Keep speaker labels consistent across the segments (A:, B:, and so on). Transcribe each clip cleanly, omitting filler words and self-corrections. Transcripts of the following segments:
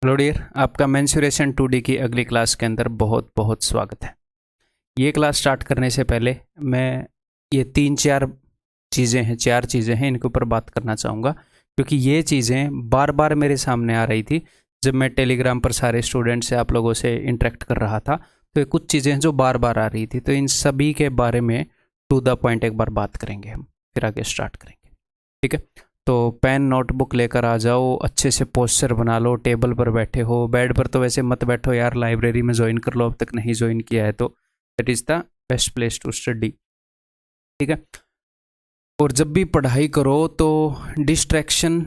A: Hello dear, आपका mensuration 2D की अगली क्लास के अंदर बहुत बहुत स्वागत है। ये क्लास स्टार्ट करने से पहले मैं ये चार चीज़ें हैं, इनके ऊपर बात करना चाहूँगा, क्योंकि ये चीज़ें बार बार मेरे सामने आ रही थी जब मैं टेलीग्राम पर सारे स्टूडेंट से आप लोगों से इंटरेक्ट कर रहा था। तो ये कुछ चीज़ें हैं जो बार बार आ रही थी, तो इन सभी के बारे में टू द पॉइंट एक बार बात करेंगे हम, फिर आगे स्टार्ट करेंगे। ठीक है, तो पेन नोटबुक लेकर आ जाओ, अच्छे से पोस्चर बना लो, टेबल पर बैठे हो, बेड पर तो वैसे मत बैठो यार, लाइब्रेरी में ज्वाइन कर लो अब तक नहीं ज्वाइन किया है तो। That is the best place to study. ठीक है, और जब भी पढ़ाई करो तो डिस्ट्रैक्शन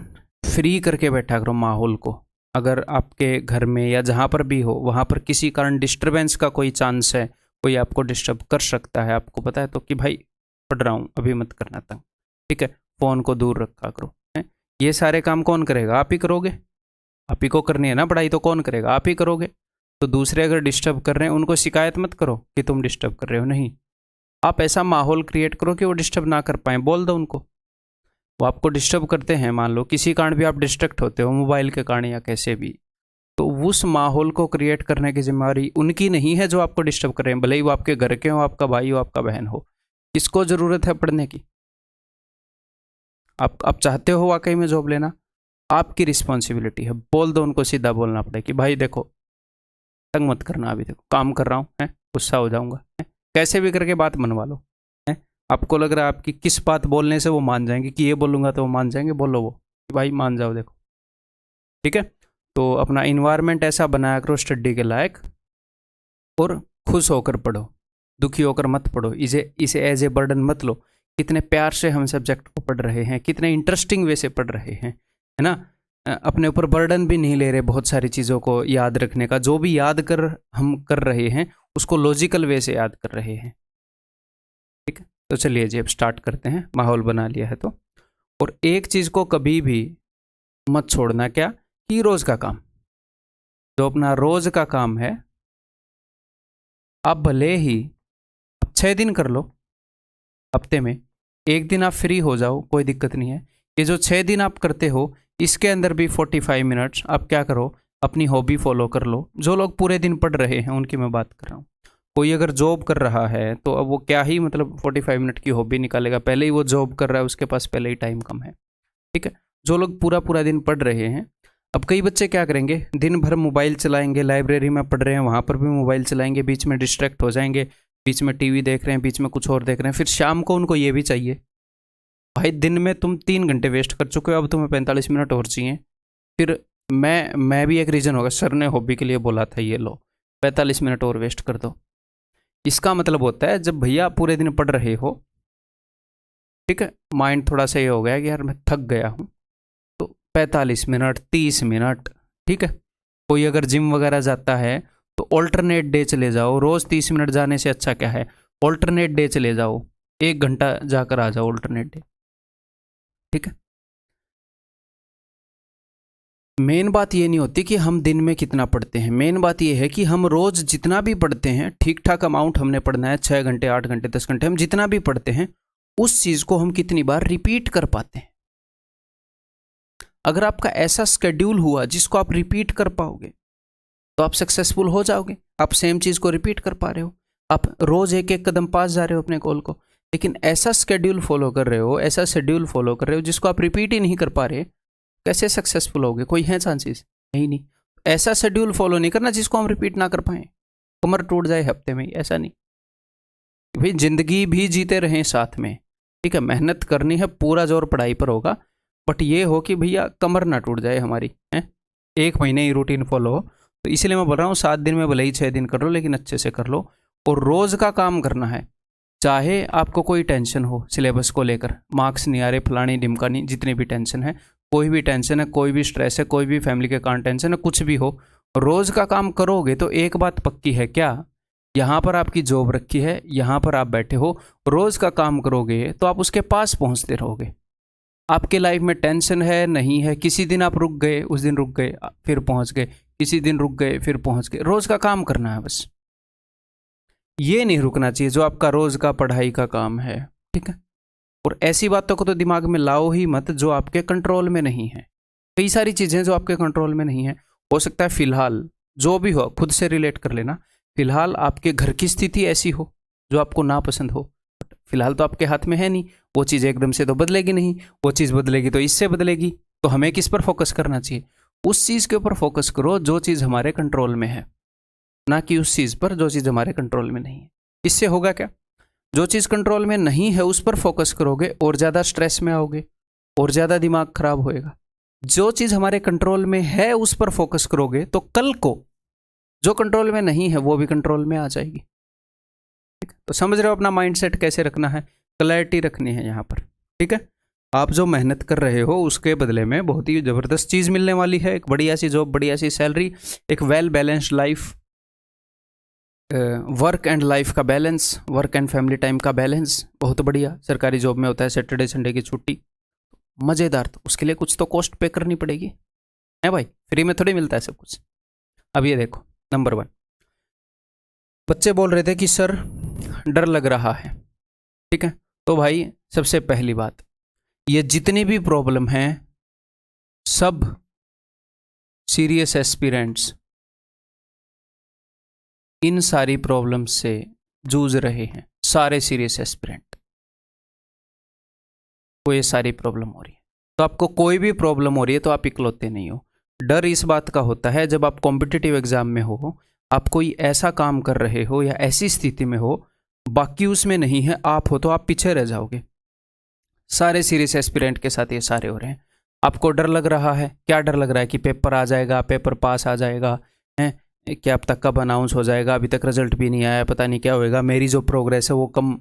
A: फ्री करके बैठा करो माहौल को। अगर आपके घर में या जहाँ पर भी हो वहाँ पर किसी कारण डिस्टरबेंस का कोई चांस है, कोई आपको डिस्टर्ब कर सकता है, आपको पता है तो कि भाई पढ़ रहा हूँ अभी मत करना तंग। ठीक है, फ़ोन को दूर रखा करो। है, ये सारे काम कौन करेगा? आप ही करोगे। आप ही को करनी है ना पढ़ाई, तो कौन करेगा? आप ही करोगे। तो दूसरे अगर डिस्टर्ब कर रहे हैं उनको शिकायत मत करो कि तुम डिस्टर्ब कर रहे हो, नहीं। आप ऐसा माहौल क्रिएट करो कि वो डिस्टर्ब ना कर पाए, बोल दो उनको। वो आपको डिस्टर्ब करते हैं, मान लो किसी कारण भी आप डिस्ट्रैक्ट होते हो, मोबाइल के कारण या कैसे भी, तो उस माहौल को क्रिएट करने की जिम्मेदारी उनकी नहीं है जो आपको डिस्टर्ब कर रहे हैं, भले ही वो आपके घर के हो, आपका भाई हो, आपका बहन हो। किसको ज़रूरत है पढ़ने की? आप चाहते हो वाकई में जॉब लेना, आपकी रिस्पॉन्सिबिलिटी है। बोल दो उनको, सीधा बोलना पड़े कि भाई देखो तंग मत करना, अभी देखो काम कर रहा हूँ, है गुस्सा हो जाऊंगा, है कैसे भी करके बात मनवा लो। है, आपको लग रहा है आपकी किस बात बोलने से वो मान जाएंगे कि ये बोलूँगा तो वो मान जाएंगे, बोलो वो कि भाई मान जाओ देखो। ठीक है, तो अपना इन्वायरमेंट ऐसा बनाया करो स्टडी के लायक, और खुश होकर पढ़ो, दुखी होकर मत पढ़ो। इसे एज ए बर्डन मत लो। कितने प्यार से हम सब्जेक्ट को पढ़ रहे हैं, कितने इंटरेस्टिंग वे से पढ़ रहे हैं, है ना। अपने ऊपर बर्डन भी नहीं ले रहे बहुत सारी चीज़ों को याद रखने का। जो भी याद कर हम कर रहे हैं उसको लॉजिकल वे से याद कर रहे हैं। ठीक है, तो चलिए जी अब स्टार्ट करते हैं। माहौल बना लिया है तो, और एक चीज़ को कभी भी मत छोड़ना, क्या कि रोज़ का काम, जो अपना रोज़ का काम है, आप भले ही 6 दिन कर लो हफ्ते में, एक दिन आप फ्री हो जाओ, कोई दिक्कत नहीं है। ये जो 6 दिन आप करते हो, इसके अंदर भी 45 मिनट्स आप क्या करो, अपनी हॉबी फॉलो कर लो। जो लोग पूरे दिन पढ़ रहे हैं उनकी मैं बात कर रहा हूँ। कोई अगर जॉब कर रहा है तो अब वो क्या ही मतलब 45 मिनट की हॉबी निकालेगा, पहले ही वो जॉब कर रहा है, उसके पास पहले ही टाइम कम है। ठीक है, जो लोग पूरा पूरा दिन पढ़ रहे हैं, अब कई बच्चे क्या करेंगे, दिन भर मोबाइल चलाएंगे, लाइब्रेरी में पढ़ रहे हैं वहाँ पर भी मोबाइल चलाएंगे, बीच में डिस्ट्रैक्ट हो जाएंगे, बीच में टीवी देख रहे हैं, बीच में कुछ और देख रहे हैं, फिर शाम को उनको ये भी चाहिए। भाई दिन में तुम 3 घंटे वेस्ट कर चुके हो, अब तुम्हें 45 मिनट और चाहिए। फिर मैं भी एक रीज़न होगा, सर ने हॉबी के लिए बोला था, ये लो 45 मिनट और वेस्ट कर दो। इसका मतलब होता है जब भैया पूरे दिन पढ़ रहे हो, ठीक है, माइंड थोड़ा सा ये हो गया कि यार मैं थक गया हूँ, तो 45 मिनट 30 मिनट, ठीक है। कोई अगर जिम वगैरह जाता है तो ऑल्टरनेट डे चले जाओ, रोज़ 30 मिनट जाने से अच्छा क्या है, ऑल्टरनेट डे चले जाओ, 1 घंटा जाकर आ जाओ ऑल्टरनेट डे। ठीक है, मेन बात ये नहीं होती कि हम दिन में कितना पढ़ते हैं, मेन बात ये है कि हम रोज़ जितना भी पढ़ते हैं, ठीक ठाक अमाउंट हमने पढ़ना है, 6 घंटे 8 घंटे 10 घंटे, हम जितना भी पढ़ते हैं उस चीज़ को हम कितनी बार रिपीट कर पाते हैं। अगर आपका ऐसा शेड्यूल हुआ जिसको आप रिपीट कर पाओगे तो आप सक्सेसफुल हो जाओगे। आप सेम चीज़ को रिपीट कर पा रहे हो, आप रोज़ एक एक कदम पास जा रहे हो अपने गोल को। लेकिन ऐसा शेड्यूल फॉलो कर रहे हो, ऐसा शेड्यूल फॉलो कर रहे हो जिसको आप रिपीट ही नहीं कर पा रहे, कैसे सक्सेसफुल होगे? कोई है चांसेस? नहीं नहीं। ऐसा शेड्यूल फॉलो नहीं करना जिसको हम रिपीट ना कर पाएँ, कमर टूट जाए हफ्ते में, ऐसा नहीं। भाई जिंदगी भी जीते रहें साथ में, ठीक है, मेहनत करनी है, पूरा जोर पढ़ाई पर होगा, बट ये हो कि भैया कमर ना टूट जाए हमारी, है। 1 महीने ही रूटीन फॉलो हो, तो इसलिए मैं बोल रहा हूँ 7 दिन में भले ही 6 दिन कर लो, लेकिन अच्छे से कर लो। और रोज़ का काम करना है, चाहे आपको कोई टेंशन हो सिलेबस को लेकर, मार्क्स नहीं आ रहे, फलानी ढिमकानी, जितनी भी टेंशन है, कोई भी टेंशन है, कोई भी स्ट्रेस है, कोई भी फैमिली के कारण टेंशन है, कुछ भी हो, रोज़ का काम करोगे तो एक बात पक्की है, क्या, यहाँ पर आपकी जॉब रखी है, यहाँ पर आप बैठे हो, रोज़ का काम करोगे तो आप उसके पास पहुँचते रहोगे। आपके लाइफ में टेंशन है नहीं है, किसी दिन आप रुक गए, उस दिन रुक गए फिर पहुँच गए, किसी दिन रुक गए फिर पहुँच गए, रोज़ का काम करना है बस। ये नहीं रुकना चाहिए जो आपका रोज़ का पढ़ाई का काम है, ठीक है। और ऐसी बातों को तो दिमाग में लाओ ही मत जो आपके कंट्रोल में नहीं है। कई सारी चीज़ें जो आपके कंट्रोल में नहीं है, हो सकता है फिलहाल जो भी हो, खुद से रिलेट कर लेना, फिलहाल आपके घर की स्थिति ऐसी हो जो आपको नापसंद हो, फिलहाल तो आपके हाथ में है नहीं, वो चीज़ एकदम से तो बदलेगी नहीं, वो चीज़ बदलेगी तो इससे बदलेगी। तो हमें किस पर फोकस करना चाहिए? उस चीज़ के ऊपर फोकस करो जो चीज़ हमारे कंट्रोल में है, ना कि उस चीज़ पर जो चीज़ हमारे कंट्रोल में नहीं है। इससे होगा क्या? जो चीज़ कंट्रोल में नहीं है उस पर फोकस करोगे और ज़्यादा स्ट्रेस में आओगे और ज़्यादा दिमाग खराब होएगा। जो चीज़ हमारे कंट्रोल में है उस पर फोकस करोगे तो कल को जो कंट्रोल में नहीं है वो भी कंट्रोल में आ जाएगी। ठीक है, तो समझ रहे हो अपना माइंडसेट कैसे रखना है, क्लैरिटी रखनी है यहाँ पर। ठीक है, आप जो मेहनत कर रहे हो उसके बदले में बहुत ही ज़बरदस्त चीज़ मिलने वाली है, एक बढ़िया सी जॉब, बढ़िया सी सैलरी, एक well balanced life, work and life का balance, work and family time का बैलेंस बहुत बढ़िया। सरकारी जॉब में होता है सैटरडे संडे की छुट्टी, मज़ेदार। तो उसके लिए कुछ तो कॉस्ट पे करनी पड़ेगी, है भाई, फ्री में थोड़ी मिलता है सब कुछ। अब ये देखो, नंबर 1, बच्चे बोल रहे थे कि सर डर लग रहा है। ठीक है, तो भाई सबसे पहली बात, ये जितनी भी प्रॉब्लम हैं सब सीरियस एस्पिरेंट्स इन सारी प्रॉब्लम से जूझ रहे हैं, सारे सीरियस एस्पिरेंट को ये सारी प्रॉब्लम हो रही है। तो आपको कोई भी प्रॉब्लम हो रही है तो आप इकलौते नहीं हो। डर इस बात का होता है जब आप कॉम्पिटिटिव एग्जाम में हो, आप कोई ऐसा काम कर रहे हो या ऐसी स्थिति में हो, बाकी उसमें नहीं है, आप हो तो आप पीछे रह जाओगे। सारे सीरियस एस्पिरेंट के साथ ये सारे हो रहे हैं। आपको डर लग रहा है, क्या डर लग रहा है? कि पेपर आ जाएगा, पेपर पास आ जाएगा, हैं क्या अब तक कब अनाउंस हो जाएगा, अभी तक रिजल्ट भी नहीं आया, पता नहीं क्या होएगा, मेरी जो प्रोग्रेस है वो कम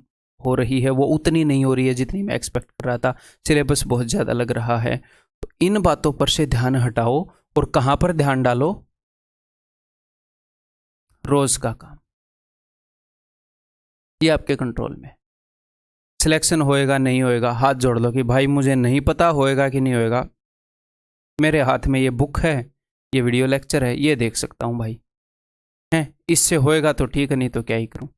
A: हो रही है, वो उतनी नहीं हो रही है जितनी मैं एक्सपेक्ट कर रहा था, सिलेबस बहुत ज़्यादा लग रहा है। तो इन बातों पर से ध्यान हटाओ और कहाँ पर ध्यान डालो? रोज का काम, ये आपके कंट्रोल में। सिलेक्शन होएगा नहीं होएगा, हाथ जोड़ लो कि भाई मुझे नहीं पता होएगा कि नहीं होएगा, मेरे हाथ में ये बुक है, ये वीडियो लेक्चर है, ये देख सकता हूँ भाई, हैं इससे होएगा तो ठीक है, नहीं तो क्या ही करूँ।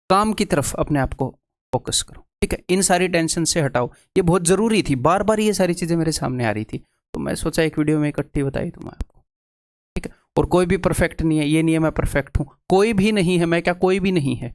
A: काम की तरफ अपने आप को फोकस करो। ठीक है, इन सारी टेंशन से हटाओ। ये बहुत ज़रूरी थी, बार बार ये सारी चीज़ें मेरे सामने आ रही थी, तो मैं सोचा एक वीडियो में इकट्ठी बताई दूँ मैं आपको। ठीक है, और कोई भी परफेक्ट नहीं है, ये नहीं है मैं परफेक्ट हूँ, कोई भी नहीं है, मैं क्या कोई भी नहीं है।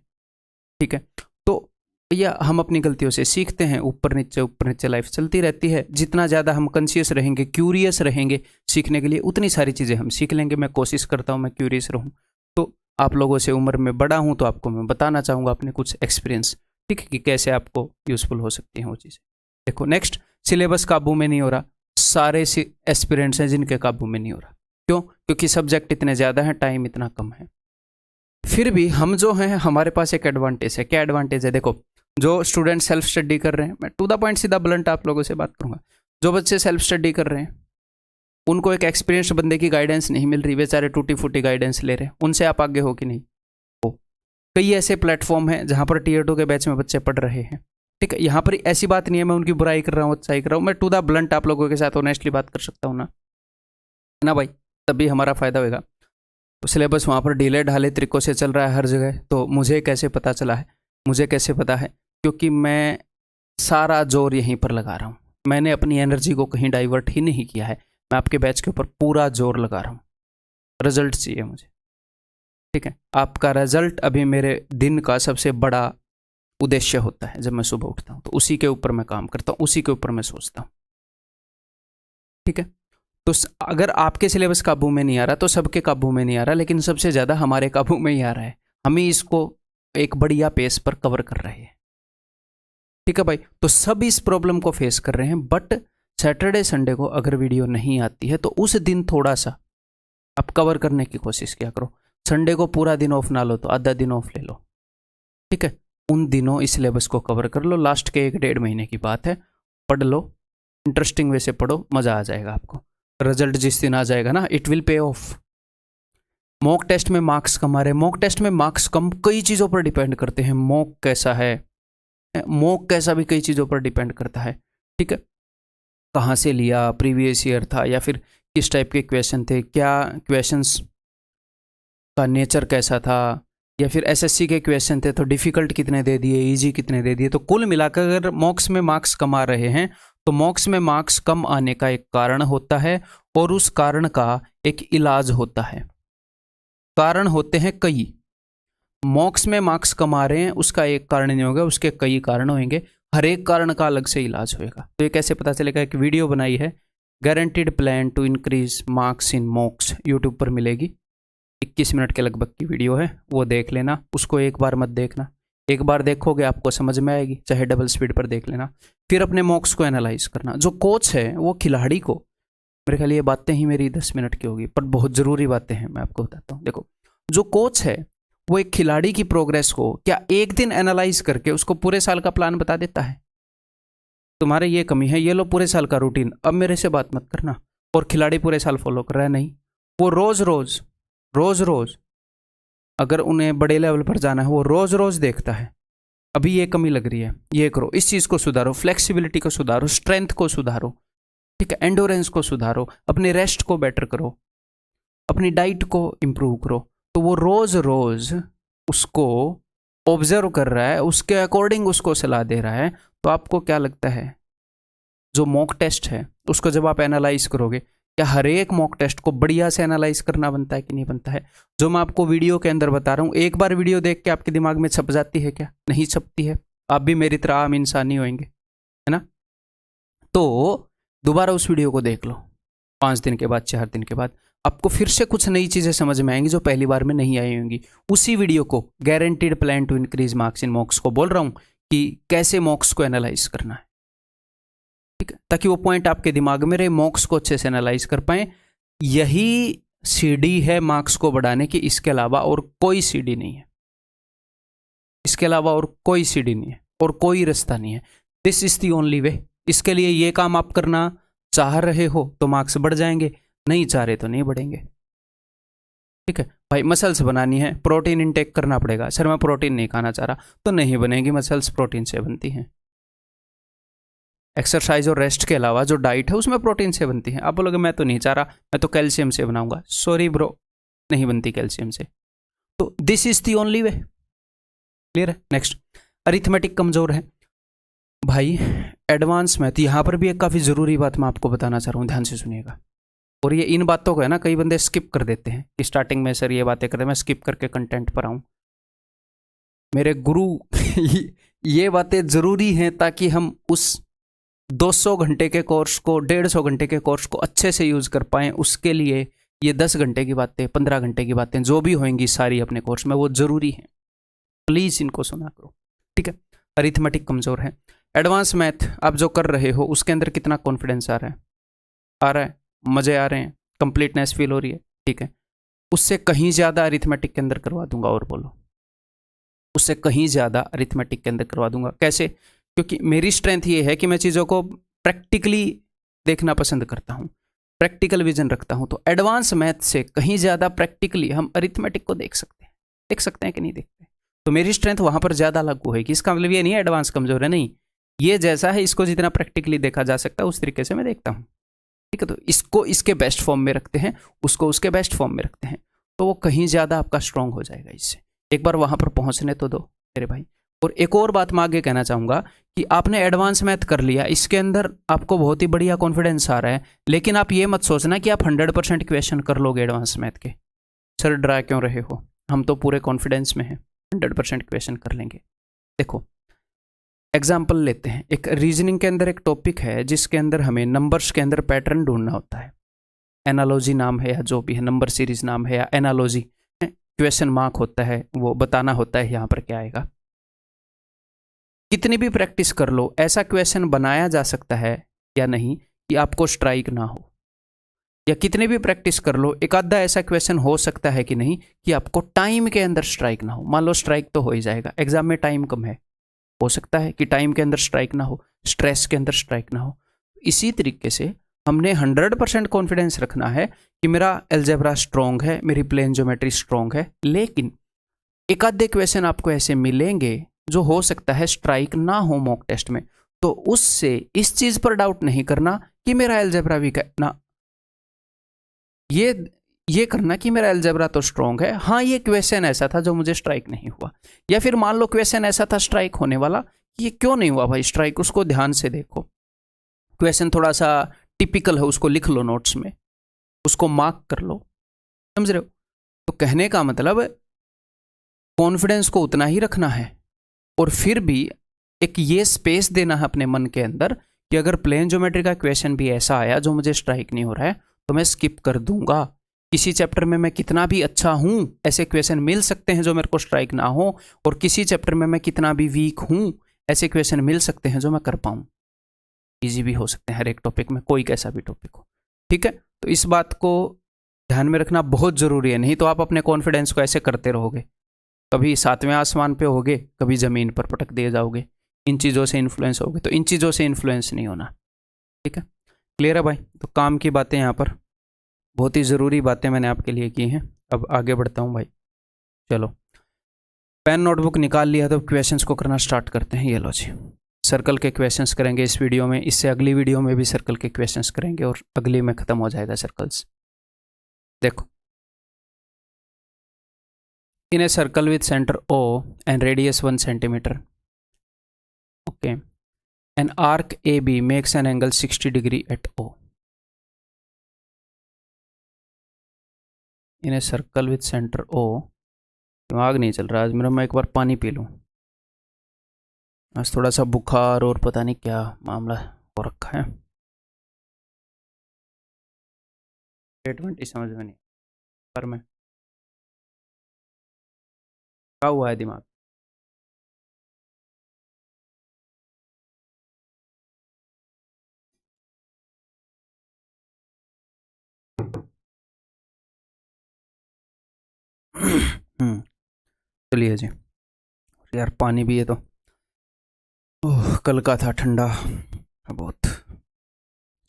A: ठीक है, तो या हम अपनी गलतियों से सीखते हैं, ऊपर नीचे लाइफ चलती रहती है। जितना ज़्यादा हम कॉन्शियस रहेंगे, क्यूरियस रहेंगे सीखने के लिए, उतनी सारी चीज़ें हम सीख लेंगे। मैं कोशिश करता हूँ मैं क्यूरियस रहूँ। तो आप लोगों से उम्र में बड़ा हूँ तो आपको मैं बताना चाहूँगा अपने कुछ एक्सपीरियंस, ठीक है, कि कैसे आपको यूज़फुल हो सकती हैं वो चीज़ें। देखो, नेक्स्ट, सिलेबस काबू में नहीं हो रहा। सारे एस्पिरेंट्स हैं जिनके काबू में नहीं हो रहा। क्यों? क्योंकि सब्जेक्ट इतने ज़्यादा हैं, टाइम इतना कम है। फिर भी हम जो हैं, हमारे पास एक एडवांटेज है। क्या एडवांटेज है? देखो, जो स्टूडेंट सेल्फ स्टडी कर रहे हैं, मैं टू द पॉइंट सीधा ब्लंट आप लोगों से बात करूंगा, जो बच्चे सेल्फ स्टडी कर रहे हैं उनको एक एक्सपीरियंस बंदे की गाइडेंस नहीं मिल रही, बेचारे टूटी फूटी गाइडेंस ले रहे हैं। उनसे आप आगे हो कि नहीं हो? कई ऐसे प्लेटफॉर्म हैं जहां पर टियर 2 के बैच में बच्चे पढ़ रहे हैं। ठीक है, यहाँ पर ऐसी बात नहीं है मैं उनकी बुराई कर रहा हूँ, अच्छाई कर रहा हूँ, मैं टू द ब्लंट आप लोगों के साथ ऑनेस्टली बात कर सकता हूँ ना भाई, तभी हमारा फायदा होगा। तो सिलेबस वहाँ पर ढीले ढाले तरीक़ों से चल रहा है हर जगह, तो मुझे कैसे पता चला है? मुझे कैसे पता है? क्योंकि मैं सारा जोर यहीं पर लगा रहा हूँ, मैंने अपनी एनर्जी को कहीं डाइवर्ट ही नहीं किया है, मैं आपके बैच के ऊपर पूरा जोर लगा रहा हूँ। रिजल्ट चाहिए मुझे, ठीक है, आपका रिजल्ट अभी मेरे दिन का सबसे बड़ा उद्देश्य होता है। जब मैं सुबह उठता हूँ तो उसी के ऊपर मैं काम करता हूँ, उसी के ऊपर मैं सोचता हूँ। ठीक है, तो अगर आपके सिलेबस काबू में नहीं आ रहा तो सबके काबू में नहीं आ रहा, लेकिन सबसे ज़्यादा हमारे काबू में ही आ रहा है। हम ही इसको एक बढ़िया पेस पर कवर कर रहे हैं। ठीक है भाई, तो सब इस प्रॉब्लम को फेस कर रहे हैं। बट सैटरडे संडे को अगर वीडियो नहीं आती है तो उस दिन थोड़ा सा आप कवर करने की कोशिश किया करो। संडे को पूरा दिन ऑफ ना लो तो आधा दिन ऑफ ले लो। ठीक है, उन दिनों इस सिलेबस को कवर कर लो। लास्ट के 1-1.5 महीने की बात है, पढ़ लो, इंटरेस्टिंग वे से पढ़ो, मज़ा आ जाएगा आपको। रिजल्ट जिस दिन आ जाएगा ना, it will pay off. Mock test में मार्क्स कम आ रहे हैं, मॉक टेस्ट में मार्क्स कम कई चीज़ों पर डिपेंड करते हैं। मॉक कैसा है, मॉक कैसा भी कई चीज़ों पर डिपेंड करता है। ठीक है, कहाँ से लिया, प्रीवियस ईयर था या फिर किस टाइप के क्वेश्चन थे, क्या क्वेश्चंस का नेचर कैसा था, या फिर एसएससी के क्वेश्चन थे तो डिफ़िकल्ट कितने दे दिए, इजी कितने दे दिए। तो कुल मिलाकर अगर मॉक्स में मार्क्स कमा रहे हैं तो मॉक्स में मार्क्स कम आने का एक कारण होता है और उस कारण का एक इलाज होता है। कारण होते हैं कई। मॉक्स में मार्क्स कम आ रहे हैं उसका एक कारण नहीं होगा, उसके कई कारण होंगे, हर एक कारण का अलग से इलाज होएगा। तो ये कैसे पता चलेगा? एक वीडियो बनाई है, guaranteed plan to increase marks in mocks, YouTube पर मिलेगी, 21 मिनट के लगभग की वीडियो है, वो देख लेना। उसको एक बार मत देखना, एक बार देखोगे आपको समझ में आएगी, चाहे डबल स्पीड पर देख लेना। फिर अपने मॉक्स को एनालाइज करना। जो कोच है वो खिलाड़ी को, मेरे ख्याल ये बातें ही मेरी 10 मिनट की होगी, पर बहुत ज़रूरी बातें हैं, मैं आपको बताता हूँ। देखो, जो कोच है वो एक खिलाड़ी की प्रोग्रेस को क्या एक दिन एनालाइज करके उसको पूरे साल का प्लान बता देता है? तुम्हारे ये कमी है, ये लो पूरे साल का रूटीन, अब मेरे से बात मत करना। और खिलाड़ी पूरे साल फॉलो कर रहा है? नहीं, वो रोज रोज अगर उन्हें बड़े लेवल पर जाना है वो रोज रोज देखता है, अभी ये कमी लग रही है, ये करो, इस चीज़ को सुधारो, फ्लेक्सिबिलिटी को सुधारो, स्ट्रेंथ को सुधारो, ठीक है, एंडोरेंस को सुधारो, अपने रेस्ट को बेटर करो, अपनी डाइट को इम्प्रूव करो। तो वो रोज रोज उसको ऑब्जर्व कर रहा है, उसके अकॉर्डिंग उसको सलाह दे रहा है। तो आपको क्या लगता है, जो मॉक टेस्ट है उसको जब आप एनालाइज करोगे, क्या हर एक मॉक टेस्ट को बढ़िया से एनालाइज करना बनता है कि नहीं बनता है? जो मैं आपको वीडियो के अंदर बता रहा हूँ, एक बार वीडियो देख के आपके दिमाग में छप जाती है क्या? नहीं छपती है। आप भी मेरी तरह आम इंसान ही होंगे, है ना? तो दोबारा उस वीडियो को देख लो, 5 दिन के बाद, 4 दिन के बाद आपको फिर से कुछ नई चीज़ें समझ में आएंगी जो पहली बार में नहीं आई होंगी। उसी वीडियो को, guaranteed plan to increase marks in mocks को बोल रहा हूँ कि कैसे मॉक्स को एनालाइज करना है, ठीक है, ताकि वो पॉइंट आपके दिमाग में रहे, मॉक्स को अच्छे से एनालाइज कर पाए। यही सीढ़ी है मार्क्स को बढ़ाने की, इसके अलावा और कोई सीढ़ी नहीं है, इसके अलावा और कोई सीढ़ी नहीं है और कोई रास्ता नहीं है। This is the only way. इसके लिए ये काम आप करना चाह रहे हो तो मार्क्स बढ़ जाएंगे, नहीं चाह रहे तो नहीं बढ़ेंगे, ठीक है भाई। मसल्स बनानी है, प्रोटीन इंटेक करना पड़ेगा। सर मैं प्रोटीन नहीं खाना चाह रहा, तो नहीं बनेगी मसल्स, प्रोटीन से बनती हैं। एक्सरसाइज और रेस्ट के अलावा जो डाइट है उसमें प्रोटीन से बनती है। आप बोलोगे मैं तो नहीं चाह रहा, मैं तो कैल्शियम से बनाऊंगा। सॉरी ब्रो, नहीं बनती कैल्शियम से। तो this is the only way. Clear है? नेक्स्ट, अरिथमेटिक कमजोर है भाई। एडवांस मैथ, यहाँ पर भी एक काफ़ी ज़रूरी बात मैं आपको बताना चाह रहा हूँ, ध्यान से सुनिएगा। और ये इन बातों को है ना, कई बंदे स्किप कर देते हैं कि स्टार्टिंग में सर ये बातें करते हैं, मैं स्किप करके कंटेंट पर आऊँ। मेरे गुरु ये बातें ज़रूरी हैं ताकि हम उस 200 घंटे के कोर्स को, 150 घंटे के कोर्स को अच्छे से यूज़ कर पाएँ। उसके लिए ये 10 घंटे की बातें, 15 घंटे की बातें जो भी होंगी सारी अपने कोर्स में, वो ज़रूरी हैं। प्लीज़ इनको सुना करो, ठीक है। अरिथमेटिक कमज़ोर है। एडवांस मैथ आप जो कर रहे हो उसके अंदर कितना कॉन्फिडेंस आ रहा है, मज़े आ रहे हैं, कंप्लीटनेस फील हो रही है, ठीक है। उससे कहीं ज़्यादा अरिथमेटिक के अंदर करवा दूंगा। और बोलो, उससे कहीं ज़्यादा अरिथमेटिक के अंदर करवा दूंगा। कैसे? क्योंकि मेरी स्ट्रेंथ ये है कि मैं चीज़ों को प्रैक्टिकली देखना पसंद करता हूँ, प्रैक्टिकल विजन रखता हूँ। तो एडवांस मैथ से कहीं ज़्यादा प्रैक्टिकली हम अरिथमेटिक को देख सकते हैं कि नहीं देखते। तो मेरी स्ट्रेंथ वहाँ पर ज़्यादा लागू होगी। इसका मतलब ये नहीं है एडवांस कमज़ोर है, नहीं। ये जैसा है, इसको जितना प्रैक्टिकली देखा जा सकता है उस तरीके से मैं देखता हूँ, ठीक है। तो इसको इसके बेस्ट फॉर्म में रखते हैं, उसको उसके बेस्ट फॉर्म में रखते हैं, तो वो कहीं ज़्यादा आपका स्ट्रांग हो जाएगा इससे। एक बार वहाँ पर पहुँचने तो दो मेरे भाई। और एक और बात मैं आगे कहना चाहूँगा कि आपने एडवांस मैथ कर लिया, इसके अंदर आपको बहुत ही बढ़िया कॉन्फिडेंस आ रहा है, लेकिन आप ये मत सोचना कि आप 100% क्वेश्चन कर लोगे एडवांस मैथ के। सर डरा क्यों रहे हो, हम तो पूरे कॉन्फिडेंस में हैं, 100% क्वेश्चन कर लेंगे। देखो एग्जाम्पल लेते हैं। एक रीजनिंग के अंदर एक टॉपिक है जिसके अंदर हमें नंबर्स के अंदर पैटर्न ढूंढना होता है। एनालॉजी नाम है या जो भी है, नंबर सीरीज नाम है या एनालॉजी, क्वेश्चन मार्क होता है, वो बताना होता है यहाँ पर क्या आएगा। कितनी भी प्रैक्टिस कर लो, ऐसा क्वेश्चन बनाया जा सकता है या नहीं कि आपको स्ट्राइक ना हो, या कितनी भी प्रैक्टिस कर लो, एक आधा ऐसा क्वेश्चन हो सकता है कि नहीं कि आपको टाइम के अंदर स्ट्राइक ना हो। मान लो स्ट्राइक तो हो ही जाएगा, एग्जाम में टाइम कम है, हो सकता है कि टाइम के अंदर स्ट्राइक ना हो, स्ट्रेस के अंदर स्ट्राइक ना हो। इसी तरीके से हमने 100% कॉन्फिडेंस रखना है कि मेरा अलजेब्रा स्ट्रॉन्ग है, मेरी प्लेन ज्योमेट्री स्ट्रॉन्ग है, लेकिन एक आधे क्वेश्चन आपको ऐसे मिलेंगे जो हो सकता है स्ट्राइक ना हो मॉक टेस्ट में। तो उससे इस चीज़ पर डाउट नहीं करना कि मेरा अलजेब्रा वीक है ना, ये करना कि मेरा अलजेब्रा तो स्ट्रॉन्ग है, हाँ ये क्वेश्चन ऐसा था जो मुझे स्ट्राइक नहीं हुआ। या फिर मान लो क्वेश्चन ऐसा था स्ट्राइक होने वाला, ये क्यों नहीं हुआ भाई स्ट्राइक, उसको ध्यान से देखो। क्वेश्चन थोड़ा सा टिपिकल है उसको लिख लो नोट्स में, उसको मार्क कर लो, समझ रहे हो। तो कहने का मतलब कॉन्फिडेंस को उतना ही रखना है और फिर भी एक ये स्पेस देना है अपने मन के अंदर कि अगर प्लेन ज्योमेट्री का क्वेश्चन भी ऐसा आया जो मुझे स्ट्राइक नहीं हो रहा है तो मैं स्किप कर दूंगा। किसी चैप्टर में मैं कितना भी अच्छा हूं, ऐसे क्वेश्चन मिल सकते हैं जो मेरे को स्ट्राइक ना हो, और किसी चैप्टर में मैं कितना भी वीक हूं, ऐसे क्वेश्चन मिल सकते हैं जो मैं कर पाऊं। इजी भी हो सकते हैं हर एक टॉपिक में, कोई कैसा भी टॉपिक हो, ठीक है। तो इस बात को ध्यान में रखना बहुत जरूरी है, नहीं तो आप अपने कॉन्फिडेंस को ऐसे करते रहोगे, कभी सातवें आसमान पे होगे, कभी जमीन पर पटक दिए जाओगे, इन चीज़ों से इन्फ्लुएंस होगे। तो इन चीज़ों से इन्फ्लुएंस नहीं होना, ठीक है। क्लियर है भाई। तो काम की बातें यहाँ पर बहुत ही ज़रूरी बातें मैंने आपके लिए की हैं। अब आगे बढ़ता हूँ भाई, चलो पेन नोटबुक निकाल लिया तो क्वेश्चंस को करना स्टार्ट करते हैं। ये लो जी, सर्कल के क्वेश्चंस करेंगे इस वीडियो में, इससे अगली वीडियो में भी सर्कल के क्वेश्चंस करेंगे और अगली में ख़त्म हो जाएगा सर्कल्स। देखो, in a circle with centre O and radius 1 centimetre, okay, an arc AB makes an angle 60 degree at O. In a circle with center O, दिमाग नहीं चल रहा आज मेरा, मैं एक बार पानी पी लूँ। आज थोड़ा सा बुखार और पता नहीं क्या मामला हो रखा है। 20 समझ में नहीं पर मैं क्या हुआ है दिमाग। चलिए जी, यार पानी भी है तो, ओह कल का था ठंडा बहुत।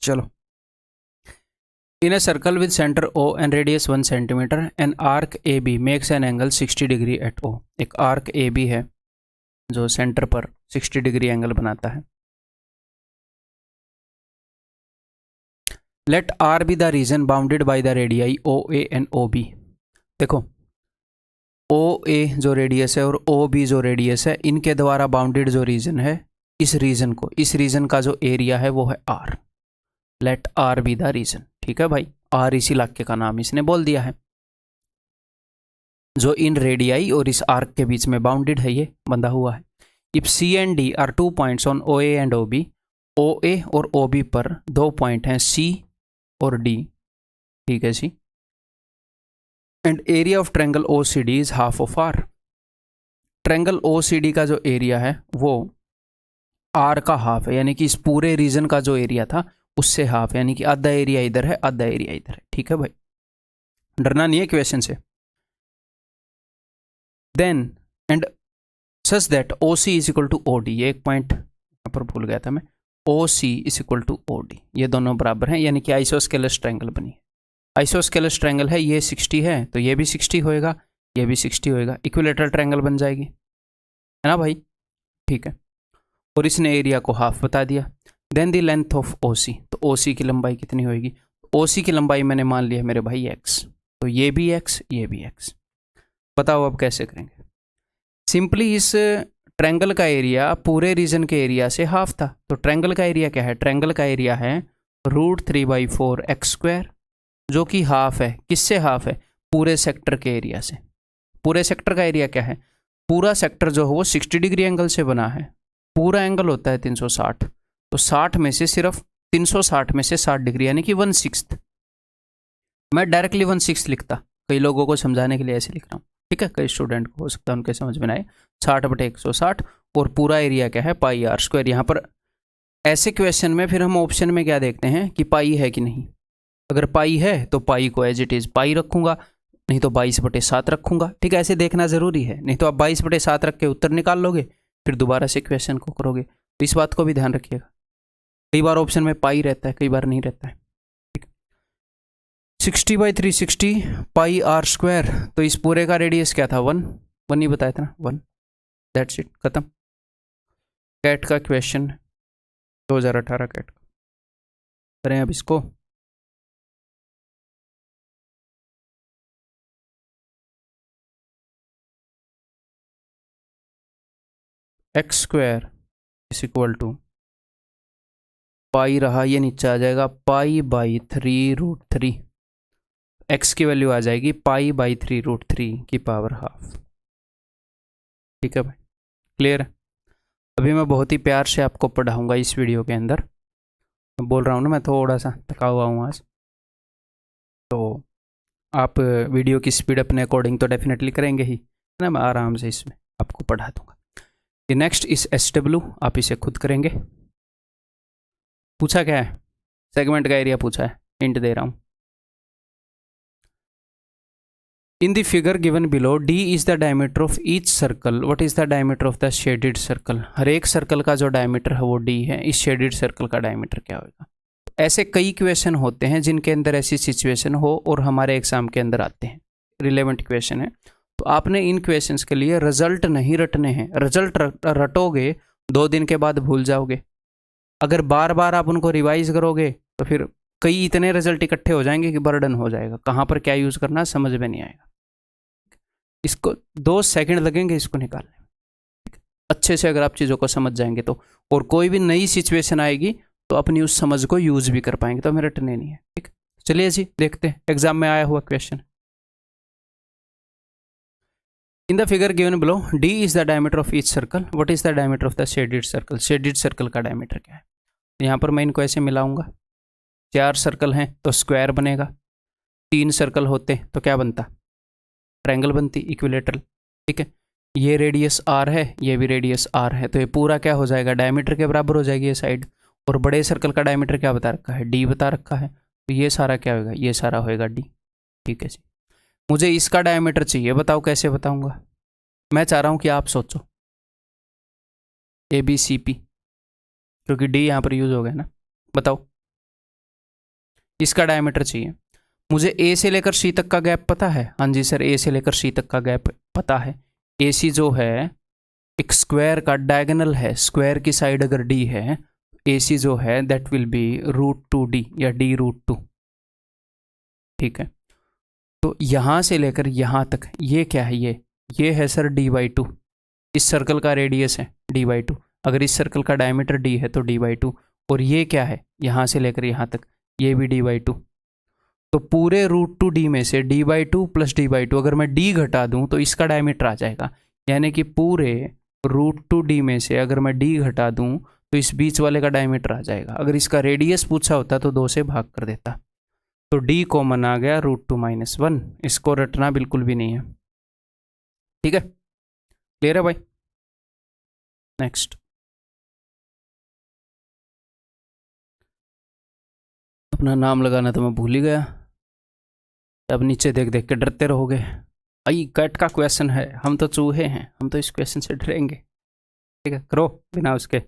A: चलो, in a circle with center O and radius 1 centimeter, an arc AB makes an angle 60 degree at O. एक arc AB है जो सेंटर पर 60 डिग्री एंगल बनाता है। Let R be the region bounded by the radii O A and O B. देखो, O ए जो radius है और ओ बी जो रेडियस है, इनके द्वारा बाउंडेड जो रीजन है, इस रीजन का जो एरिया है वो है R. Let R be the region, ठीक है भाई। आर इस इलाके का नाम इसने बोल दिया है जो इन रेडियाई और इस आर्क के बीच में बाउंडेड है, ये बंधा हुआ है। If C and D are 2 points on O A and O B, O A और ओ बी पर 2 पॉइंट हैं सी और डी, ठीक है जी। And area of triangle O C D is half of R. Triangle O C D का जो area है वो आर का हाफ है, यानी कि इस पूरे रीजन का जो एरिया था उससे हाफ है, यानी कि आधा एरिया इधर है, आधा एरिया इधर है, ठीक है भाई। डरना नहीं है क्वेश्चन से। Then and such that O C is equal to O D, ये एक पॉइंट यहाँ पर भूल गया था मैं, O C is equal to O D, ये दोनों बराबर हैं, यानी कि आइसोस्केलस ट्रायंगल बनी है। आइसोस्केलस ट्रायंगल है, ये 60 है तो ये भी 60 होएगा, ये भी 60 होएगा, इक्विलेटरल ट्रायंगल बन जाएगी, है ना भाई, ठीक है। और इसने एरिया को हाफ बता दिया। Then the length of O C, तो ओ सी की लंबाई कितनी होएगी, ओ सी की लंबाई मैंने मान लिया मेरे भाई एक्स, तो ये भी एक्स, ये भी एक्स। बताओ अब कैसे करेंगे। सिंपली इस ट्रायंगल का एरिया पूरे रीजन के एरिया से हाफ था, तो ट्रायंगल का एरिया क्या है, ट्रायंगल का एरिया है √3/4 एक्स स्क्वायर, जो कि हाफ है, किससे हाफ है, पूरे सेक्टर के एरिया से। पूरे सेक्टर का एरिया क्या है, पूरा सेक्टर जो है वो 60 डिग्री एंगल से बना है, पूरा एंगल होता है 360, तो 60 में से सिर्फ 360 में से 60 डिग्री यानी कि 1/6। मैं डायरेक्टली 1/6 लिखता, कई लोगों को समझाने के लिए ऐसे लिख रहा हूँ, ठीक है। कई स्टूडेंट को हो सकता है उनके समझ में आए, 60/160, और पूरा एरिया क्या है पाई आर स्क्वायर। यहाँ पर ऐसे क्वेश्चन में फिर हम ऑप्शन में क्या देखते हैं कि पाई है कि नहीं, अगर पाई है तो पाई को एज इट इज पाई रखूंगा, नहीं तो 22/7 रखूंगा, ठीक है। ऐसे देखना जरूरी है, नहीं तो आप 22/7 रख के उत्तर निकाल लोगे, फिर दोबारा से क्वेश्चन को करोगे, तो इस बात को भी ध्यान रखिएगा। कई बार ऑप्शन में पाई रहता है, कई बार नहीं रहता है, ठीक। 60/360 पाई आर स्क्वायर, तो इस पूरे का रेडियस क्या था, 1 ही बताया था ना, 1, दैट्स इट, खत्म। कैट का क्वेश्चन 2018 कैट का, करें अब इसको। X square is equal to pi रहा, ये नीचे आ जाएगा π/3√3। x की वैल्यू आ जाएगी π/3√3 की पावर हाफ। ठीक है भाई, क्लियर है। अभी मैं बहुत ही प्यार से आपको पढ़ाऊंगा इस वीडियो के अंदर। मैं बोल रहा हूँ ना, मैं थोड़ा सा थका हुआ हूँ आज, तो आप वीडियो की स्पीड अपने अकॉर्डिंग तो डेफिनेटली करेंगे ही ना। मैं आराम से इसमें आपको पढ़ा दूंगा। ये नेक्स्ट इस SW, आप इसे खुद करेंगे। पूछा क्या है, सेगमेंट का एरिया पूछा है, हिंट दे रहा हूँ। In the figure given below, D is the diameter of each circle. What is the diameter of the shaded circle? हर एक सर्कल का जो डायमीटर है वो D है। इस शेडेड सर्कल का डायमीटर क्या होगा? ऐसे कई क्वेश्चन होते हैं जिनके अंदर ऐसी सिचुएशन हो और हमारे एग्जाम के अंदर आते हैं, रिलेवेंट क्वेश्चन है। तो आपने इन क्वेश्चंस के लिए रिजल्ट नहीं रटने हैं। रिजल्ट रटोगे 2 दिन के बाद भूल जाओगे। अगर बार बार आप उनको रिवाइज करोगे तो फिर कई इतने रिजल्ट इकट्ठे हो जाएंगे कि बर्डन हो जाएगा। कहाँ पर क्या यूज़ करना समझ में नहीं आएगा। इसको 2 सेकंड लगेंगे इसको निकालने में। अच्छे से अगर आप चीज़ों को समझ जाएंगे तो, और कोई भी नई सिचुएशन आएगी तो अपनी उस समझ को यूज़ भी कर पाएंगे। तो हमें रटने नहीं है। ठीक, चलिए जी देखते हैं एग्जाम में आया हुआ question. In the figure given below, D is the diameter of each circle. What is the diameter of the shaded circle? Shaded circle का डायमीटर क्या है? यहाँ पर मैं इनको ऐसे मिलाऊंगा। 4 सर्कल हैं तो स्क्वायर बनेगा। 3 सर्कल होते तो क्या बनता? ट्रायंगल बनती, इक्विलेटरल। ठीक है, ये रेडियस R है, ये भी रेडियस R है, तो ये पूरा क्या हो जाएगा? डायमीटर के बराबर हो जाएगी ये साइड। और बड़े सर्कल का डायमीटर क्या बता रखा है? D बता रखा है। तो ये सारा क्या होगा? ये सारा होएगा D। ठीक है जी, मुझे इसका डायमीटर चाहिए, बताओ कैसे बताऊंगा? मैं चाह रहा हूं कि आप सोचो ABCP, क्योंकि D यहाँ पर यूज हो गया ना। बताओ, इसका डायमीटर चाहिए मुझे। A से लेकर C तक का गैप पता है? हाँ जी सर, A से लेकर C तक का गैप पता है। AC जो है एक स्क्वायर का डायगोनल है, स्क्वायर की साइड अगर D है, AC जो है दैट विल बी √2D या D√2। ठीक है, तो यहाँ से लेकर यहाँ तक ये क्या है? ये है सर D/2। इस सर्कल का रेडियस है D/2। अगर इस सर्कल का डायमीटर D है तो D/2। और ये क्या है? यहाँ से लेकर यहाँ तक ये भी D/2। तो पूरे √2D में से D/2 प्लस D/2 अगर मैं D घटा दूँ तो इसका डायमीटर आ जाएगा। यानी कि पूरे √2D में से अगर मैं D घटा दूँ तो इस बीच वाले का डायमीटर आ जाएगा। अगर इसका रेडियस पूछा होता तो 2 से भाग कर देता। तो D कॉमन आ गया √2 - 1। इसको रटना बिल्कुल भी नहीं है। ठीक है, क्लियर है भाई? नेक्स्ट, अपना नाम लगाना तो मैं भूल ही गया। अब नीचे देख देख के डरते रहोगे। आई कैट का क्वेश्चन है, हम तो चूहे हैं, हम तो इस क्वेश्चन से डरेंगे। ठीक है, करो बिना उसके।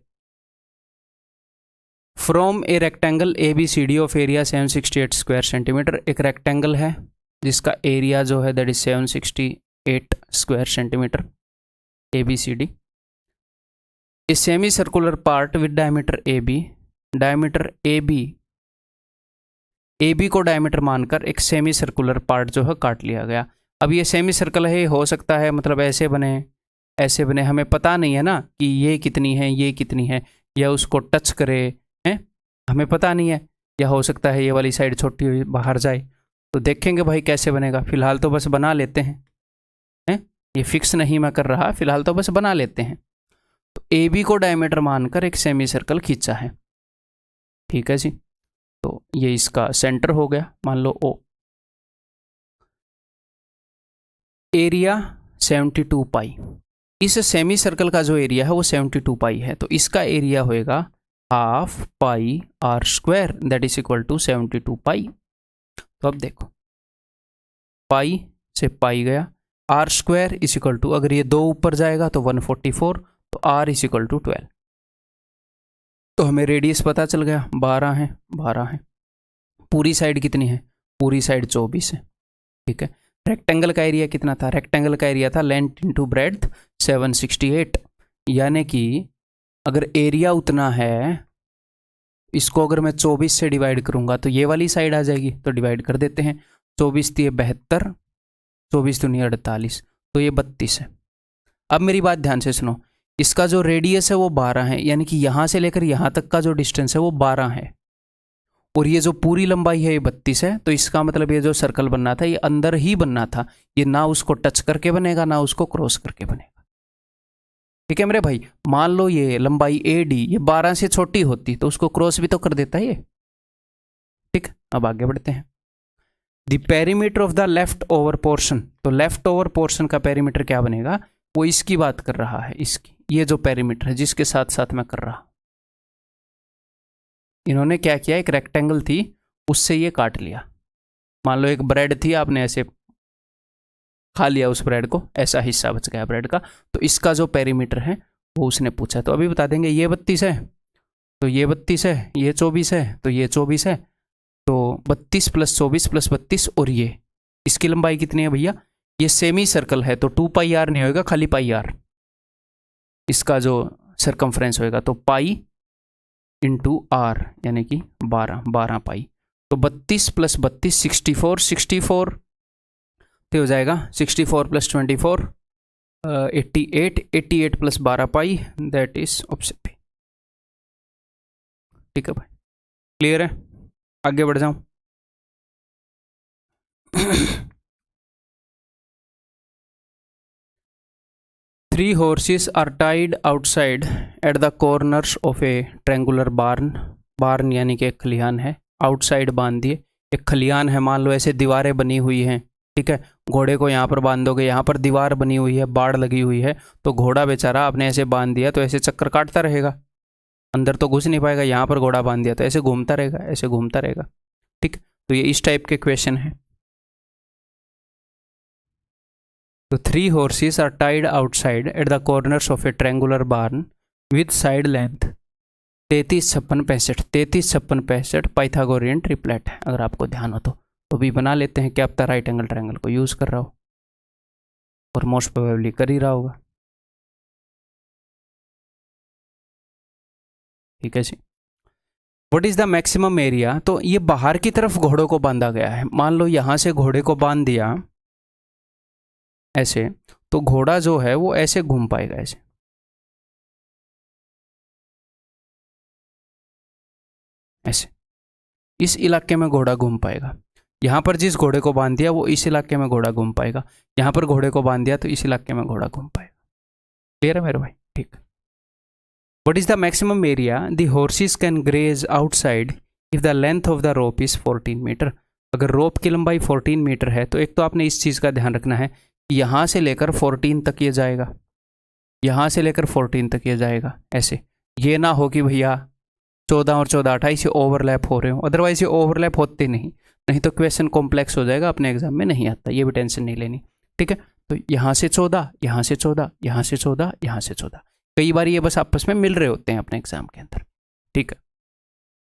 A: From a rectangle ABCD of area 768 square centimetre. एक रेक्टेंगल है जिसका एरिया जो है that is 768 square centimetre ABCD। A semi circular part with diameter AB। Diameter AB को डायमीटर मानकर एक सेमी सर्कुलर पार्ट जो है काट लिया गया। अब ये सेमी सर्कल है, हो सकता है मतलब ऐसे बने, हमें पता नहीं है ना कि ये कितनी है, ये कितनी है, या उसको टच करे हैं, हमें पता नहीं है। या हो सकता है ये वाली साइड छोटी हुई बाहर जाए। तो देखेंगे भाई कैसे बनेगा। फिलहाल तो बस बना लेते हैं, ये फिक्स नहीं मैं कर रहा, फिलहाल तो बस बना लेते हैं। तो AB को डायमीटर मानकर एक सेमी सर्कल खींचा है। ठीक है जी, तो ये इसका सेंटर हो गया, मान लो O। एरिया 72 पाई। इस सेमी सर्कल का जो एरिया है वो 72 पाई है, तो इसका एरिया होएगा half pi R² that is equal to 72 pi. तो अब देखो, पाई से पाई गया, R² इज इक्वल टू, अगर ये 2 ऊपर जाएगा तो 144, तो R इज इक्वल टू 12। तो हमें रेडियस पता चल गया, 12 है। पूरी साइड कितनी है? पूरी साइड 24 है। ठीक है, रेक्टेंगल का एरिया कितना था? रेक्टेंगल का एरिया था लेंथ इंटू ब्रेड्थ 768। यानी कि अगर एरिया उतना है, इसको अगर मैं 24 से डिवाइड करूंगा तो ये वाली साइड आ जाएगी। तो डिवाइड कर देते हैं, 24 × 72, 24 × 48, तो ये 32 है। अब मेरी बात ध्यान से सुनो, इसका जो रेडियस है वो 12 है, यानी कि यहाँ से लेकर यहाँ तक का जो डिस्टेंस है वो 12 है, और ये जो पूरी लंबाई है ये 32 है। तो इसका मतलब ये जो सर्कल बनना था ये अंदर ही बनना था, ये ना उसको टच करके बनेगा ना उसको क्रॉस करके बनेगा। ठीक है मेरे भाई, मान लो ये लंबाई AD ये 12 से छोटी होती तो उसको क्रॉस भी तो कर देता है ये। ठीक, अब आगे बढ़ते हैं। The perimeter of the left over portion, तो लेफ्ट ओवर पोर्शन का पेरीमीटर क्या बनेगा, वो इसकी बात कर रहा है, इसकी, ये जो पेरीमीटर है जिसके साथ साथ मैं कर रहा, इन्होंने क्या किया, एक रेक्टेंगल थी उससे ये काट लिया। मान लो एक ब्रेड थी, आपने ऐसे खा लिया उस ब्रेड को, ऐसा हिस्सा बच गया ब्रेड का, तो इसका जो पेरीमीटर है वो उसने पूछा। तो अभी बता देंगे ये 32 है, तो ये 32 है, ये 24 है, तो ये 24 है, तो 32 + 24 + 32, और ये इसकी लंबाई कितनी है भैया, ये सेमी सर्कल है तो 2 पाई r नहीं होगा, खाली पाई r, इसका जो सरकमफ्रेंस होएगा, तो पाई इंटू r यानी कि 12 पाई, तो 32 + 32 64 तो हो जाएगा 64 + 24 88 + 12 pi, that is option B. ठीक है भाई, क्लियर है, आगे बढ़ जाऊं। Three horses are tied outside at the corners of a triangular barn, barn यानी कि एक खलिहान है, आउटसाइड बांध दिए, एक खलिहान है, मान लो ऐसे दीवारें बनी हुई हैं, ठीक है, घोड़े को यहाँ पर बांध दोगे, यहाँ पर दीवार बनी हुई है, बाड़ लगी हुई है, तो घोड़ा बेचारा आपने ऐसे बांध दिया तो ऐसे चक्कर काटता रहेगा, अंदर तो घुस नहीं पाएगा, यहाँ पर घोड़ा बांध दिया तो ऐसे घूमता रहेगा, ऐसे घूमता रहेगा। ठीक, तो ये इस टाइप के क्वेश्चन है। तो 3 horses are tied outside at the corners of a triangular barn with side length 33 56 33 56 Pythagorean triplet है, अगर आपको ध्यान हो तो भी बना लेते हैं, क्या पता राइट एंगल ट्रायंगल को यूज कर रहा हो, और मोस्ट प्रोबेबली कर ही रहा होगा। ठीक है जी, what is the maximum area, तो ये बाहर की तरफ घोड़ों को बांधा गया है, मान लो यहां से घोड़े को बांध दिया ऐसे, तो घोड़ा जो है वो ऐसे घूम पाएगा, ऐसे ऐसे इस इलाके में घोड़ा घूम पाएगा, यहां पर जिस घोड़े को बांध दिया वो इस इलाके में घोड़ा घूम पाएगा, यहां पर घोड़े को बांध दिया तो इस इलाके में घोड़ा घूम पाएगा। क्लियर है मेरे भाई, ठीक। What is the maximum area the horses can graze outside if the length of the rope is 14 metre, अगर रोप की लंबाई 14 मीटर है तो एक तो आपने इस चीज का ध्यान रखना है, यहां से लेकर 14 तक ये जाएगा, यहां से लेकर 14 तक ये जाएगा, ऐसे, ये ना हो कि भैया 14 और 14 28 से ओवरलैप हो रहे हो, अदरवाइज ये ओवरलैप होते नहीं तो क्वेश्चन कॉम्प्लेक्स हो जाएगा, अपने एग्जाम में नहीं आता, ये भी टेंशन नहीं लेनी। ठीक है, तो यहाँ से 14, यहाँ से 14, यहाँ से 14, यहाँ से 14, कई बार ये बस आपस में मिल रहे होते हैं अपने एग्जाम के अंदर। ठीक है,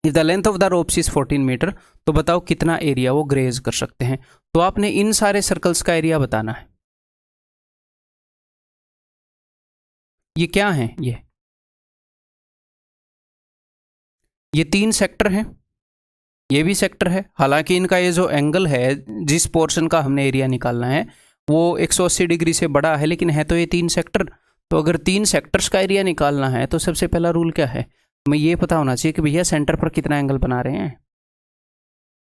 A: if the length of the ropes is 14 metre, तो बताओ कितना एरिया वो ग्रेज कर सकते हैं, तो आपने इन सारे सर्कल्स का एरिया बताना है। ये क्या है, ये 3 सेक्टर हैं, ये भी सेक्टर है, हालांकि इनका ये जो एंगल है जिस पोर्शन का हमने एरिया निकालना है वो 180 डिग्री से बड़ा है, लेकिन है तो ये 3 सेक्टर। तो अगर 3 सेक्टर्स का एरिया निकालना है तो सबसे पहला रूल क्या है, हमें ये पता होना चाहिए कि भैया सेंटर पर कितना एंगल बना रहे हैं।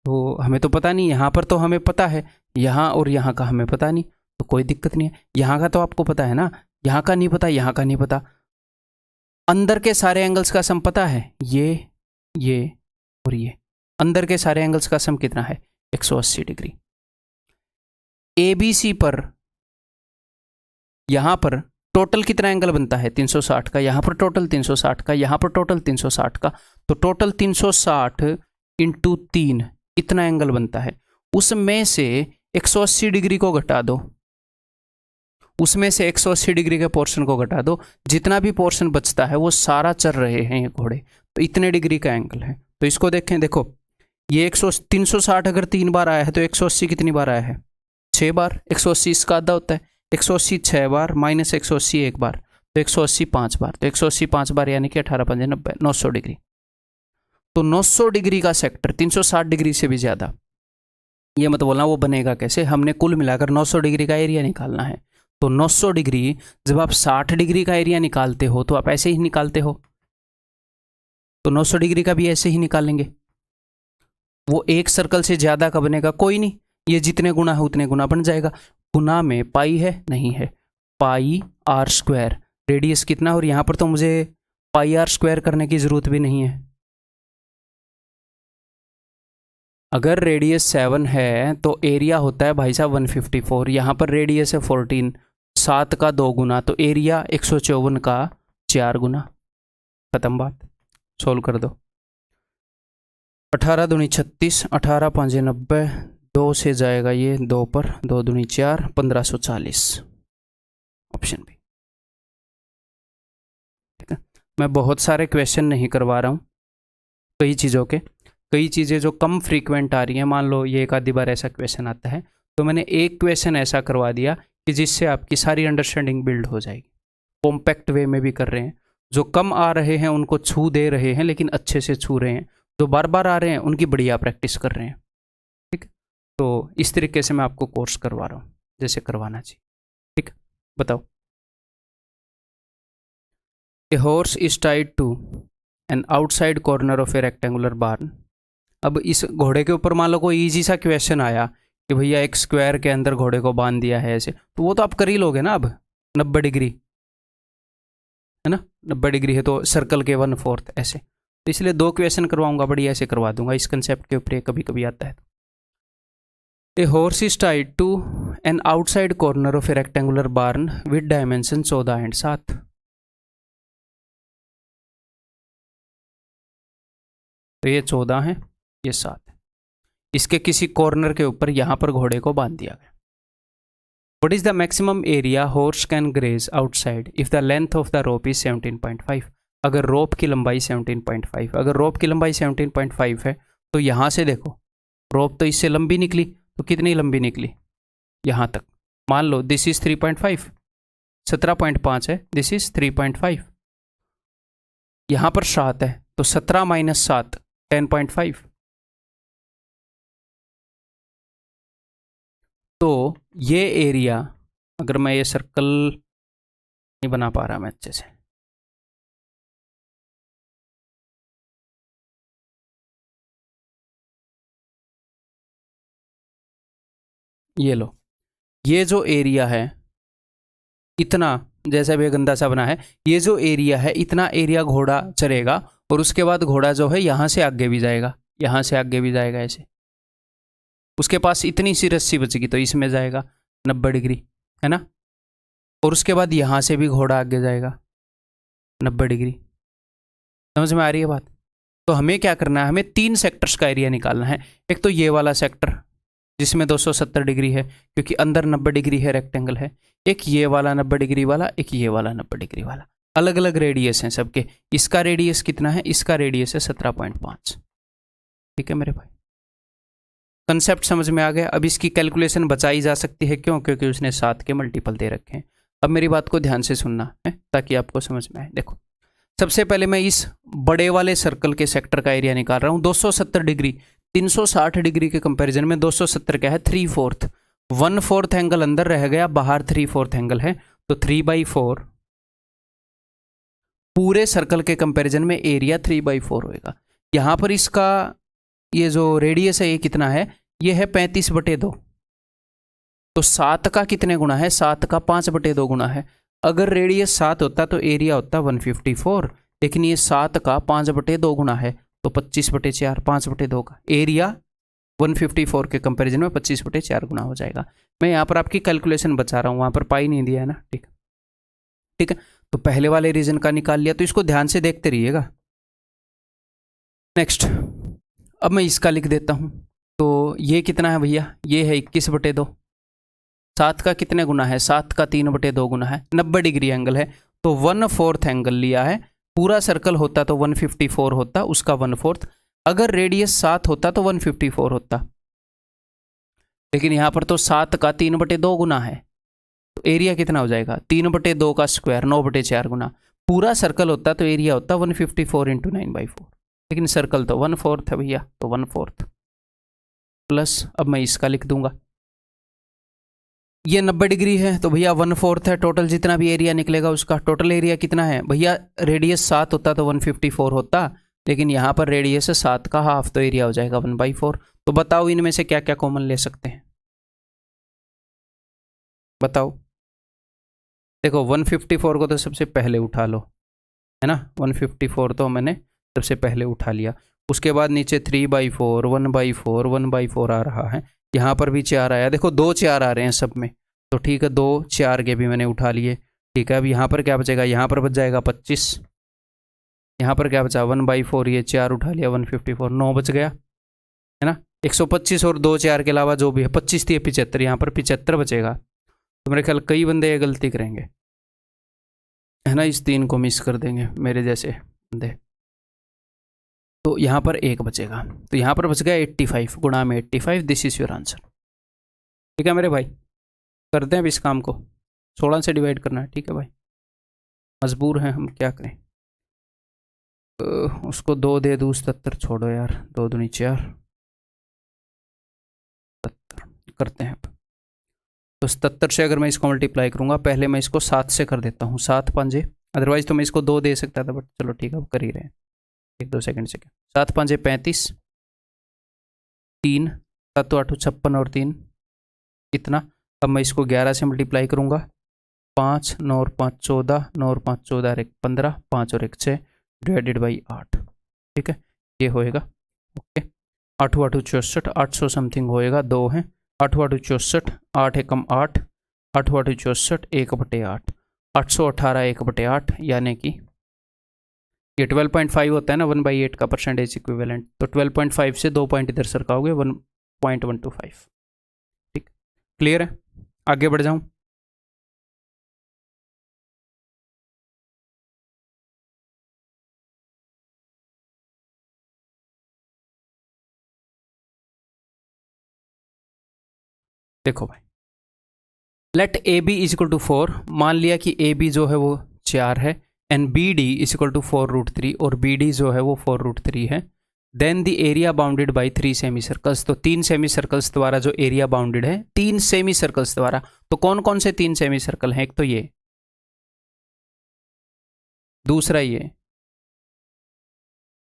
A: तो हमें तो पता नहीं, यहाँ पर तो हमें पता है, यहाँ और यहाँ का हमें पता नहीं, तो कोई दिक्कत नहीं है। यहाँ का तो आपको पता है ना, यहाँ का नहीं पता, यहाँ का नहीं पता, अंदर के सारे एंगल्स का सम पता है, ये और ये, अंदर के सारे एंगल्स का सम कितना है, 180 डिग्री। ABC पर यहां पर टोटल कितना एंगल बनता है, 360 का, यहां पर टोटल 360 का, यहां पर टोटल 360 का, तो टोटल 360 इंटू 3 इतना एंगल बनता है। उसमें से 180 डिग्री को घटा दो, उसमें से 180 डिग्री के पोर्शन को घटा दो, जितना भी पोर्शन बचता है वो सारा चल रहे हैं ये घोड़े, तो इतने डिग्री का एंगल है। तो इसको देखें, देखो ये 360 अगर 3 बार आया है तो 180 कितनी बार आया है, 6 बार, 180 इसका आधा होता है, 180 6 बार माइनस 180 1 बार, तो 180 5 बार, तो 180 5 बार यानी कि 18 5 90, 900 डिग्री। तो 900 डिग्री का सेक्टर 360 डिग्री से भी ज़्यादा, ये मत बोलना वो बनेगा कैसे, हमने कुल मिलाकर 900 डिग्री का एरिया निकालना है। तो 900 डिग्री, जब आप 60 डिग्री का एरिया निकालते हो तो आप ऐसे ही निकालते हो, तो 900 डिग्री का भी ऐसे ही निकालेंगे। वो एक सर्कल से ज़्यादा का बनेगा, कोई नहीं, ये जितने गुना है उतने गुना बन जाएगा। गुना में पाई है नहीं है, पाई आर स्क्वायर, रेडियस कितना, और यहाँ पर तो मुझे पाई आर स्क्वायर करने की ज़रूरत भी नहीं है। अगर रेडियस 7 है तो एरिया होता है भाई साहब 154, यहाँ पर रेडियस है 14, 7 का 2 गुना, तो एरिया 154 का 4 गुना। खत्म बात, सोल्व कर दो। 18 दूनी 36, 18 5 90, 2 से जाएगा ये 2 पर, 2 दूनी 4, 1540, ऑप्शन बी। ठीक है, मैं बहुत सारे क्वेश्चन नहीं करवा रहा हूँ, कई चीज़ों के, कई चीज़ें जो कम फ्रीक्वेंट आ रही हैं, मान लो ये एक आधी बार ऐसा क्वेश्चन आता है, तो मैंने एक क्वेश्चन ऐसा करवा दिया कि जिससे आपकी सारी अंडरस्टैंडिंग बिल्ड हो जाएगी। कॉम्पैक्ट वे में भी कर रहे हैं, जो कम आ रहे हैं उनको छू दे रहे हैं, लेकिन अच्छे से छू रहे हैं, जो बार बार आ रहे हैं उनकी बढ़िया प्रैक्टिस कर रहे हैं। ठीक, तो इस तरीके से मैं आपको कोर्स करवा रहा हूँ जैसे करवाना चाहिए। ठीक, बताओ। A horse is tied to an outside corner of a rectangular barn. अब इस घोड़े के ऊपर मान लो कोई ईजी सा क्वेश्चन आया कि भैया एक स्क्वायर के अंदर घोड़े को बांध दिया है ऐसे, तो वो तो आप कर ही लोगे ना। अब 90 डिग्री है ना, 90 डिग्री है तो सर्कल के 1/4 ऐसे, तो इसलिए 2 क्वेश्चन करवाऊंगा, बढ़िया ऐसे करवा दूंगा। इस कंसेप्ट के ऊपर कभी कभी आता है। A horse is tied to an outside corner of a rectangular barn with dimension 14 and 7। तो ये 14 है, ये 7 है, इसके किसी कॉर्नर के ऊपर यहां पर घोड़े को बांध दिया गया। What is the maximum area horse can graze outside if the length of the rope is 17.5? अगर रोप की लंबाई 17.5, अगर रोप की लंबाई 17.5 है तो यहाँ से देखो, रोप तो इससे लंबी निकली, तो कितनी लंबी निकली यहाँ तक। मान लो दिस इज 3.5, 17.5 है, दिस इज 3.5, यहाँ पर 7 है, तो 17 माइनस 7 10.5। तो ये एरिया, अगर मैं ये सर्कल नहीं बना पा रहा मैं अच्छे से, ये लो, ये जो एरिया है इतना, जैसा भी गंदा सा बना है, ये जो एरिया है इतना एरिया घोड़ा चलेगा, और उसके बाद घोड़ा जो है यहाँ से आगे भी जाएगा, यहाँ से आगे भी जाएगा ऐसे, उसके पास इतनी सी रस्सी बचेगी तो इसमें जाएगा 90 डिग्री, है ना, और उसके बाद यहाँ से भी घोड़ा आगे जाएगा 90 डिग्री। समझ में आ रही है बात। तो हमें क्या करना है, हमें 3 सेक्टर्स का एरिया निकालना है। एक तो ये वाला सेक्टर जिसमें 270 डिग्री है क्योंकि अंदर 90 डिग्री है, रेक्टेंगल है। एक ये वाला 90 डिग्री वाला, एक ये वाला 90 डिग्री वाला, अलग अलग रेडियस हैं सबके। इसका रेडियस कितना है, इसका रेडियस है 17.5। ठीक है मेरे भाई, कंसेप्ट समझ में आ गया। अब इसकी कैलकुलेशन बचाई जा सकती है, क्यों, क्योंकि उसने 7 के मल्टीपल दे रखे हैं। अब मेरी बात को ध्यान से सुनना है ताकि आपको समझ में आए। देखो, सबसे पहले मैं इस बड़े वाले सर्कल के सेक्टर का एरिया निकाल रहा हूँ। 270 डिग्री 360 डिग्री के कंपैरिजन में 270 क्या है, 3/4, 1/4 एंगल अंदर रह गया, बाहर 3/4 एंगल है, तो 3/4 पूरे सर्कल के कंपैरिजन में एरिया 3/4 होएगा। यहाँ पर इसका ये जो रेडियस है ये कितना है, ये है 35/2, तो 7 का कितने गुना है, 7 का 5/2 गुना है। अगर रेडियस 7 होता तो एरिया होता 154, लेकिन ये 7 का 5/2 गुना है, तो 25/4, 5/2 का एरिया 154 के कंपैरिजन में 25/4 गुना हो जाएगा। मैं यहाँ पर आपकी कैलकुलेशन बचा रहा हूँ, वहाँ पर पाई नहीं दिया है ना। ठीक ठीक है, तो पहले वाले रीजन का निकाल लिया, तो इसको ध्यान से देखते रहिएगा। नेक्स्ट, अब मैं इसका लिख देता हूँ। तो ये कितना है भैया, ये है 21/2, 7 का कितने गुना है, 7 का 3/2 गुना है, 90 डिग्री एंगल है, तो 1/4 एंगल लिया है। पूरा सर्कल होता तो 154 होता, उसका 1/4। अगर रेडियस 7 होता तो 154 होता, लेकिन यहाँ पर तो 7 का 3/2 गुना है, तो एरिया कितना हो जाएगा, 3/2 का स्क्वायर 9/4 गुना। पूरा सर्कल होता तो एरिया होता 154 × 9/4, लेकिन सर्कल तो 1/4 है भैया, तो 1/4 प्लस, अब मैं इसका लिख दूंगा, ये 90 डिग्री है तो भैया 1/4 है टोटल जितना भी एरिया निकलेगा उसका। टोटल एरिया कितना है भैया, रेडियस 7 होता तो 154 होता, लेकिन यहाँ पर रेडियस 7 का हाफ तो एरिया हो जाएगा 1/4। तो बताओ इनमें से क्या क्या कॉमन ले सकते हैं, बताओ। देखो 154 को तो सबसे पहले उठा लो, है ना, 154 तो मैंने सबसे पहले उठा लिया। उसके बाद नीचे 3/4 1/4 1/4 आ रहा है, यहाँ पर भी 4 आया, देखो 2 4 आ रहे हैं सब में, तो ठीक है 2 4 के भी मैंने उठा लिए। ठीक है, अब यहाँ पर क्या बचेगा, यहाँ पर बच जाएगा 25, यहाँ पर क्या बचा 1/4, ये 4 उठा लिया 154, 9 बच गया, है ना। 125 और 2 4 के अलावा जो भी है 25 थी 75, यहाँ पर 75 बचेगा। तो मेरे ख्याल कई बंदे ये गलती करेंगे, है ना, इस 3 को मिस कर देंगे मेरे जैसे बंदे। तो यहाँ पर 1 बचेगा, तो यहाँ पर बच गया 85 गुणा में 85, दिस इज योर आंसर। ठीक है मेरे भाई, करते हैं अब इस काम को, 16 से डिवाइड करना है। ठीक है भाई, मजबूर हैं हम, क्या करें। उसको 2 दे दूँ, 77 छोड़ो यार, 2 दूनी 4, 77 करते हैं अब। तो 77 से अगर मैं इसको मल्टीप्लाई करूँगा, पहले मैं इसको 7 से कर देता हूँ, 7 5, अदरवाइज तो मैं इसको 2 दे सकता था, बट चलो ठीक है अब कर ही रहे हैं, 1-2 सेकंड से। 7 5 35, 3 7 8 56 और 3 इतना। अब मैं इसको 11 से मल्टीप्लाई करूँगा, 5 9 और 5 14, 9 और 5 14 और 1 15, 5 और 1 6 डिवाइडेड बाई 8। ठीक है, ये होएगा ओके। 8 8 64, 800 समथिंग होएगा, 2 हैं, 8 8 64, 8 एकम 8, 8 8 64 1/8, 818 1/8, यानी कि ये 12.5 होता है ना 1/8 का परसेंटेज इक्विवेलेंट, तो 12.5 से 2 पॉइंट इधर सरकाओगे 1.125। ठीक, क्लियर है, आगे बढ़ जाऊं। देखो भाई, let A B is equal to 4, मान लिया कि ए बी जो है वो 4 है, and B D is equal to 4√3, और बी डी जो है वो 4√3 है। Then the area bounded by 3 semi circles, तो 3 सेमी सर्कल्स द्वारा जो एरिया बाउंडेड है, 3 सेमी सर्कल्स द्वारा, तो कौन कौन से 3 सेमी सर्कल हैं, एक तो ये, दूसरा ये,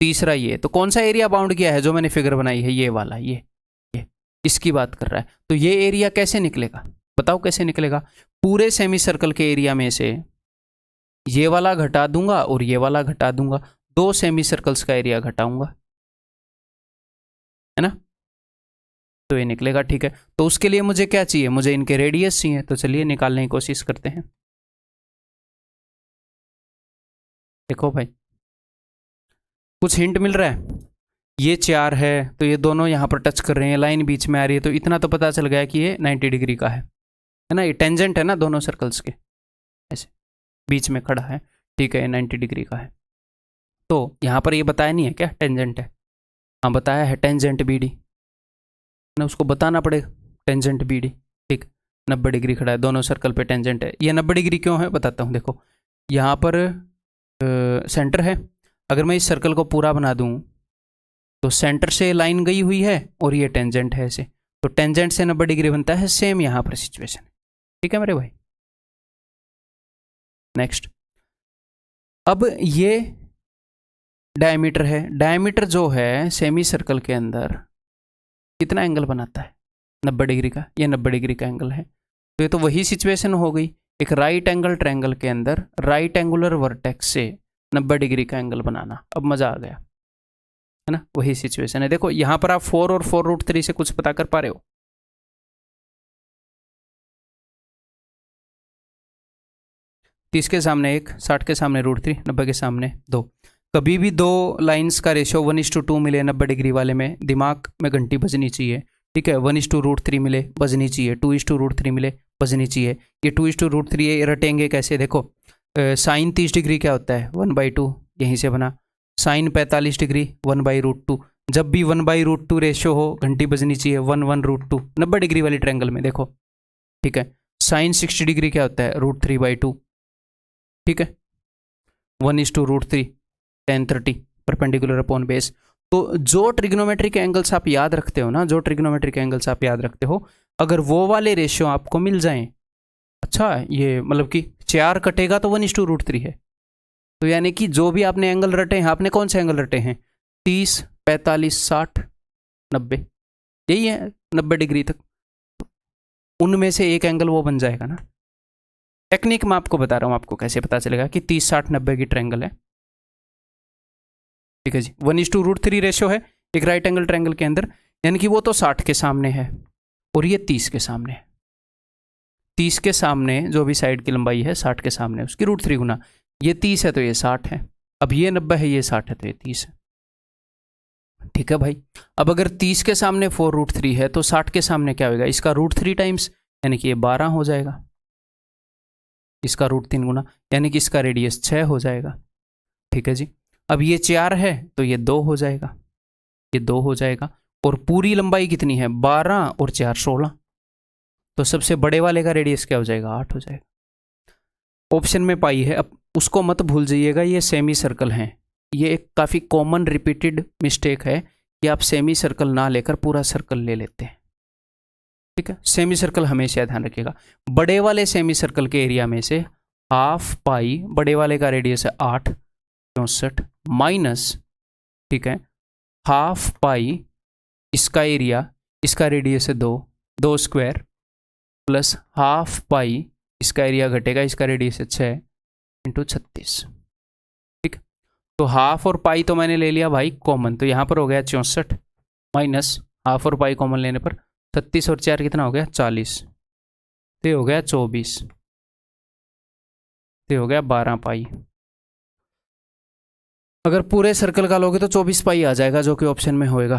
A: तीसरा ये। तो कौन सा एरिया बाउंड किया है जो मैंने फिगर बनाई है, ये वाला, ये इसकी बात कर रहा है। तो ये एरिया कैसे निकलेगा, बताओ कैसे निकलेगा। पूरे सेमी सर्कल के एरिया में से ये वाला घटा दूंगा और ये वाला घटा दूंगा, 2 सेमी सर्कल्स का एरिया घटाऊंगा, है ना, तो ये निकलेगा। ठीक है, तो उसके लिए मुझे क्या चाहिए, मुझे इनके रेडियस चाहिए, तो चलिए निकालने की कोशिश करते हैं। देखो भाई, कुछ हिंट मिल रहा है, ये 4 है तो ये दोनों यहाँ पर टच कर रहे हैं, लाइन बीच में आ रही है, तो इतना तो पता चल गया कि ये 90 डिग्री का है ना, ये टेंजेंट है ना दोनों सर्कल्स के, ऐसे बीच में खड़ा है। ठीक है, ये 90 डिग्री का है। तो यहाँ पर ये बताया नहीं है क्या टेंजेंट है, हाँ बताया है टेंजेंट बी डी ना, उसको बताना पड़ेगा टेंजेंट बी डी। ठीक, 90 डिग्री खड़ा है, दोनों सर्कल पे टेंजेंट है। ये 90 डिग्री क्यों है बताता हूँ, देखो यहाँ पर सेंटर है, अगर मैं इस सर्कल को पूरा बना दूँ तो सेंटर से लाइन गई हुई है और ये टेंजेंट है ऐसे, तो टेंजेंट से 90 डिग्री बनता है, सेम यहाँ पर सिचुएशन। ठीक है मेरे भाई, नेक्स्ट। अब ये डायमीटर है, डायमीटर जो है सेमी सर्कल के अंदर कितना एंगल बनाता है, 90 डिग्री का, ये 90 डिग्री का एंगल है। तो ये तो वही सिचुएशन हो गई, एक राइट एंगल ट्रायंगल के अंदर राइट एंगुलर वर्टेक्स से 90 डिग्री का एंगल बनाना। अब मजा आ गया, है ना, वही सिचुएशन है। देखो यहाँ पर आप 4 और 4√3 से कुछ पता कर पा रहे हो, 30 के सामने 1, 60 के सामने √3, 90 के सामने 2। कभी भी 2 लाइंस का रेशियो 1:2 मिले 90 डिग्री वाले में, दिमाग में घंटी बजनी चाहिए। ठीक है, 1:√3 मिले बजनी चाहिए, 2:√3 मिले बजनी चाहिए। ये 2:√3 ये रटेंगे कैसे, देखो साइन 30 डिग्री क्या होता है 1/2, यहीं से बना। साइन 45 डिग्री 1/√2, जब भी 1/√2 रेशियो हो घंटी बजनी चाहिए 1/√2 90 डिग्री वाली ट्रायंगल में, देखो। ठीक है, साइन 60 डिग्री क्या होता है √3/2। ठीक है, 1:√3 tan 30 परपेंडिकुलर अपॉन बेस। तो जो ट्रिग्नोमेट्रिक एंगल्स आप याद रखते हो ना, जो ट्रिग्नोमेट्रिक एंगल्स आप याद रखते हो, अगर वो वाले रेशियो आपको मिल जाएं, अच्छा ये मतलब कि 4 कटेगा तो 1:√3 है, तो यानी कि जो भी आपने एंगल रटे हैं, आपने कौन से एंगल रटे हैं, 30, 45, 60, 90, यही है 90 डिग्री तक, उनमें से एक एंगल वो बन जाएगा ना। टेक्निक मैं आपको बता रहा हूँ, आपको कैसे पता चलेगा कि 30, 60, 90 की ट्रायंगल है। ठीक है जी, 1:√3 रेशियो है एक राइट एंगल ट्रायंगल के अंदर, यानी कि वो तो 60 के सामने है और ये 30 के सामने है। 30 के सामने जो भी साइड की लंबाई है 60 के सामने, उसकी √3 गुना, ये 30 है तो ये 60 है, अब ये 90 है, ये 60 है तो ये 30 है। ठीक है भाई, अब अगर 30 के सामने 4√3 है तो 60 के सामने क्या होगा, इसका √3 टाइम्स, यानी कि ये 12 हो जाएगा, इसका √3 गुना, यानी कि इसका रेडियस 6 हो जाएगा। ठीक है जी, अब ये 4 है तो ये 2 हो जाएगा, ये 2 हो जाएगा, और पूरी लंबाई कितनी है, 12 और 4 16, तो सबसे बड़े वाले का रेडियस क्या हो जाएगा, 8 हो जाएगा। ऑप्शन में पाई है, अब उसको मत भूल जाइएगा, ये सेमी सर्कल हैं, ये एक काफ़ी कॉमन रिपीटेड मिस्टेक है कि आप सेमी सर्कल ना लेकर पूरा सर्कल ले लेते हैं। ठीक है, सेमी सर्कल हमेशा ध्यान रखिएगा, बड़े वाले सेमी सर्कल के एरिया में से हाफ पाई, बड़े वाले का रेडियस है 8, 64 माइनस, ठीक है, हाफ पाई इसका एरिया, इसका रेडियस है 2 स्क्वायर, प्लस हाफ पाई इसका एरिया घटेगा, इसका रेडियस है 6 × 36। ठीक, तो हाफ और पाई तो मैंने ले लिया भाई कॉमन, तो यहाँ पर हो गया 64 माइनस हाफ और पाई कॉमन लेने पर 36 और 4 कितना हो गया, 40, तो हो गया 24, तो हो गया 12 पाई। अगर पूरे सर्कल का लोगे तो 24 पाई आ जाएगा, जो कि ऑप्शन में होएगा।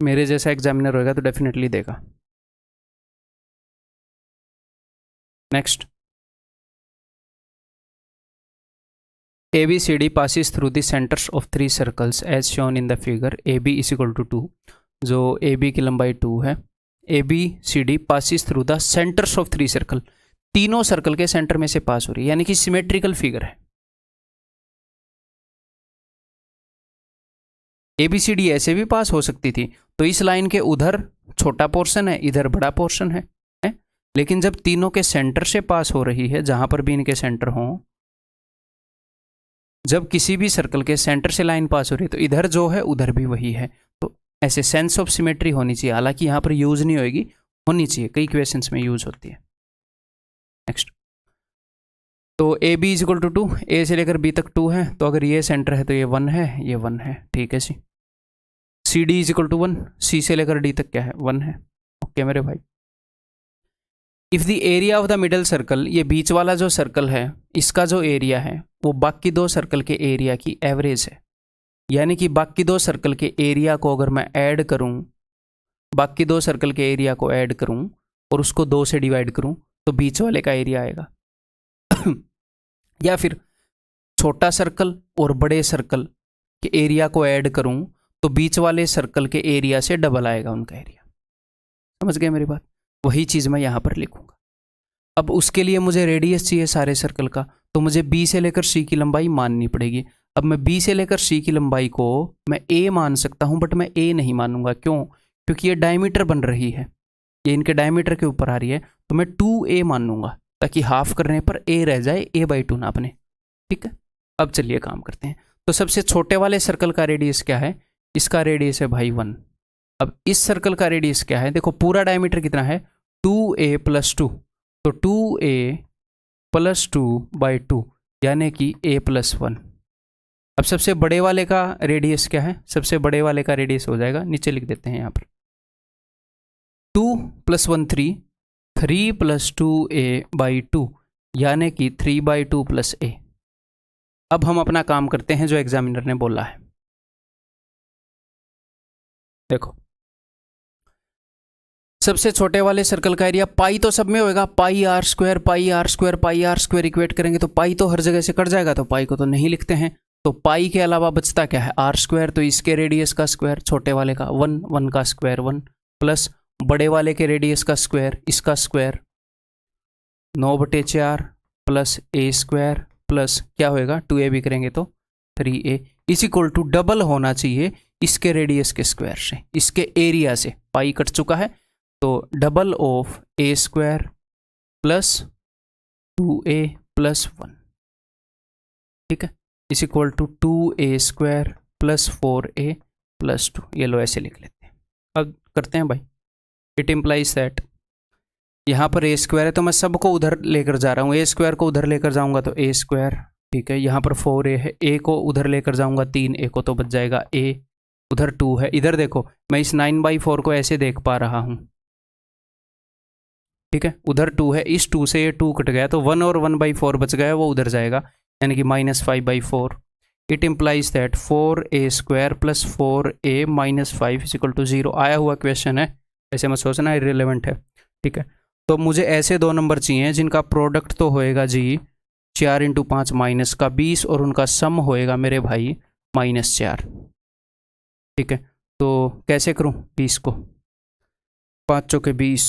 A: मेरे जैसा एग्जामिनर होएगा तो डेफिनेटली देगा। Next, ABCD passes through the centers of 3 circles as shown in the figure AB is equal to 2, जो AB की लंबाई 2 है, ABCD passes through the centers of 3 circle, तीनों सर्कल के सेंटर में से पास हो रही है, यानी कि सिमेट्रिकल फिगर है। ABCD ऐसे भी पास हो सकती थी, तो इस लाइन के उधर छोटा पोर्शन है, इधर बड़ा पोर्शन है, लेकिन जब तीनों के सेंटर से पास हो रही है, जहां पर भी इनके सेंटर हों, जब किसी भी सर्कल के सेंटर से लाइन पास हो रही है तो इधर जो है उधर भी वही है, तो ऐसे सेंस ऑफ सिमेट्री होनी चाहिए। हालांकि यहाँ पर यूज नहीं होगी, होनी चाहिए, कई क्वेश्चंस में यूज होती है। नेक्स्ट, तो AB is equal to 2, A से लेकर B तक 2 है, तो अगर ये सेंटर है तो ये 1 है, ये 1 है। ठीक है जी, CD is equal to 1, C से लेकर D तक क्या है, 1 है। ओके मेरे भाई, if the area of the middle circle, ये बीच वाला जो सर्कल है इसका जो एरिया है वो बाकी दो सर्कल के एरिया की एवरेज है, यानी कि बाकी दो सर्कल के एरिया को अगर मैं ऐड करूं, बाकी दो सर्कल के एरिया को ऐड करूं और उसको 2 से डिवाइड करूं तो बीच वाले का एरिया आएगा या फिर छोटा सर्कल और बड़े सर्कल के एरिया को ऐड करूं तो बीच वाले सर्कल के एरिया से डबल आएगा उनका एरिया। समझ गए मेरी बात? वही चीज़ मैं यहाँ पर लिखूंगा। अब उसके लिए मुझे रेडियस चाहिए सारे सर्कल का, तो मुझे B से लेकर C की लंबाई माननी पड़ेगी। अब मैं B से लेकर C की लंबाई को मैं A मान सकता हूँ, बट मैं A नहीं मानूंगा। क्यों? क्योंकि ये डायमीटर बन रही है, ये इनके डायमीटर के ऊपर आ रही है, तो मैं 2A मानूंगा ताकि हाफ करने पर A रह जाए, A/2 ना बने। ठीक है, अब चलिए काम करते हैं। तो सबसे छोटे वाले सर्कल का रेडियस क्या है? इसका रेडियस है भाई 1। अब इस सर्कल का रेडियस क्या है? देखो पूरा डायमीटर कितना है, 2A + 2, तो 2A + 2/2 यानी कि A + 1। अब सबसे बड़े वाले का रेडियस क्या है? सबसे बड़े वाले का रेडियस हो जाएगा, नीचे लिख देते हैं यहाँ पर, 2 + 1 3, 3 + 2A/2 यानी कि 3/2 + A। अब हम अपना काम करते हैं जो एग्जामिनर ने बोला है। देखो सबसे छोटे वाले सर्कल का एरिया पाई तो सब में होएगा, πr², πr², πr² इक्वेट करेंगे तो पाई तो हर जगह से कट जाएगा, तो पाई को तो नहीं लिखते हैं। तो पाई के अलावा बचता क्या है? r², तो इसके रेडियस का स्क्वायर, छोटे वाले का 1, 1 का स्क्वायर 1, प्लस बड़े वाले के रेडियस का स्क्वायर, इसका स्क्वायर 9/4 प्लस A² प्लस क्या होएगा, 2A भी करेंगे तो 3A is equal to double होना चाहिए इसके रेडियस के स्क्वायर से, इसके एरिया से। पाई कट चुका है तो double of A square plus 2a plus 1, ठीक है, is equal to 2a square plus 4a plus 2। ये लो ऐसे लिख लेते हैं। अब करते हैं भाई, इट इम्प्लाइज दैट यहाँ पर ए स्क्वायर है तो मैं सबको उधर लेकर जा रहा हूँ, ए स्क्वायर को उधर लेकर जाऊँगा तो ए स्क्वायर, ठीक है, यहाँ पर 4a है, ए को उधर लेकर जाऊँगा 3a को तो बच जाएगा a, उधर 2 है, इधर देखो मैं इस 9/4 को ऐसे देख पा रहा हूँ, ठीक है, उधर 2 है, इस 2 से ये 2 कट गया तो 1 और 1/4 बच गया, वो उधर जाएगा, यानी कि -5/4। It implies that 4a square plus 4a minus 5 is equal to 0। आया हुआ क्वेश्चन है, ऐसे मत सोचना इररिलेवेंट है, ठीक है। तो मुझे ऐसे दो नंबर चाहिए जिनका प्रोडक्ट तो होएगा जी 4 × 5 माइनस का 20 और उनका सम होएगा मेरे भाई -4, ठीक है। तो कैसे करूं 20 को, 5 चौके 20,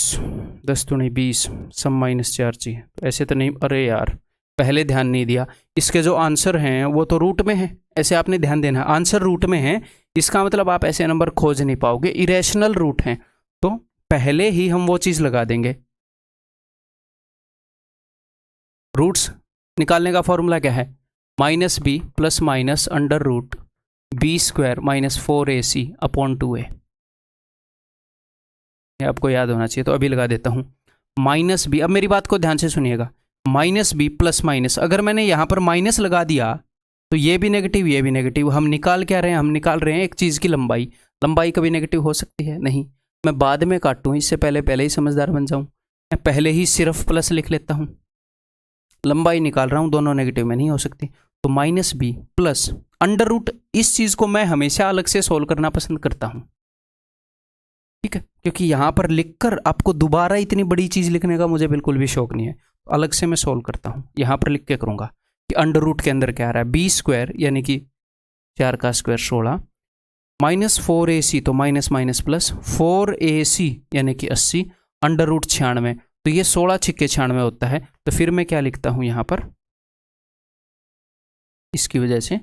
A: 10 दूनी 20, सम -4 चाहिए, तो ऐसे तो नहीं, अरे यार पहले ध्यान नहीं दिया। इसके जो आंसर हैं वो तो रूट में है, ऐसे आपने ध्यान देना, आंसर रूट में है, इसका मतलब आप ऐसे नंबर खोज नहीं पाओगे, इरेशनल रूट हैं, तो पहले ही हम वो चीज़ लगा देंगे। रूट्स निकालने का फॉर्मूला क्या है, -b plus minus under root b square minus 4ac upon 2a, ये आपको याद होना चाहिए, तो अभी लगा देता हूँ -b। अब मेरी बात को ध्यान से सुनिएगा, -b प्लस माइनस, अगर मैंने यहाँ पर माइनस लगा दिया तो ये भी नेगेटिव ये भी नेगेटिव, हम निकाल क्या रहे हैं, हम निकाल रहे हैं एक चीज़ की लंबाई, लंबाई कभी नेगेटिव हो सकती है नहीं, मैं बाद में काटूँ इससे पहले पहले ही समझदार बन जाऊँ, मैं पहले ही सिर्फ प्लस लिख लेता हूँ, लंबाई निकाल रहा हूँ, दोनों नेगेटिव में नहीं हो सकती, तो -b प्लस अंडर रूट, इस चीज़ को मैं हमेशा अलग से सोल्व करना पसंद करता हूँ, ठीक है, क्योंकि यहाँ पर लिखकर आपको दोबारा इतनी बड़ी चीज़ लिखने का मुझे बिल्कुल भी शौक नहीं है, तो अलग से मैं सोल्व करता हूँ, यहाँ पर लिख के करूँगा कि अंडर रूट के अंदर क्या आ रहा है, b स्क्वायर यानी कि 4 का स्क्वायर 16 माइनस 4ac तो माइनस माइनस प्लस 4ac यानी कि 80 अंडर रूट 96, तो ये 16 छिक्के 96 होता है, तो फिर मैं क्या लिखता हूँ यहाँ पर, इसकी वजह से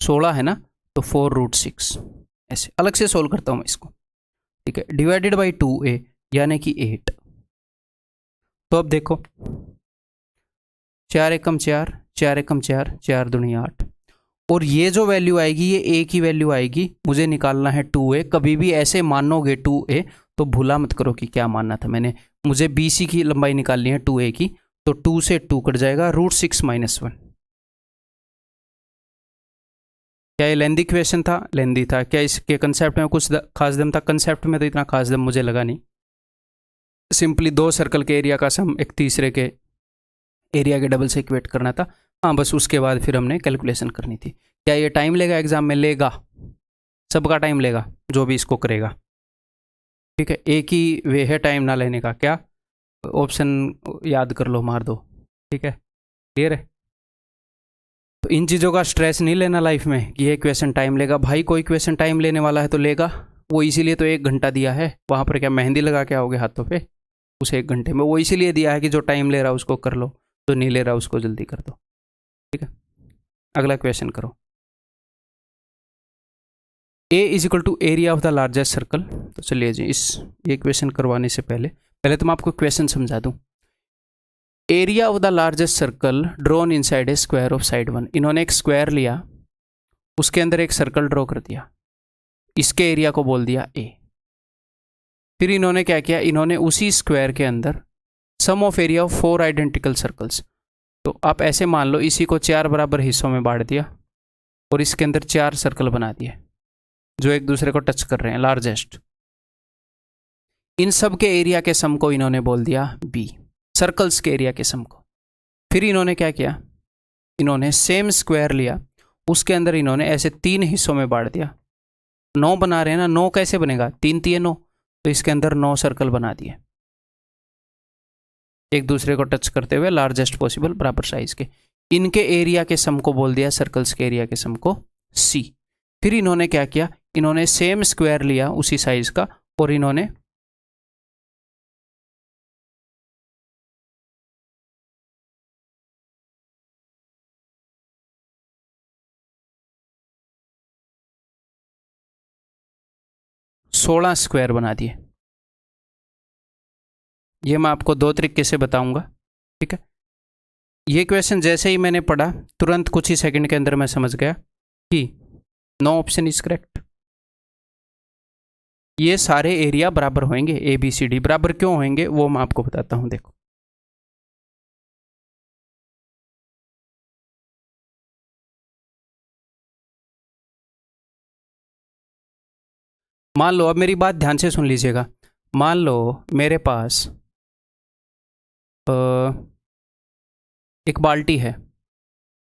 A: 16 है ना, तो 4√6, ऐसे अलग से सोल्व करता हूँ मैं इसको, ठीक है, डिवाइडेड बाई 2a यानी कि 8। तो अब देखो 4 एकम 4, 4 एकम 4, 4 दूनी 8, और ये जो वैल्यू आएगी ये a की वैल्यू आएगी, मुझे निकालना है 2a। कभी भी ऐसे मानोगे 2a तो भूला मत करो कि क्या मानना था मैंने, मुझे BC की लंबाई निकालनी है 2a की, तो 2 से 2 कट जाएगा, √6 - 1। क्या ये लेंदी क्वेश्चन था, लेंदी था, क्या इसके कंसेप्ट में कुछ खास दम था, कंसेप्ट में तो इतना खास दम मुझे लगा नहीं, सिंपली दो सर्कल के एरिया का सम एक तीसरे के एरिया के डबल से इक्वेट करना था, हाँ बस उसके बाद फिर हमने कैलकुलेशन करनी थी। क्या ये टाइम लेगा एग्जाम में, लेगा, सबका टाइम लेगा जो भी इसको करेगा, ठीक है, एक ही वे है टाइम ना लेने का, क्या ऑप्शन याद कर लो, मार दो, ठीक है, क्लियर है। तो इन चीज़ों का स्ट्रेस नहीं लेना लाइफ में कि ये क्वेश्चन टाइम लेगा, भाई कोई क्वेश्चन टाइम लेने वाला है तो लेगा, वो इसीलिए तो 1 घंटा दिया है, वहाँ पर क्या मेहंदी लगा के आओगे हाथों पे उस 1 घंटे में, वो इसीलिए दिया है कि जो टाइम ले रहा है उसको कर लो, जो नहीं ले रहा उसको जल्दी कर दो, ठीक है। अगला क्वेश्चन करो, A is equal to area of the largest circle. तो चलिए जी ये क्वेश्चन करवाने से पहले तो मैं आपको क्वेश्चन समझा दूं। Area of the largest circle drawn inside a square of side 1। इन्होंने एक स्क्वायर लिया, उसके अंदर एक सर्कल ड्रॉ कर दिया, इसके एरिया को बोल दिया A। फिर इन्होंने क्या किया, इन्होंने उसी स्क्वायर के अंदर sum of area of 4 identical circles, तो आप ऐसे मान लो इसी को 4 बराबर हिस्सों में बांट दिया और इसके अंदर 4 सर्कल बना दिए जो एक दूसरे को टच कर रहे हैं, लार्जेस्ट। इन सब के एरिया के सम को इन्होंने बोल दिया B, सर्कल्स के एरिया के सम को। फिर इन्होंने क्या किया, इन्होंने सेम स्क्वायर लिया, उसके अंदर इन्होंने ऐसे 3 हिस्सों में बांट दिया, 9 बना रहे हैं ना, 9 कैसे बनेगा, 3 3 9, तो इसके अंदर 9 सर्कल बना दिए एक दूसरे को टच करते हुए, लार्जेस्ट पॉसिबल बराबर साइज के। इनके एरिया के सम को बोल दिया, सर्कल्स के एरिया के सम को C। फिर इन्होंने क्या किया, इन्होंने सेम स्क्वायर लिया उसी साइज का और इन्होंने सोलह स्क्वायर बना दिए। ये मैं आपको दो तरीके से बताऊंगा, ठीक है। ये क्वेश्चन जैसे ही मैंने पढ़ा तुरंत कुछ ही सेकंड के अंदर मैं समझ गया कि नो ऑप्शन इज करेक्ट। ये सारे एरिया बराबर होंगे, ए बी सी डी बराबर क्यों होंगे वो मैं आपको बताता हूं। देखो, मान लो, अब मेरी बात ध्यान से सुन लीजिएगा। मान लो मेरे पास एक बाल्टी है,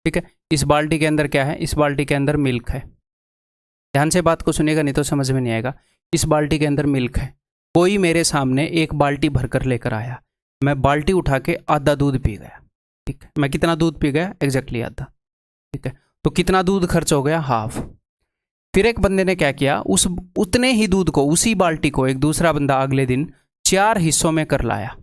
A: ठीक है। इस बाल्टी के अंदर क्या है? इस बाल्टी के अंदर मिल्क है। ध्यान से बात को सुनिएगा, नहीं तो समझ में नहीं आएगा। इस बाल्टी के अंदर मिल्क है। कोई मेरे सामने एक बाल्टी भरकर लेकर आया, मैं बाल्टी उठा के आधा दूध पी गया, ठीक है। मैं कितना दूध पी गया? एग्जैक्टली आधा, ठीक है। तो कितना दूध खर्च हो गया? हाफ। फिर एक बंदे ने क्या किया, उस उतने ही दूध को, उसी बाल्टी को एक दूसरा बंदा अगले दिन 4 हिस्सों में कर लाया।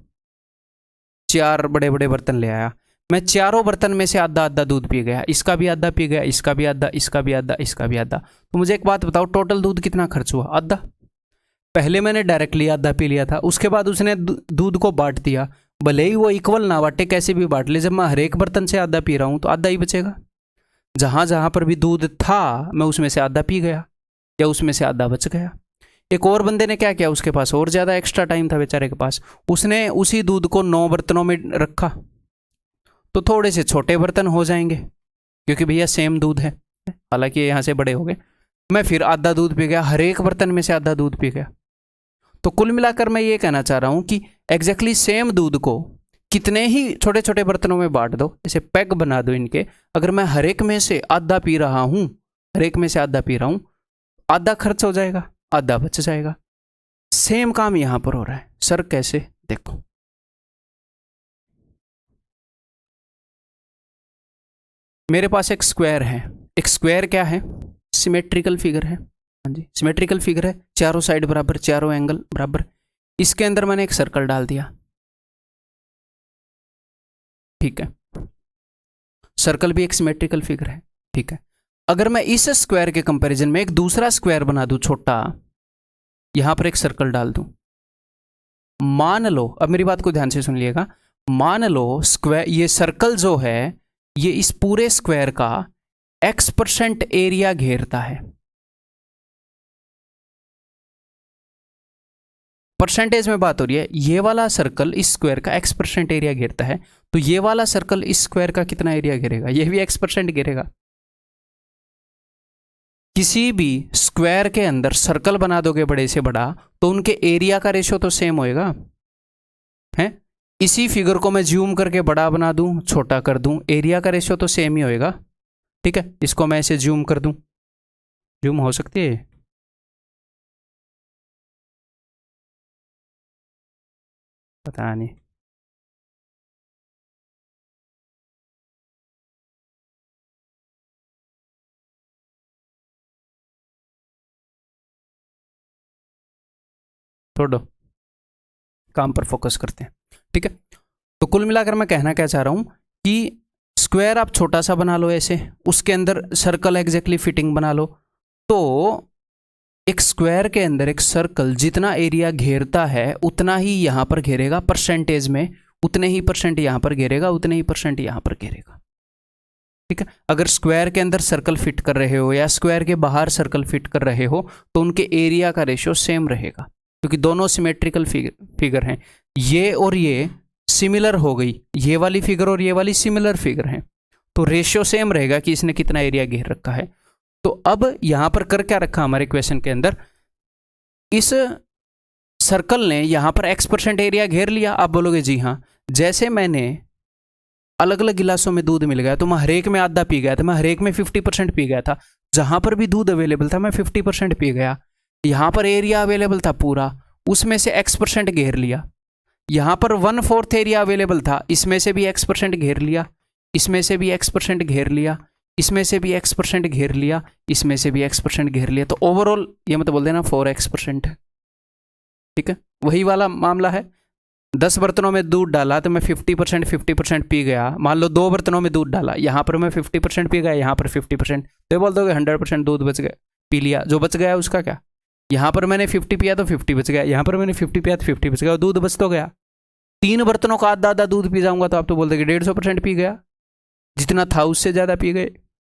A: 4 बड़े बड़े बर्तन ले आया, मैं चारों बर्तन में से आधा आधा दूध पी गया। इसका भी आधा पी गया, इसका भी आधा, इसका भी आधा, इसका भी आधा। तो मुझे एक बात बताओ, टोटल दूध कितना खर्च हुआ? आधा। पहले मैंने डायरेक्टली आधा पी लिया था, उसके बाद उसने दूध को बांट दिया। भले ही वो इक्वल ना बांटे, कैसे भी बांट ले, जब मैं हर एक बर्तन से आधा पी रहा हूं तो आधा ही बचेगा। जहां जहां पर भी दूध था मैं उसमें से आधा पी गया या उसमें से आधा बच गया। एक और बंदे ने क्या किया, उसके पास और ज़्यादा एक्स्ट्रा टाइम था बेचारे के पास, उसने उसी दूध को 9 बर्तनों में रखा। तो थोड़े से छोटे बर्तन हो जाएंगे क्योंकि भैया सेम दूध है, हालांकि यहाँ से बड़े हो गए। मैं फिर आधा दूध पी गया, हर एक बर्तन में से आधा दूध पी गया। तो कुल मिलाकर मैं ये कहना चाह रहा हूँ कि एग्जैक्टली सेम दूध को कितने ही छोटे छोटे बर्तनों में बांट दो, जैसे पैक बना दो इनके, अगर मैं हर एक में से आधा पी रहा हूँ, हर एक में से आधा पी रहा हूँ, आधा खर्च हो जाएगा, आधा बच जाएगा। सेम काम यहां पर हो रहा है। सर कैसे? देखो, मेरे पास एक स्क्वायर है। एक स्क्वायर क्या है? सिमेट्रिकल फिगर है। हाँ जी, सिमेट्रिकल फिगर है, चारों साइड बराबर, चारों एंगल बराबर। इसके अंदर मैंने एक सर्कल डाल दिया, ठीक है। सर्कल भी एक सिमेट्रिकल फिगर है, ठीक है। अगर मैं इस स्क्वायर के कंपैरिजन में एक दूसरा स्क्वायर बना दूं छोटा, यहां पर एक सर्कल डाल दूं, मान लो, अब मेरी बात को ध्यान से सुन लिएगा, मान लो स्क्वायर, ये सर्कल जो है ये इस पूरे स्क्वायर का X% एरिया घेरता है। परसेंटेज में बात हो रही है, ये वाला सर्कल इस स्क्वायर का X% एरिया घेरता है, तो ये वाला सर्कल इस स्क्वायर का कितना एरिया घेरेगा? ये भी X% घेरेगा। किसी भी स्क्वायर के अंदर सर्कल बना दोगे बड़े से बड़ा, तो उनके एरिया का रेशो तो सेम होएगा, है। इसी फिगर को मैं जूम करके बड़ा बना दूं, छोटा कर दूं, एरिया का रेशो तो सेम ही होएगा, ठीक है। इसको मैं ऐसे जूम कर दूं, जूम हो सकती है, पता नहीं। छोड़ो, काम पर फोकस करते हैं, ठीक है। तो कुल मिलाकर मैं कहना क्या चाह रहा हूं कि स्क्वायर आप छोटा सा बना लो ऐसे, उसके अंदर सर्कल एग्जैक्टली फिटिंग बना लो, तो एक स्क्वायर के अंदर एक सर्कल जितना एरिया घेरता है उतना ही यहां पर घेरेगा परसेंटेज में, उतने ही परसेंट यहां पर घेरेगा, उतने ही परसेंट यहां पर घेरेगा, ठीक है। अगर स्क्वायर के अंदर सर्कल फिट कर रहे हो या स्क्वायर के बाहर सर्कल फिट कर रहे हो तो उनके एरिया का रेशियो सेम रहेगा, क्योंकि दोनों सिमेट्रिकल फिगर हैं। ये और ये सिमिलर हो गई, ये वाली फिगर और ये वाली सिमिलर फिगर हैं, तो रेशियो सेम रहेगा कि इसने कितना एरिया घेर रखा है। तो अब यहां पर कर क्या रखा हमारे क्वेश्चन के अंदर, इस सर्कल ने यहां पर X% एरिया घेर लिया। आप बोलोगे जी हाँ, जैसे मैंने अलग अलग गिलासों में दूध मिल गया तो मैं हर एक में आधा पी गया था, मैं हर एक में 50% पी गया था, जहां पर भी दूध अवेलेबल था मैं 50% पी गया। यहां पर एरिया अवेलेबल था पूरा, उसमें से X% घेर लिया। यहां पर 1/4 एरिया अवेलेबल था, इसमें से भी X% घेर लिया, इसमें से भी X% घेर लिया, इसमें से भी X% घेर लिया, इसमें से भी X% घेर लिया। तो ओवरऑल ये मतलब बोल देना 4X%, ठीक है। वही वाला मामला है, 10 बर्तनों में दूध डाला तो मैं 50% पी गया। मान लो 2 बर्तनों में दूध डाला, यहाँ पर मैं 50% पी गया, यहाँ पर 50%, तो बोल दोगे 100% दूध बच गया, पी लिया। जो बच गया उसका क्या, यहाँ पर मैंने 50 पिया तो 50 बच गया, यहाँ पर मैंने 50 पिया तो 50 बच गया, दूध बच तो गया। 3 बर्तनों का आधा आधा दूध पी जाऊंगा तो आप तो बोलते कि 150% पी गया, जितना था उससे ज़्यादा पी गए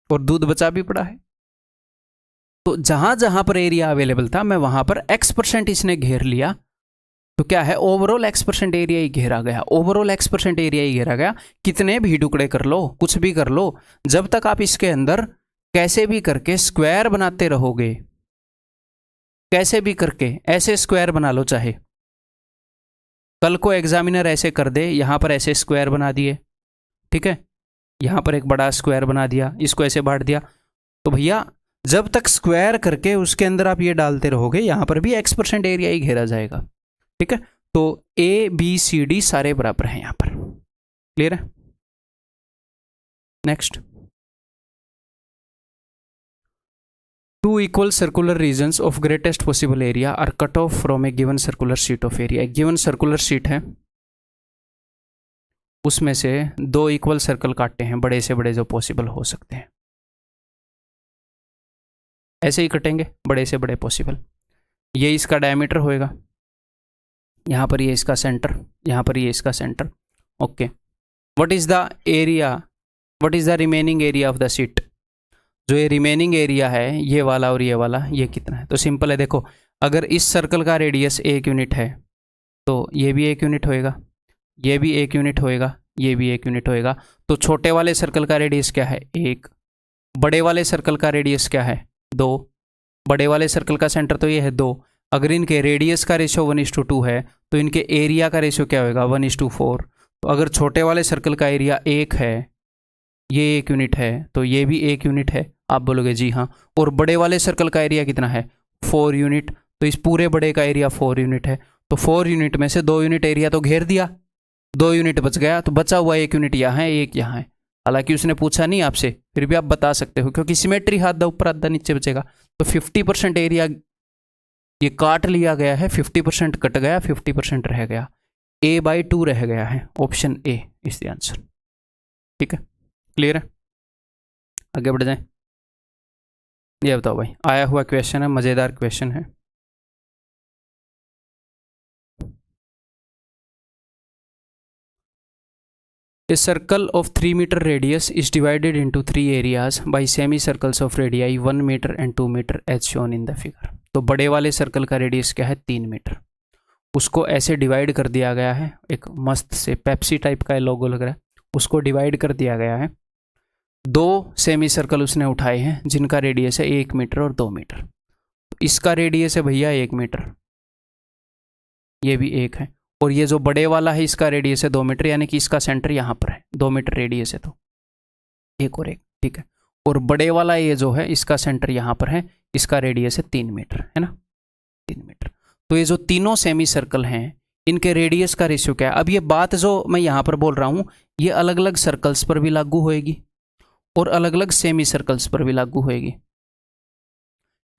A: और दूध बचा भी पड़ा है। तो जहां जहां पर एरिया अवेलेबल था मैं वहां पर x% इसने घेर लिया, तो क्या है ओवरऑल x% एरिया ही घेरा गया, ओवरऑल x% एरिया ही घेरा गया। कितने भी टुकड़े कर लो, कुछ भी कर लो, जब तक आप इसके अंदर कैसे भी करके स्क्वायर बनाते रहोगे, कैसे भी करके ऐसे स्क्वायर बना लो, चाहे कल को एग्जामिनर ऐसे कर दे, यहां पर ऐसे स्क्वायर बना दिए, ठीक है, यहां पर एक बड़ा स्क्वायर बना दिया, इसको ऐसे बांट दिया, तो भैया जब तक स्क्वायर करके उसके अंदर आप ये डालते रहोगे, यहां पर भी x% एरिया ही घेरा जाएगा, ठीक है। तो ए बी सी डी सारे बराबर हैं यहां पर, क्लियर है। Next, 2 equal circular regions of greatest possible area are cut off from a given circular sheet of area। एक given circular sheet है, उसमें से 2 इक्वल सर्कल काटते हैं, बड़े से बड़े जो पॉसिबल हो सकते हैं, ऐसे ही कटेंगे बड़े से बड़े पॉसिबल। ये इसका डायमीटर होएगा, यहाँ पर ये इसका सेंटर, यहाँ पर ये इसका centre, okay. What is the area, what is the remaining area of the sheet, जो ये रिमेनिंग एरिया है ये वाला और ये वाला, ये कितना है, तो सिंपल है, देखो अगर इस सर्कल का रेडियस 1 यूनिट है तो ये भी 1 यूनिट होएगा, ये भी 1 यूनिट होएगा, ये भी 1 यूनिट होएगा। तो छोटे वाले सर्कल का रेडियस क्या है 1, बड़े वाले सर्कल का रेडियस क्या है 2, बड़े वाले सर्कल का सेंटर तो ये है 2। अगर इनके रेडियस का रेशियो 1:2 है तो इनके एरिया का रेशियो क्या होगा 1:4। तो अगर छोटे वाले सर्कल का एरिया 1 है, ये 1 यूनिट है, तो ये भी 1 यूनिट है, आप बोलोगे जी हाँ। और बड़े वाले सर्कल का एरिया कितना है 4 यूनिट, तो इस पूरे बड़े का एरिया 4 यूनिट है, तो 4 यूनिट में से 2 यूनिट एरिया तो घेर दिया, 2 यूनिट बच गया, तो बचा हुआ 1 यूनिट यहाँ है, 1 यहाँ है। हालांकि उसने पूछा नहीं आपसे, फिर भी आप बता सकते हो क्योंकि सिमेट्री आधा ऊपर आधा नीचे बचेगा। तो 50% एरिया ये काट लिया गया है, 50% कट गया, 50% रह गया, A/2 रह गया है, option A is the answer, ठीक है, क्लियर है। आगे बढ़ जाएं, ये बताओ भाई, आया हुआ क्वेश्चन है, मजेदार क्वेश्चन है। A circle of 3 meter radius is divided into 3 areas by semicircles of radii 1 meter and 2 meter as shown in the figure। तो बड़े वाले सर्कल का रेडियस क्या है 3 मीटर, उसको ऐसे डिवाइड कर दिया गया है, एक मस्त से पेप्सी टाइप का लोगो लग रहा है, उसको डिवाइड कर दिया गया है। 2 सेमी सर्कल उसने उठाए हैं जिनका रेडियस है 1 मीटर और 2 मीटर। इसका रेडियस है भैया 1 मीटर, ये भी 1 है, और ये जो बड़े वाला है इसका रेडियस है 2 मीटर, यानी कि इसका सेंटर यहाँ पर है, 2 मीटर रेडियस है, तो 1 और 1, ठीक है। और बड़े वाला ये जो है इसका सेंटर यहाँ पर है, इसका रेडियस है 3 मीटर, है ना, 3 मीटर। तो ये जो तीनों सेमी सर्कल हैं इनके रेडियस का रेशियो क्या है। अब ये बात जो मैं यहाँ पर बोल रहा हूँ ये अलग अलग सर्कल्स पर भी लागू होएगी और अलग अलग सेमी सर्कल्स पर भी लागू होएगी,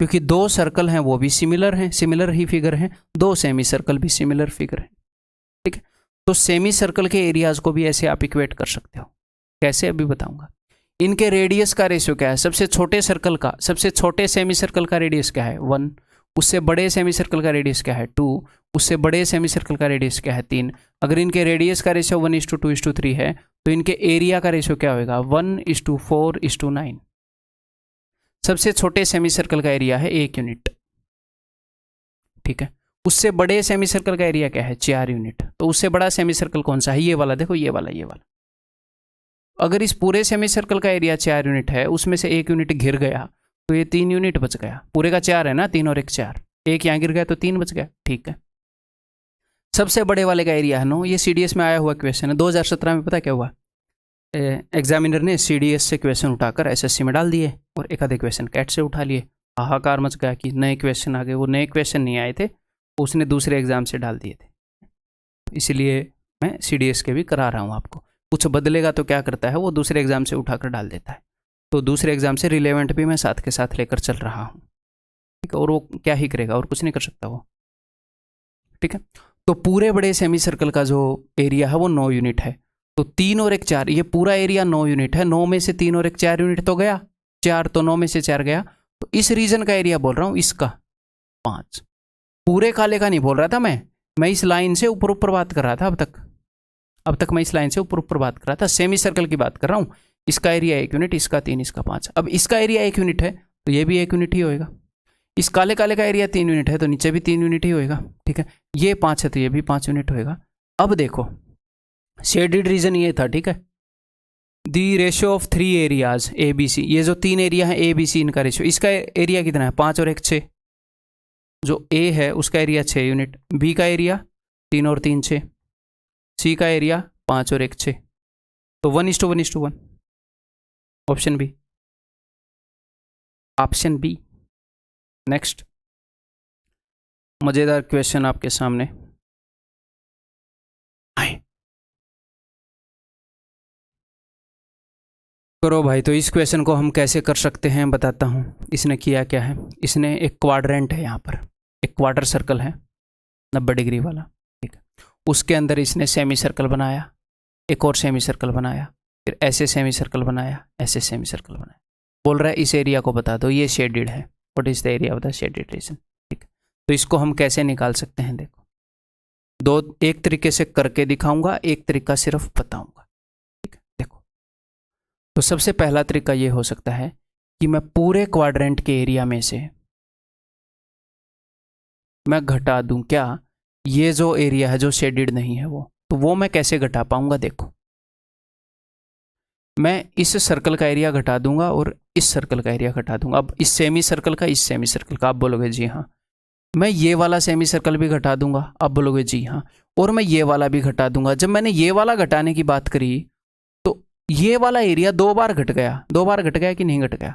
A: क्योंकि 2 सर्कल हैं वो भी सिमिलर हैं, सिमिलर ही फिगर हैं, 2 सेमी सर्कल भी सिमिलर फिगर हैं, ठीक है। तो सेमी सर्कल के एरियाज को भी ऐसे आप इक्वेट कर सकते हो, कैसे अभी बताऊंगा। इनके रेडियस का रेशियो क्या है, सबसे छोटे सर्कल का, सबसे छोटे सेमी सर्कल का रेडियस क्या है 1, उससे बड़े सेमी सर्कल का रेडियस क्या है 2, उससे बड़े सेमी सर्कल का रेडियस क्या है 3। अगर इनके रेडियस का रेशियो 1:2:3 है तो इनके एरिया का रेशियो क्या होगा 1:4:9। सबसे छोटे सेमी सर्कल का एरिया है 1 यूनिट, ठीक है। उससे बड़े सेमी सर्कल का एरिया क्या है 4 यूनिट, तो उससे बड़ा सेमी सर्कल कौन सा है ये वाला, देखो ये वाला, ये वाला। अगर इस पूरे सेमी सर्कल का एरिया 4 यूनिट है, उसमें से 1 यूनिट गिर गया तो ये 3 यूनिट बच गया, पूरे का 4 है ना, 3 और 1 4, 1 यहाँ गिर गया तो 3 बच गया, ठीक है। सबसे बड़े वाले का एरिया है 9, ये CDS में आया हुआ क्वेश्चन है। 2017 में पता क्या हुआ, एग्जामिनर ने CDS से क्वेश्चन उठाकर SSC में डाल दिए और एक आधे क्वेश्चन कैट से उठा लिए, हाहाकार मच गया कि नए क्वेश्चन आ गए। वो नए क्वेश्चन नहीं आए थे, उसने दूसरे एग्जाम से डाल दिए थे, इसलिए मैं CDS के भी करा रहा हूँ आपको। कुछ बदलेगा तो क्या करता है वो दूसरे एग्जाम से उठाकर डाल देता है, तो दूसरे एग्जाम से रिलेवेंट भी मैं साथ के साथ लेकर चल रहा हूँ, ठीक है। और वो क्या ही करेगा, और कुछ नहीं कर सकता वो, ठीक है। तो पूरे बड़े सेमी सर्कल का जो एरिया है वो 9 यूनिट है, तो 3 और 1 4, ये पूरा एरिया 9 यूनिट है, 9 में से 3 और 1 4 यूनिट तो गया, 4 तो 9 में से 4 गया, तो इस रीजन का एरिया बोल रहा हूँ, इसका 5। पूरे काले का नहीं बोल रहा था मैं इस लाइन से ऊपर ऊपर बात कर रहा था अब तक, अब तक मैं इस लाइन से ऊपर ऊपर बात कर रहा था, सेमी सर्कल की बात कर रहा हूँ। इसका एरिया 1 यूनिट, इसका 3, इसका 5। अब इसका एरिया 1 यूनिट है तो ये भी 1 यूनिट ही होएगा। इस काले काले का एरिया 3 यूनिट है तो नीचे भी 3 यूनिट ही होएगा, ठीक है। ये 5 है तो ये भी 5 यूनिट होएगा। अब देखो शेडेड रीजन ये था, ठीक है। The ratio of 3 areas A B C, ये जो 3 एरिया है ए बी सी, इनका रेशियो, इसका एरिया कितना है 5 और 1 6। जो ए है उसका एरिया 6 यूनिट, बी का एरिया 3 और 3 6, सी का एरिया 5 और 1 6। तो 1:1:1, option B, option B. Next मजेदार क्वेश्चन आपके सामने आए। करो भाई। तो इस क्वेश्चन को हम कैसे कर सकते हैं बताता हूं। इसने किया क्या है, इसने एक क्वाड्रेंट है, यहाँ पर एक क्वार्टर सर्कल है 90 डिग्री वाला, ठीक है। उसके अंदर इसने सेमी सर्कल बनाया, एक और सेमी सर्कल बनाया, फिर ऐसे सेमी सर्कल बनाया, ऐसे सेमी सर्कल बनाया। बोल रहा है इस एरिया को बता दो, ये शेडेड है, what is the area of the shaded reason, ठीक। तो इसको हम कैसे निकाल सकते हैं, देखो एक तरीके से करके दिखाऊंगा, एक तरीका सिर्फ बताऊंगा, ठीक है। देखो तो सबसे पहला तरीका ये हो सकता है कि मैं पूरे क्वाड्रेंट के एरिया में से मैं घटा दूं क्या, ये जो एरिया है जो शेडेड नहीं है वो, तो वो मैं कैसे घटा पाऊंगा। देखो मैं इस सर्कल का एरिया घटा दूंगा और इस सर्कल का एरिया घटा दूंगा। अब इस सेमी सर्कल का, इस सेमी सर्कल का, आप बोलोगे जी हाँ। मैं ये वाला सेमी सर्कल भी घटा दूंगा, आप बोलोगे जी हाँ। और मैं ये वाला भी घटा दूंगा। जब मैंने ये वाला घटाने की बात करी तो ये वाला एरिया 2 बार घट गया, 2 बार घट गया कि नहीं घट गया।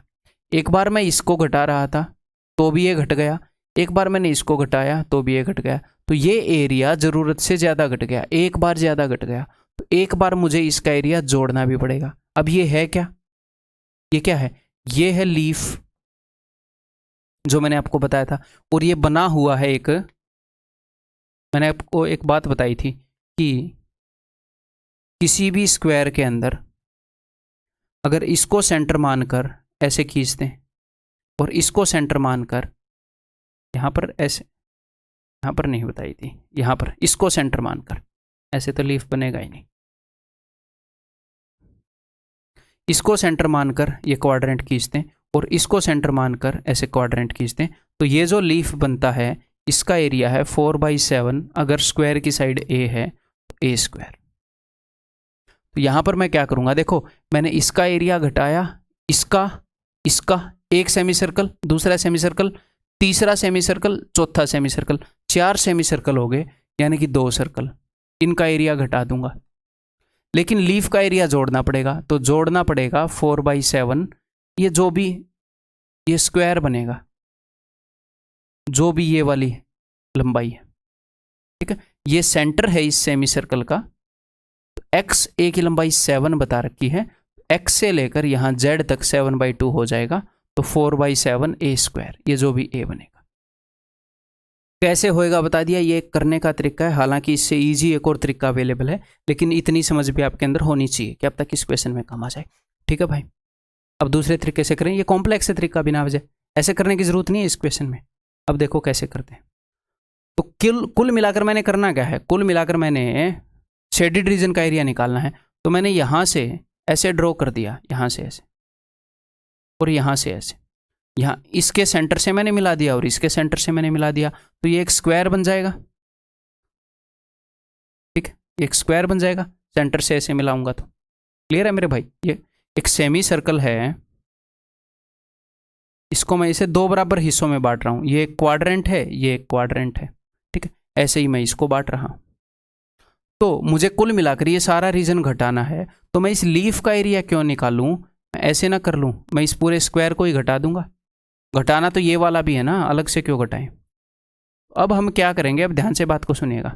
A: एक बार मैं इसको घटा रहा था तो भी ये घट गया, एक बार मैंने इसको घटाया तो भी ये घट गया। तो ये एरिया ज़रूरत से ज़्यादा घट गया, एक बार ज़्यादा घट गया, तो एक बार मुझे इसका एरिया जोड़ना भी पड़ेगा। अब ये है क्या, ये क्या है, ये है लीफ जो मैंने आपको बताया था। और ये बना हुआ है एक, मैंने आपको एक बात बताई थी कि किसी भी स्क्वायर के अंदर अगर इसको सेंटर मानकर ऐसे खींच दें और इसको सेंटर मानकर यहाँ पर ऐसे, यहाँ पर नहीं बताई थी, यहाँ पर इसको सेंटर मानकर ऐसे, तो लीफ बनेगा ही नहीं। इसको सेंटर मानकर ये क्वाड्रेंट खींचते हैं और इसको सेंटर मानकर ऐसे क्वाड्रेंट खींचते हैं, तो ये जो लीफ बनता है इसका एरिया है 4/7। अगर स्क्वायर की साइड ए है तो A²। तो यहाँ पर मैं क्या करूँगा, देखो मैंने इसका एरिया घटाया, इसका, इसका, एक सेमी सर्कल, दूसरा सेमी सर्कल, तीसरा सेमी सर्कल, चौथा सेमी सर्कल, 4 सेमी सर्कल हो गए, यानी कि 2 सर्कल। इनका एरिया घटा दूंगा, लेकिन लीफ का एरिया जोड़ना पड़ेगा। तो जोड़ना पड़ेगा 4/7, ये जो भी ये स्क्वायर बनेगा, जो भी ये वाली लंबाई है, ठीक है। ये सेंटर है इस सेमी सर्कल का, तो एक्स ए की लंबाई 7 बता रखी है, एक्स से लेकर यहाँ जेड तक 7/2 हो जाएगा, तो 4/7 A², ये जो भी ए बनेगा। कैसे होएगा बता दिया, ये करने का तरीका है। हालांकि इससे इजी एक और तरीका अवेलेबल है, लेकिन इतनी समझ भी आपके अंदर होनी चाहिए कि अब तक इस क्वेश्चन में काम आ जाए, ठीक है भाई। अब दूसरे तरीके से करें, ये कॉम्प्लेक्स तरीका बिना वजह ऐसे करने की जरूरत नहीं है इस क्वेश्चन में। अब देखो कैसे करते हैं। तो कुल मिलाकर मैंने करना क्या है, कुल मिलाकर मैंने शेडेड रीजन का एरिया निकालना है। तो मैंने यहाँ से ऐसे ड्रॉ कर दिया, यहाँ से ऐसे और यहाँ से ऐसे, यहाँ इसके सेंटर से मैंने मिला दिया और इसके सेंटर से मैंने मिला दिया, तो ये एक स्क्वायर बन जाएगा, ठीक है। एक स्क्वायर बन जाएगा, सेंटर से ऐसे मिलाऊंगा तो। क्लियर है मेरे भाई। ये एक सेमी सर्कल है, इसको मैं इसे 2 बराबर हिस्सों में बांट रहा हूँ। ये एक क्वाड्रेंट है, ये एक क्वाड्रेंट है, ठीक है। ऐसे ही मैं इसको बांट रहा हूँ। तो मुझे कुल मिलाकर ये सारा रीजन घटाना है, तो मैं इस लीफ का एरिया क्यों निकालूं, मैं ऐसे ना कर लूं, मैं इस पूरे स्क्वायर को ही घटा दूंगा। घटाना तो ये वाला भी है ना, अलग से क्यों घटाएं। अब हम क्या करेंगे, अब ध्यान से बात को सुनिएगा।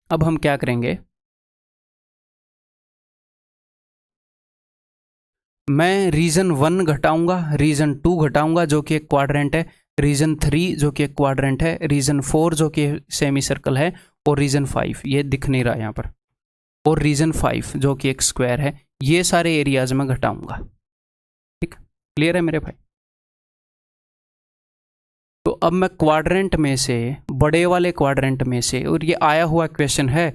A: अब हम क्या करेंगे, मैं रीजन 1 घटाऊंगा, रीजन 2 घटाऊंगा जो कि एक क्वाड्रेंट है, रीजन 3 जो कि एक क्वाड्रेंट है, रीजन 4 जो कि सेमी सर्कल है, और रीजन 5 ये दिख नहीं रहा यहाँ पर, और रीजन 5 जो कि एक स्क्वायर है। ये सारे एरियाज में घटाऊंगा, ठीक। क्लियर है मेरे भाई। तो अब मैं क्वाड्रेंट में से, बड़े वाले क्वाड्रेंट में से, और ये आया हुआ क्वेश्चन है,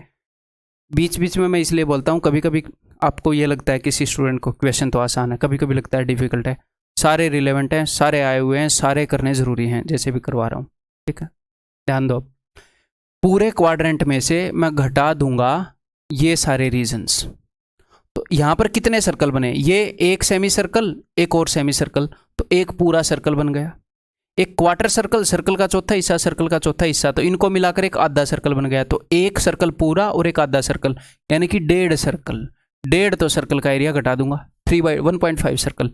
A: बीच बीच में मैं इसलिए बोलता हूँ, कभी कभी आपको ये लगता है किसी स्टूडेंट को क्वेश्चन तो आसान है, कभी कभी लगता है डिफिकल्ट है। सारे रिलेवेंट हैं, सारे आए हुए हैं, सारे करने ज़रूरी हैं, जैसे भी करवा रहा हूँ, ठीक है। ध्यान दो, पूरे क्वाड्रेंट में से मैं घटा दूंगा ये सारे रीजन्स। तो यहाँ पर कितने सर्कल बने, ये एक सेमी सर्कल, एक और सेमी सर्कल, तो एक पूरा सर्कल बन गया। एक क्वार्टर सर्कल, सर्कल का चौथा हिस्सा, सर्कल का चौथा हिस्सा, तो इनको मिलाकर एक आधा सर्कल बन गया। तो एक सर्कल पूरा और एक आधा सर्कल, यानी कि 1.5 सर्कल। 1.5 तो सर्कल का एरिया घटा दूंगा, 1.5 सर्कल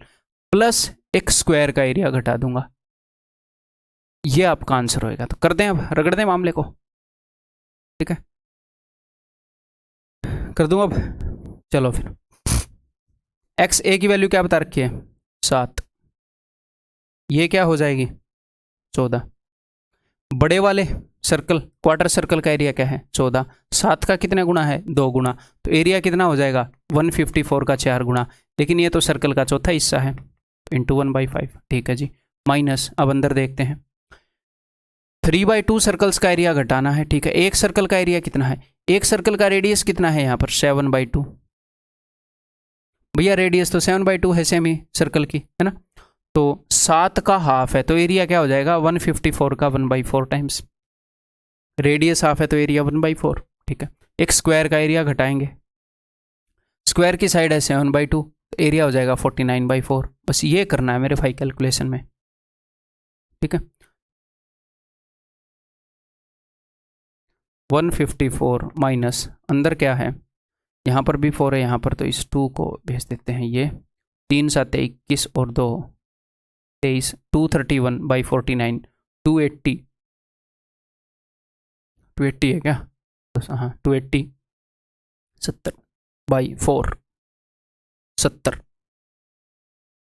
A: प्लस एक स्क्वायर का एरिया घटा दूंगा, ये आपका आंसर होएगा। तो कर दें, अब रगड़ दें मामले को, ठीक है, कर दूं अब। चलो फिर, एक्स ए की वैल्यू क्या बता रखी है, 7, ये क्या हो जाएगी 14। बड़े वाले सर्कल, क्वार्टर सर्कल का एरिया क्या है 14, 7 का कितने गुना है 2 गुना, तो एरिया कितना हो जाएगा 154 का 4 गुना, लेकिन ये तो सर्कल का चौथा हिस्सा है, इंटू 1/5, ठीक है जी। माइनस, अब अंदर देखते हैं, 3/2 सर्कल्स का एरिया घटाना है, ठीक है। एक सर्कल का एरिया कितना है, एक सर्कल का रेडियस कितना है यहाँ पर 7/2, भैया रेडियस तो 7/2 है सेमी सर्कल की, है ना। तो 7 का हाफ है, तो एरिया क्या हो जाएगा 154 का 1/4 टाइम्स, रेडियस हाफ है तो एरिया 1/4, ठीक है। एक स्क्वायर का एरिया घटाएंगे, स्क्वायर की साइड है 7/2, तो एरिया हो जाएगा 49/4। बस ये करना है मेरे भाई कैलकुलेशन में, ठीक है। 154 माइनस, अंदर क्या है, यहाँ पर भी 4 है, यहाँ पर तो इस 2 को भेज देते हैं, ये 3 7 21 और 2 23, 231/49, 280 है क्या, हाँ 280, 70/4, 70,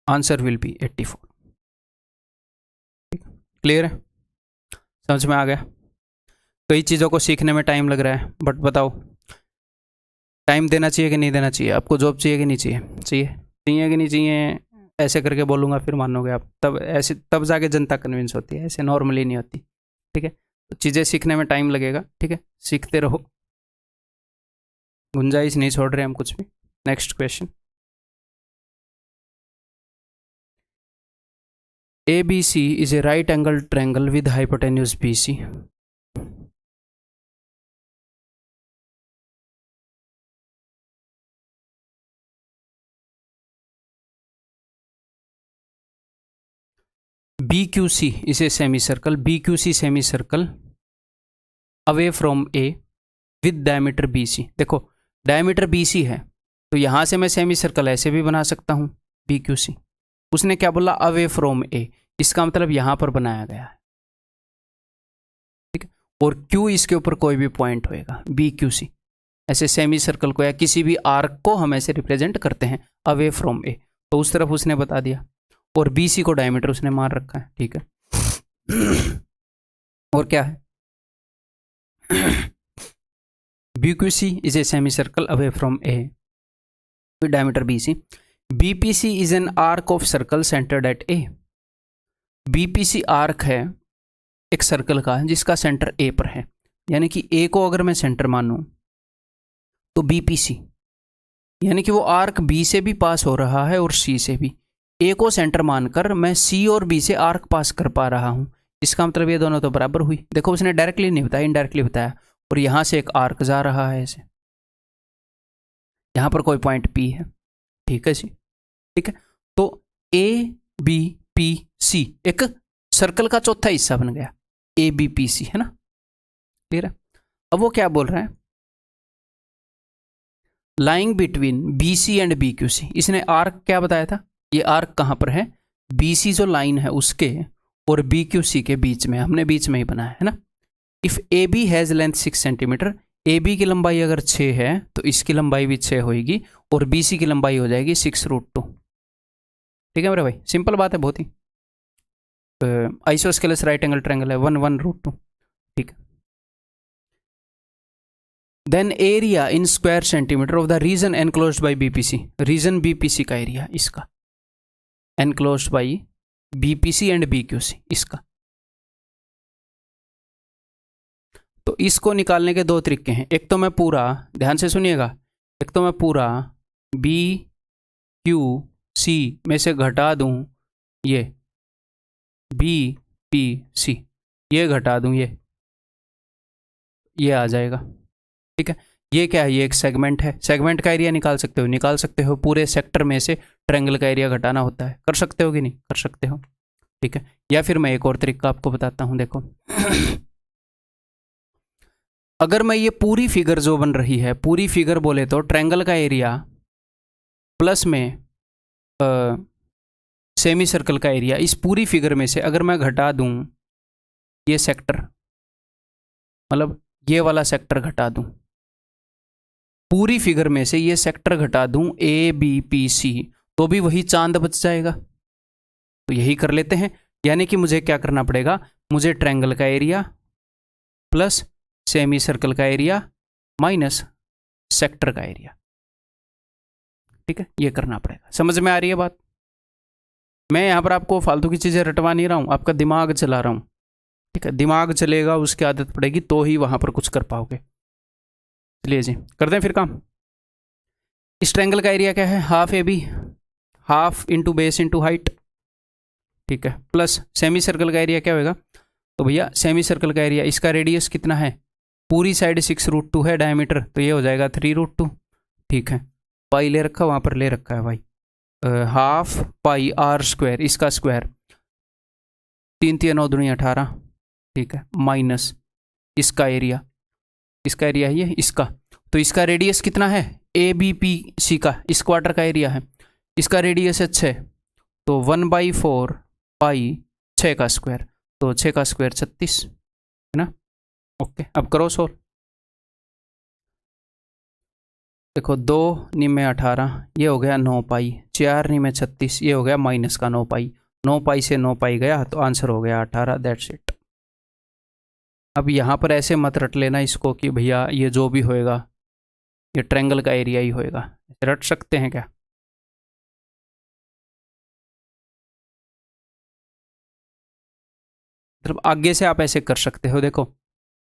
A: आंसर विल बी 84। क्लियर है, समझ में आ गया। कई चीज़ों को सीखने में टाइम लग रहा है, बट बताओ टाइम देना चाहिए कि नहीं देना चाहिए, आपको जॉब चाहिए कि नहीं चाहिए, चाहिए कि नहीं चाहिए, ऐसे करके बोलूँगा फिर मानोगे आप, तब ऐसे तब जाके जनता कन्विंस होती है, ऐसे नॉर्मली नहीं होती, ठीक है। तो चीज़ें सीखने में टाइम लगेगा, ठीक है, सीखते रहो, गुंजाइश नहीं छोड़ रहे हम कुछ भी। Next question, ABC is a right angle triangle with hypotenuse BC. BQC is a semicircle. BQC semicircle away from A with diameter BC. देखो diameter BC है, तो यहां से मैं सेमी सर्कल ऐसे भी बना सकता हूं BQC। उसने क्या बोला अवे फ्रॉम ए, इसका मतलब यहां पर बनाया गया है, ठीक है। और Q इसके ऊपर कोई भी पॉइंट होएगा BQC, ऐसे सेमी सर्कल को या किसी भी आर्क को हम ऐसे रिप्रेजेंट करते हैं अवे फ्रॉम ए, तो उस तरफ उसने बता दिया, और BC को डायमीटर उसने मार रखा है, ठीक है। और क्या है BQC is a semicircle away from A with diameter BC. BPC is an arc of circle centered at A. BPC arc है एक सर्कल का जिसका सेंटर A पर है, यानी कि A को अगर मैं सेंटर मानूं तो BPC, यानी कि वो आर्क B से भी पास हो रहा है और C से भी, A को सेंटर मानकर मैं C और B से आर्क पास कर पा रहा हूं, इसका मतलब ये दोनों तो बराबर हुई। देखो उसने डायरेक्टली नहीं बताया, इनडायरेक्टली बताया, और यहां से एक आर्क जा रहा है ऐसे, यहां पर कोई पॉइंट P है, ठीक है जी, ठीक है। तो ABPC एक सर्कल का चौथा हिस्सा बन गया, ABPC, है ना, क्लियर है। अब वो क्या बोल रहा है, lying between BC and BQC, इसने आर्क क्या बताया था, ये आर्क कहां पर है, BC जो लाइन है उसके और BQC के बीच में, हमने बीच में ही बनाया है ना। If AB has length 6 centimetre, AB की लंबाई अगर 6 है तो इसकी लंबाई भी 6 होगी, और BC की लंबाई हो जाएगी 6√2, ठीक है मेरे भाई, सिंपल बात है बहुत ही। आइसोस्केलस राइट एंगल ट्रायंगल है 1/√2, ठीक है। Then area in square centimetre of the region enclosed by BPC, region BPC का एरिया इसका, enclosed by BPC and BQC इसका। तो इसको निकालने के दो तरीके हैं। एक तो मैं पूरा, ध्यान से सुनिएगा, एक तो मैं पूरा बी क्यू सी में से घटा दूं ये बी पी सी, ये घटा दूं ये आ जाएगा। ठीक है, ये क्या है, ये एक सेगमेंट है। सेगमेंट का एरिया निकाल सकते हो पूरे सेक्टर में से ट्रायंगल का एरिया घटाना होता है। कर सकते हो कि नहीं? कर सकते हो। ठीक है, या फिर मैं एक और तरीका आपको बताता हूं, देखो अगर मैं ये पूरी फिगर जो बन रही है, पूरी फिगर बोले तो ट्रायंगल का एरिया प्लस में सेमी सर्कल का एरिया, इस पूरी फिगर में से अगर मैं घटा दूं ये सेक्टर, मतलब ये वाला सेक्टर घटा दूं, पूरी फिगर में से ये सेक्टर घटा दूं ए बी पी सी, तो भी वही चांद बच जाएगा। तो यही कर लेते हैं, यानी कि मुझे क्या करना पड़ेगा, मुझे ट्रायंगल का एरिया प्लस सेमी सर्कल का एरिया माइनस सेक्टर का एरिया। ठीक है, ये करना पड़ेगा। समझ में आ रही है बात? मैं यहां पर आपको फालतू की चीजें रटवा नहीं रहा हूं, आपका दिमाग चला रहा हूं। ठीक है, दिमाग चलेगा, उसकी आदत पड़ेगी तो ही वहां पर कुछ कर पाओगे। चलिए जी, कर दें फिर काम। इस ट्रायंगल का एरिया क्या है, half A B, half into base into height. ठीक है, प्लस सेमी सर्कल का एरिया क्या होगा, तो भैया सेमी सर्कल का एरिया, इसका रेडियस कितना है, पूरी साइड 6√2 है डायमीटर, तो ये हो जाएगा 3√2। ठीक है, पाई ले रखा, वहाँ पर ले रखा है भाई, हाफ पाई आर स्क्वायर, इसका स्क्वायर 3 3 9 दूनी 18। ठीक है, माइनस इसका एरिया है ये, इसका, तो इसका रेडियस कितना है, ए बी पी सी का इस क्वार्टर का एरिया है, इसका रेडियस है 6, तो 1/4 पाई 6 का स्क्वायर, तो 6 का स्क्वायर 36 है ना। ओके, अब करो सोल्व। देखो 2 निमे 18, ये हो गया 9 पाई, 4 निमे 36, ये हो गया माइनस का 9 पाई, 9 पाई से 9 पाई गया तो आंसर हो गया 18। That's it. अब यहाँ पर ऐसे मत रट लेना इसको कि भैया ये जो भी होएगा ये ट्रायंगल का एरिया ही होएगा, रट सकते हैं क्या? मतलब आगे से आप ऐसे कर सकते हो, देखो,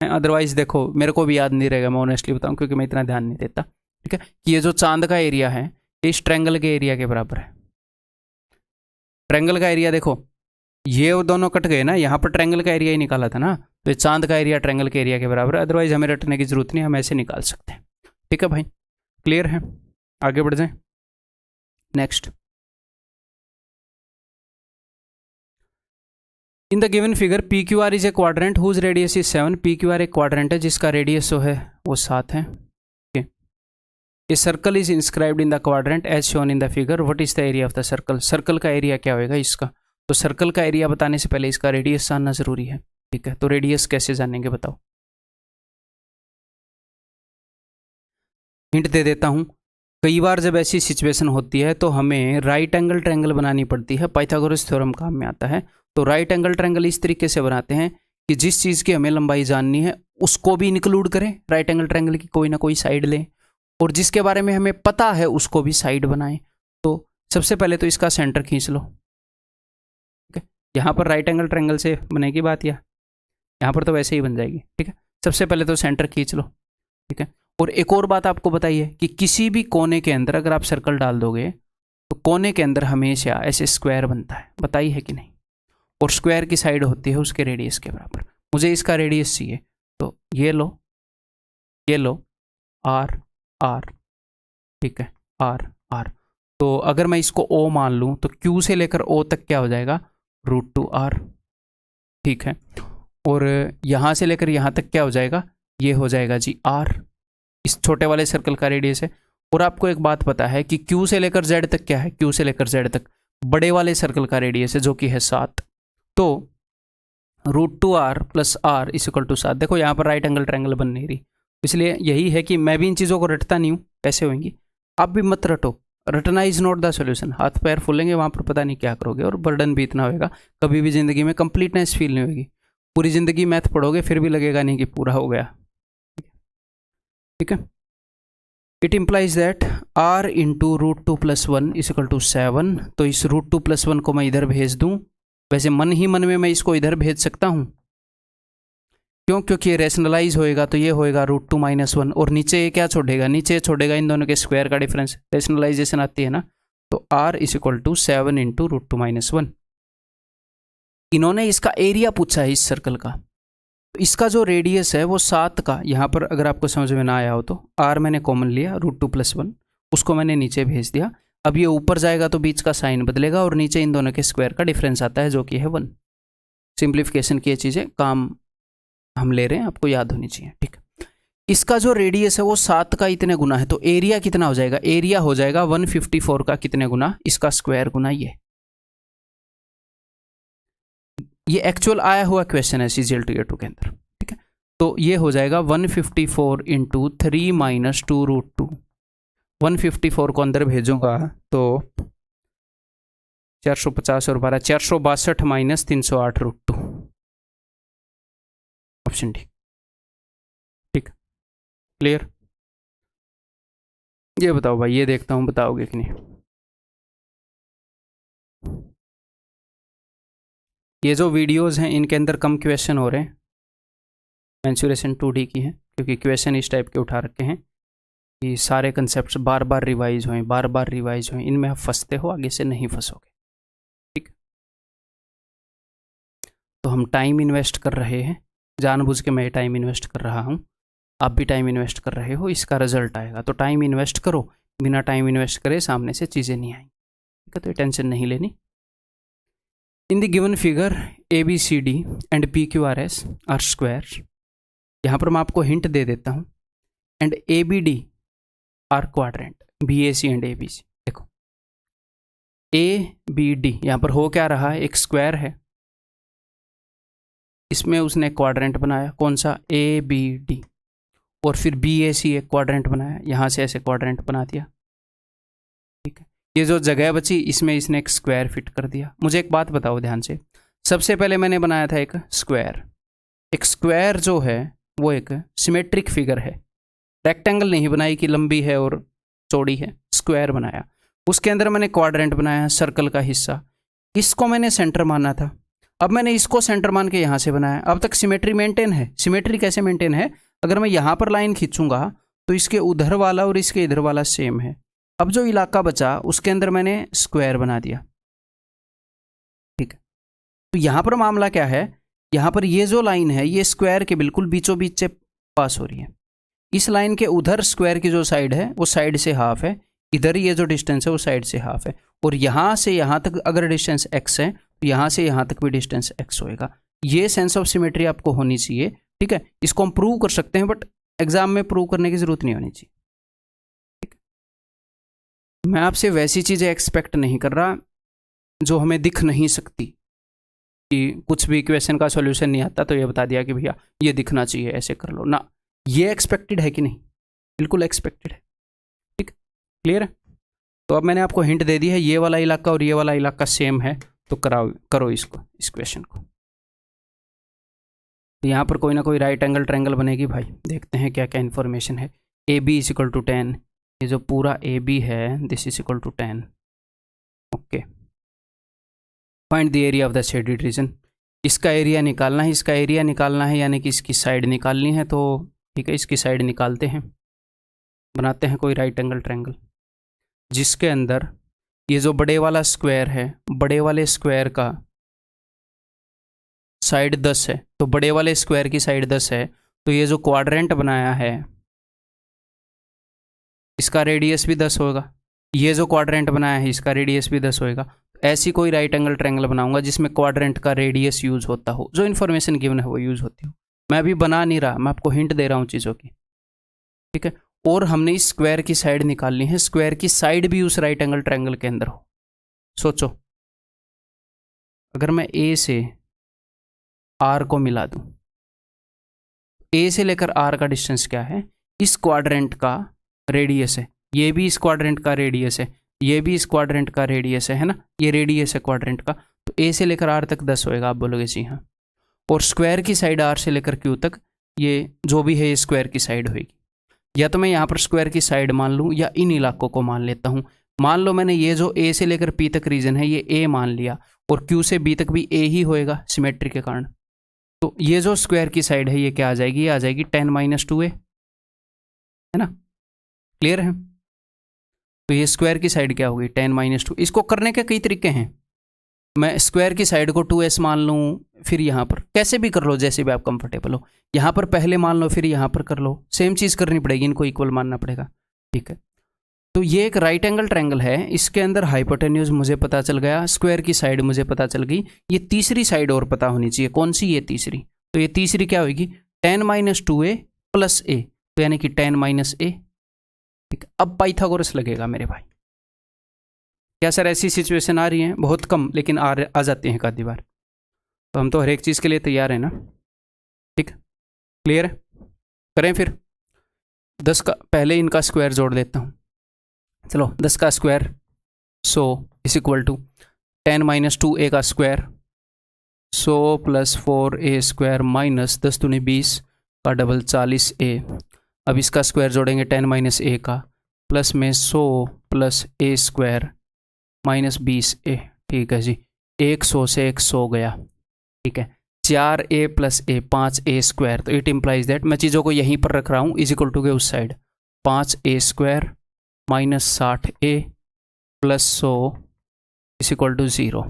A: अदरवाइज देखो मेरे को भी याद नहीं रहेगा, मैं ऑनेस्टली बताऊं, क्योंकि मैं इतना ध्यान नहीं देता। ठीक है, कि ये जो चांद का एरिया है ये इस ट्रायंगल के एरिया के बराबर है। ट्रायंगल का एरिया देखो, ये वो दोनों कट गए ना, यहाँ पर ट्रायंगल का एरिया ही निकाला था ना, तो ये चांद का एरिया ट्रायंगल के एरिया के बराबर है। अदरवाइज हमें रटने की जरूरत नहीं, हम ऐसे निकाल सकते हैं। ठीक है भाई, क्लियर है? आगे बढ़ जाएं। Next, in the given figure P Q R is a quadrant whose radius is 7। P Q R एक क्वाड्रेंट है जिसका रेडियस जो है वो 7 है। A circle is inscribed in the quadrant as shown in the figure. What is the area of the circle. Circle का area क्या होगा इसका, तो सर्कल का एरिया बताने से पहले इसका रेडियस जानना जरूरी है। ठीक है, तो रेडियस कैसे जानेंगे बताओ? हिंट दे देता हूं, कई बार जब ऐसी सिचुएशन होती है तो हमें राइट एंगल ट्रायंगल बनानी पड़ती है, पाइथागोरस थ्योरम काम में आता है। तो राइट एंगल ट्रायंगल इस तरीके से बनाते हैं कि जिस चीज़ की हमें लंबाई जाननी है उसको भी इंक्लूड करें, राइट एंगल ट्रायंगल की कोई ना कोई साइड लें, और जिसके बारे में हमें पता है उसको भी साइड बनाएं। तो सबसे पहले तो इसका सेंटर खींच लो। ठीक है, यहाँ पर राइट एंगल ट्रायंगल से बनेगी बात, या यहाँ पर तो वैसे ही बन जाएगी। ठीक है, सबसे पहले तो सेंटर खींच लो। ठीक है, और एक और बात आपको बताइए कि किसी भी कोने के अंदर अगर आप सर्कल डाल दोगे तो कोने के अंदर हमेशा ऐसे स्क्वायर बनता है, बताई है कि नहीं? और स्क्वायर की साइड होती है उसके रेडियस के बराबर। मुझे इसका रेडियस चाहिए, तो ये लो आर आर। ठीक है, आर आर, तो अगर मैं इसको ओ मान लूँ तो क्यू से लेकर ओ तक क्या हो जाएगा, √2r। ठीक है, और यहाँ से लेकर यहाँ तक क्या हो जाएगा, ये हो जाएगा जी r। इस छोटे वाले सर्कल का रेडियस है। और आपको एक बात पता है कि Q से लेकर Z तक क्या है, Q से लेकर Z तक बड़े वाले सर्कल का रेडियस है जो कि है 7। तो √2r + r = 7। देखो यहाँ पर राइट एंगल ट्रायंगल बन नहीं रही, इसलिए यही है कि मैं भी इन चीज़ों को रटता नहीं हूँ, कैसे होंगी आप भी मत रटो। रटना इज नॉट द सोल्यूशन। हाथ पैर फूलेंगे वहाँ पर पता नहीं क्या करोगे, और बर्डन भी इतना होगा, कभी भी ज़िंदगी में कंप्लीटनेस फील नहीं होगी। पूरी ज़िंदगी मैथ पढ़ोगे फिर भी लगेगा नहीं कि पूरा हो गया। ठीक है, it implies that r into √2 + 1 = 7। तो इस √2 + 1 को मैं इधर भेज दूँ, वैसे मन ही मन में मैं इसको इधर भेज सकता हूँ, क्यों? क्योंकि ये रेशनलाइज होएगा तो ये होएगा √2 - 1 और नीचे ये क्या छोड़ेगा? नीचे छोड़ेगा इन दोनों के स्क्वायर का डिफरेंस। रेशनलाइजेशन आती है ना, तो r = 7 × √2 - 1। इन्होंने इसका एरिया पूछा है इस सर्कल का, तो इसका जो रेडियस है वो 7 का, यहाँ पर अगर आपको समझ में ना आया हो तो r मैंने कॉमन लिया, √2 + 1 उसको मैंने नीचे भेज दिया। अब ये ऊपर जाएगा तो बीच का साइन बदलेगा और नीचे इन दोनों के स्क्वायर का डिफरेंस आता है जो कि है 1। सिंप्लीफिकेशन की ये चीज़ें काम हम ले रहे हैं, आपको याद होनी चाहिए, ठीक। इसका जो रेडियस है वो 7 का इतने गुना है, तो एरिया कितना हो जाएगा? एरिया हो जाएगा 154 का कितने गुना? इसका स्क्वायर गुना ये एक्चुअल आया हुआ क्वेश्चन है CGL Tier 2 के अंदर, ठीक है। तो ये हो जाएगा 154 × 3 - 2 √2। 154 को अंदर भेजूंगा तो 450 और 12 462 - 308 √2, ऑप्शन डी, ठीक। क्लियर? ये बताओ भाई, ये देखता हूँ बताओगे कि नहीं। ये जो वीडियोस हैं इनके अंदर कम क्वेश्चन हो रहे हैं, मेंसुरेशन 2D की हैं, क्योंकि क्वेश्चन इस टाइप के उठा रखे हैं कि सारे कंसेप्ट बार बार रिवाइज हों, इनमें आप फंसते हो, आगे से नहीं फंसोगे, ठीक। तो हम टाइम इन्वेस्ट कर रहे हैं, जानबूझ के मैं टाइम इन्वेस्ट कर रहा हूँ, आप भी टाइम इन्वेस्ट कर रहे हो, इसका रिजल्ट आएगा। तो टाइम इन्वेस्ट करो, बिना टाइम इन्वेस्ट करे सामने से चीज़ें नहीं आएंगी, ठीक है। तो टेंशन नहीं लेनी। In the given figure ABCD and PQRS are square, यहाँ पर मैं आपको हिंट दे देता हूँ, and ABD are quadrant, BAC and ABC। देखो ABD यहाँ पर हो क्या रहा है? एक स्क्वायर है, इसमें उसने क्वाड्रेंट बनाया, कौन सा? ABD। और फिर BAC एक क्वाड्रेंट बनाया, यहाँ से ऐसे क्वाड्रेंट बना दिया, ठीक है। ये जो जगह बची इसमें इसने एक स्क्वायर फिट कर दिया। मुझे एक बात बताओ ध्यान से, सबसे पहले मैंने बनाया था एक स्क्वायर। एक स्क्वायर जो है वो एक सिमेट्रिक फिगर है, रेक्टेंगल नहीं बनाई कि लंबी है और चौड़ी है, स्क्वायर बनाया। उसके अंदर मैंने क्वाड्रेंट बनाया, सर्कल का हिस्सा, इसको मैंने सेंटर माना था। अब मैंने इसको सेंटर मान के यहाँ से बनाया। अब तक सिमेट्री मेंटेन है। सिमेट्री कैसे मेंटेन है? अगर मैं यहाँ पर लाइन खींचूंगा तो इसके उधर वाला और इसके इधर वाला सेम है। अब जो इलाका बचा उसके अंदर मैंने स्क्वायर बना दिया, ठीक है। तो यहाँ पर मामला क्या है? यहाँ पर ये जो लाइन है ये स्क्वायर के बिल्कुल बीचों बीच से पास हो रही है। इस लाइन के उधर स्क्वायर की जो साइड है वो साइड से हाफ है, इधर ये जो डिस्टेंस है वो साइड से हाफ है। और यहाँ से यहाँ तक अगर डिस्टेंस x है तो यहाँ से यहाँ तक भी डिस्टेंस x होएगा। ये सेंस ऑफ सिमेट्री आपको होनी चाहिए, ठीक है। इसको हम प्रूव कर सकते हैं बट एग्जाम में प्रूव करने की जरूरत नहीं होनी चाहिए, ठीक। मैं आपसे वैसी चीज़ें एक्सपेक्ट नहीं कर रहा जो हमें दिख नहीं सकती, कि कुछ भी क्वेश्चन का सॉल्यूशन नहीं आता तो ये बता दिया कि भैया ये दिखना चाहिए, ऐसे कर लो ना। ये एक्सपेक्टेड है कि नहीं? बिल्कुल एक्सपेक्टेड है, ठीक। क्लियर है? तो अब मैंने आपको हिंट दे दी है, ये वाला इलाका और ये वाला इलाका सेम है, तो करो इसको, इस क्वेश्चन को। तो यहाँ पर कोई ना कोई राइट एंगल ट्रायंगल बनेगी भाई। देखते हैं क्या क्या इन्फॉर्मेशन है। AB = 10, ये जो पूरा AB है this = 10, okay. Find the area of the shaded reason, इसका एरिया निकालना है। इसका एरिया निकालना है यानी कि इसकी साइड निकालनी है, तो ठीक है इसकी साइड निकालते हैं। बनाते हैं कोई राइट एंगल ट्रायंगल जिसके अंदर ये जो बड़े वाला स्क्वायर है, बड़े वाले स्क्वायर का साइड 10 है, तो बड़े वाले स्क्वायर की साइड 10 है, तो ये जो क्वाड्रेंट बनाया है इसका रेडियस भी 10 होगा। ये जो क्वाड्रेंट बनाया है इसका रेडियस भी 10 होगा। ऐसी कोई राइट एंगल ट्रायंगल बनाऊंगा जिसमें क्वाड्रेंट का रेडियस यूज होता हो, जो इन्फॉर्मेशन गिवन है वो यूज होती हो। मैं अभी बना नहीं रहा, मैं आपको हिंट दे रहा हूँ चीज़ों की, ठीक है। और हमने इस स्क्वायर की साइड निकालनी है, स्क्वायर की साइड भी उस राइट एंगल ट्रायंगल के अंदर हो। सोचो, अगर मैं A से R को मिला दूं, A से लेकर R का डिस्टेंस क्या है? इस क्वाड्रेंट का रेडियस है, ये भी इस क्वाड्रेंट का रेडियस है, ये भी इस क्वाड्रेंट का रेडियस है ना, ये रेडियस है क्वाड्रेंट का। तो A से लेकर R तक 10 होएगा, आप बोलोगे जी हाँ। और स्क्वायर की साइड R से लेकर Q तक, ये जो भी है ये स्क्वायर की साइड होगी। या तो मैं यहाँ पर स्क्वायर की साइड मान लूँ या इन इलाकों को मान लेता हूँ। मान लो मैंने ये जो A से लेकर P तक रीजन है ये A मान लिया, और Q से B तक भी A ही होएगा सिमेट्री के कारण। तो ये जो स्क्वायर की साइड है ये क्या आ जाएगी, ये आ जाएगी 10 - 2a, है ना, क्लियर है। तो ये स्क्वायर की साइड क्या होगी 10 - 2। इसको करने के कई तरीके हैं, मैं स्क्वायर की साइड को 2s मान लूँ, फिर यहाँ पर कैसे भी कर लो जैसे भी आप कंफर्टेबल हो, यहाँ पर पहले मान लो फिर यहाँ पर कर लो, सेम चीज़ करनी पड़ेगी, इनको इक्वल मानना पड़ेगा, ठीक है। तो ये एक राइट एंगल ट्रायंगल है, इसके अंदर हाइपोटेन्यूज मुझे पता चल गया, स्क्वायर की साइड मुझे पता चल गई, ये तीसरी साइड और पता होनी चाहिए, कौन सी, ये तीसरी। तो ये तीसरी क्या होगी 10 - 2a + a, तो यानी कि 10 - a, ठीक। अब पाइथागोरस लगेगा मेरे भाई। क्या सर ऐसी सिचुएशन आ रही है? बहुत कम, लेकिन आ जाती हैं एक आधी बार। तो हम तो हर एक चीज़ के लिए तैयार हैं ना, ठीक, क्लियर है। करें फिर 10 का, पहले इनका स्क्वायर जोड़ देता हूँ, चलो 10 का स्क्वायर 100 = 10 - 2a का स्क्वायर 100 + 4a² - 10 दूनी 20 का डबल 40a। अब इसका स्क्वायर जोड़ेंगे 10 - a का, प्लस में 100 + a² - 20a, ठीक है जी। 100 से 100 गया, ठीक है। 4a + a 5a², तो इट इम्प्लाइज दैट, मैं चीज़ों को यहीं पर रख रहा हूँ, = के उस साइड 5a² - 60a + 100 = 0,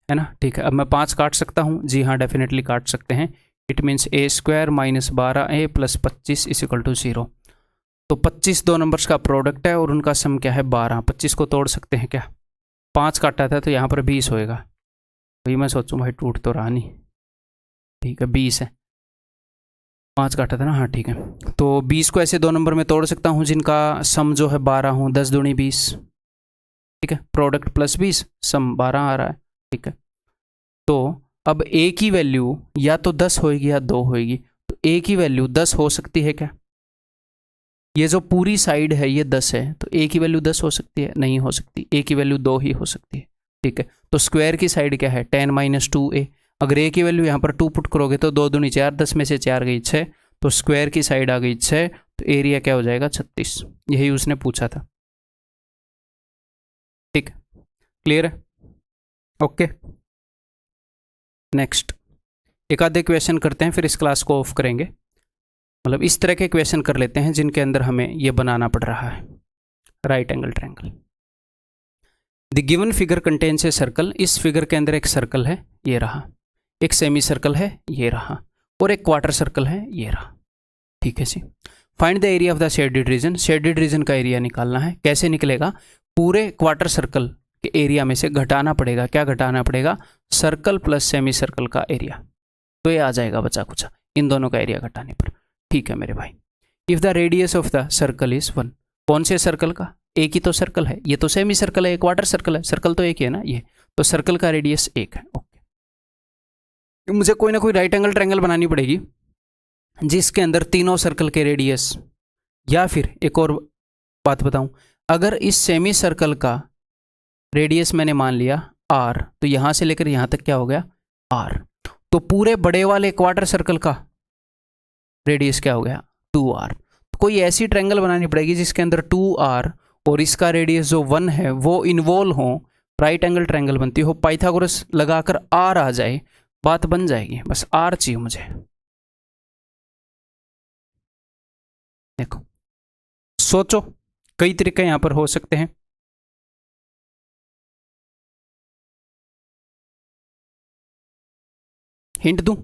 A: है ना, ठीक है। अब मैं 5 काट सकता हूँ, जी हाँ डेफिनेटली काट सकते हैं। It means a² - 12a + 25 = 0। तो 25 दो नंबर्स का प्रोडक्ट है और उनका सम क्या है 12। 25 को तोड़ सकते हैं क्या, 5 काटा था तो यहाँ पर 20 होएगा, वही मैं सोचूं भाई टूट तो रहा नहीं, ठीक है 20 है, 5 काटा था ना, हाँ ठीक है। तो 20 को ऐसे दो नंबर में तोड़ सकता हूँ जिनका सम जो है 12 हो, 10 दूनी 20, ठीक है, प्रोडक्ट + 20 सम 12 आ रहा है, ठीक है। तो अब a की वैल्यू या तो 10 होएगी या 2 होएगी, तो a की वैल्यू 10 हो सकती है क्या, ये जो पूरी साइड है ये 10 है, तो a की वैल्यू 10 हो सकती है, नहीं हो सकती, a की वैल्यू 2 ही हो सकती है, ठीक है। तो स्क्वायर की साइड क्या है 10 - 2a, अगर a की वैल्यू यहाँ पर 2 पुट करोगे तो 2 दूनी 4, 10 में से 4 गई 6, तो स्क्वायर की साइड आ गई 6, तो एरिया क्या हो जाएगा 36, यही उसने पूछा था, ठीक, क्लियर है, ओके। नेक्स्ट एक आधे क्वेश्चन करते हैं, फिर इस क्लास को ऑफ करेंगे। मतलब इस तरह के क्वेश्चन कर लेते हैं जिनके अंदर हमें ये बनाना पड़ रहा है right angle triangle. The given figure contains a circle, इस फिगर के अंदर एक सर्कल है ये रहा, एक सेमी सर्कल है ये रहा, और एक क्वार्टर सर्कल है ये रहा, ठीक है जी। Find the area of the shaded region, shaded region का एरिया निकालना है। कैसे निकलेगा, पूरे क्वार्टर सर्कल के एरिया में से घटाना पड़ेगा, क्या घटाना पड़ेगा, सर्कल प्लस सेमी सर्कल का एरिया, तो ये आ जाएगा बचा कुचा इन दोनों का एरिया घटाने पर, ठीक है मेरे भाई। If the radius of the circle is 1, कौन से सर्कल का, एक ही तो सर्कल है, ये तो सेमी सर्कल है, क्वार्टर सर्कल है, सर्कल तो एक ही है ना ये, तो सर्कल का रेडियस 1 है, ओके। मुझे कोई ना कोई राइट एंगल ट्रायंगल बनानी पड़ेगी जिसके अंदर तीनों सर्कल के रेडियस, या फिर एक और बात बताऊं, अगर इस सेमी सर्कल का रेडियस मैंने मान लिया r, तो यहां से लेकर यहां तक क्या हो गया r, तो पूरे बड़े वाले क्वार्टर सर्कल का रेडियस क्या हो गया 2r। तो कोई ऐसी ट्रायंगल बनानी पड़ेगी जिसके अंदर 2r और इसका रेडियस जो 1 है वो इन्वॉल्व हो, राइट एंगल ट्रायंगल बनती हो, पाइथागोरस लगाकर r आ जाए, बात बन जाएगी, बस r चाहिए मुझे। देखो सोचो, कई तरीके यहां पर हो सकते हैं। हिंट दूं,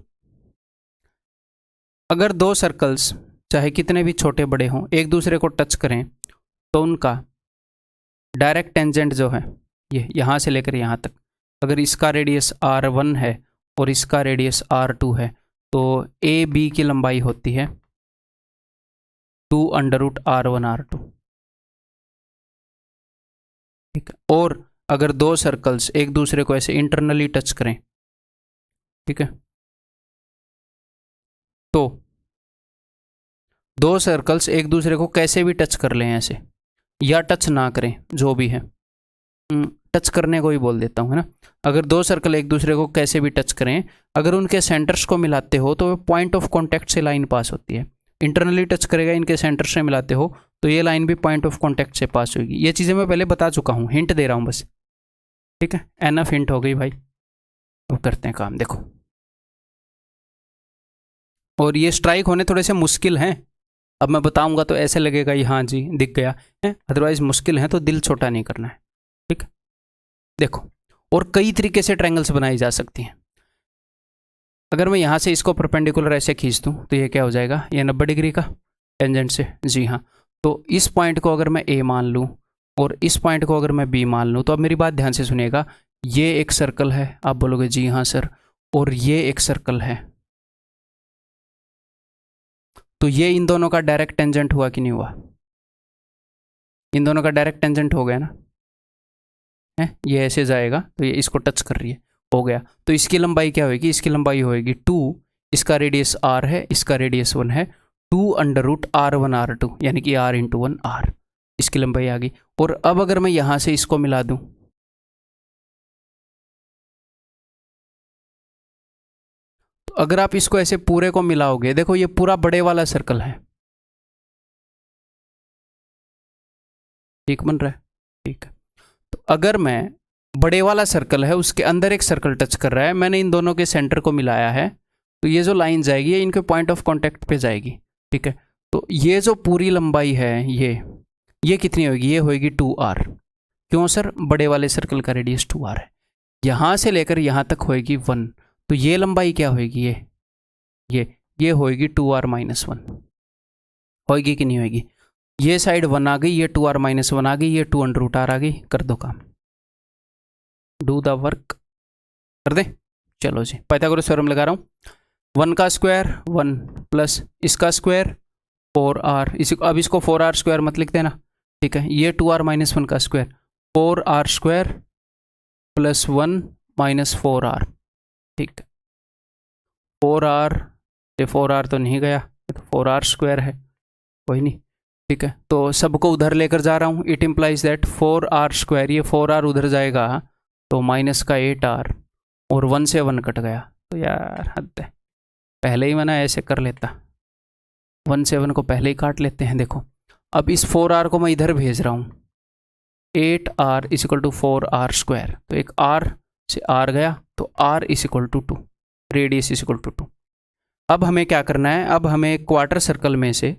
A: अगर दो सर्कल्स चाहे कितने भी छोटे बड़े हों एक दूसरे को टच करें तो उनका डायरेक्ट टेंजेंट जो है ये यहाँ से लेकर यहाँ तक, अगर इसका रेडियस r1 है और इसका रेडियस r2 है, तो ए बी की लंबाई होती है 2√r1r2, ठीक है। और अगर दो सर्कल्स एक दूसरे को ऐसे इंटरनली टच करें, ठीक है, तो दो सर्कल्स एक दूसरे को कैसे भी टच कर लें ऐसे, या टच ना करें, जो भी है, टच करने को ही बोल देता हूँ, है ना। अगर दो सर्कल एक दूसरे को कैसे भी टच करें, अगर उनके सेंटर्स को मिलाते हो तो पॉइंट ऑफ कॉन्टैक्ट से लाइन पास होती है, इंटरनली टच करेगा इनके सेंटर से मिलाते हो तो ये लाइन भी पॉइंट ऑफ कॉन्टैक्ट से पास होगी। ये चीज़ें मैं पहले बता चुका हूँ, हिंट दे रहा हूँ बस, ठीक है, एनफ हिंट हो गई भाई। अब करते हैं काम, देखो और ये स्ट्राइक होने थोड़े से मुश्किल हैं। अब मैं बताऊंगा तो ऐसे लगेगा ये हाँ जी दिख गया है, अदरवाइज मुश्किल है, तो दिल छोटा नहीं करना है। ठीक, देखो और कई तरीके से ट्रायंगल्स बनाई जा सकती हैं। अगर मैं यहाँ से इसको परपेंडिकुलर ऐसे खींच दूँ तो ये क्या हो जाएगा, ये 90 डिग्री का टेंजेंट से। जी हाँ, तो इस पॉइंट को अगर मैं ए मान लूँ और इस पॉइंट को अगर मैं बी मान लूँ, तो अब मेरी बात ध्यान से सुनिएगा, ये एक सर्कल है, आप बोलोगे जी हाँ सर, और ये एक सर्कल है, तो ये इन दोनों का डायरेक्ट टेंजेंट हुआ कि नहीं हुआ? इन दोनों का डायरेक्ट टेंजेंट हो गया ना है, ये ऐसे जाएगा तो ये इसको टच कर रही है, हो गया। तो इसकी लंबाई क्या होगी, इसकी लंबाई होगी 2, इसका रेडियस r है, इसका रेडियस 1 है, 2√r1r2 यानी कि r × 1 r, इसकी लंबाई आ गई। और अब अगर मैं यहाँ से इसको मिला दूँ, तो अगर आप इसको ऐसे पूरे को मिलाओगे, देखो ये पूरा बड़े वाला सर्कल है, ठीक बन रहा है? ठीक है, तो अगर मैं बड़े वाला सर्कल है उसके अंदर एक सर्कल टच कर रहा है, मैंने इन दोनों के सेंटर को मिलाया है, तो ये जो लाइन जाएगी ये इनके पॉइंट ऑफ कांटेक्ट पे जाएगी। ठीक है, तो ये जो पूरी लंबाई है ये कितनी होगी, ये होगी 2r। क्यों सर, बड़े वाले सर्कल का रेडियस 2r है, यहाँ से लेकर यहाँ तक होएगी 1, तो ये लंबाई क्या होएगी, ये होएगी 2r - 1, होएगी कि नहीं होएगी? ये साइड 1 आ गई, ये 2r - 1 आ गई, ये 2√r आ गई। कर दो काम, डू द वर्क, कर दे। चलो जी, पाइथागोरस थ्योरम लगा रहा हूँ, 1 का स्क्वायर 1 प्लस इसका स्क्वायर 4r, अब इसको 4r² मत लिख देना। ठीक है, ये 2r - 1 का स्क्वायर 4r² प्लस 1 - 4r। ठीक, 4r से 4r तो नहीं गया, तो 4r² है, कोई नहीं। ठीक है, तो सबको उधर लेकर जा रहा हूँ, इट इम्प्लाइज दैट 4r², ये 4r उधर जाएगा तो माइनस का 8r, और 1 से 1 कट गया, तो यार हद है, पहले ही मैंने ऐसे कर लेता, 1 से 1 को पहले ही काट लेते हैं। देखो अब इस 4r को मैं इधर भेज रहा हूँ, 8r = 4r², तो एक r से r गया, तो r = 2, रेडियस = 2। अब हमें क्या करना है, अब हमें क्वार्टर सर्कल में से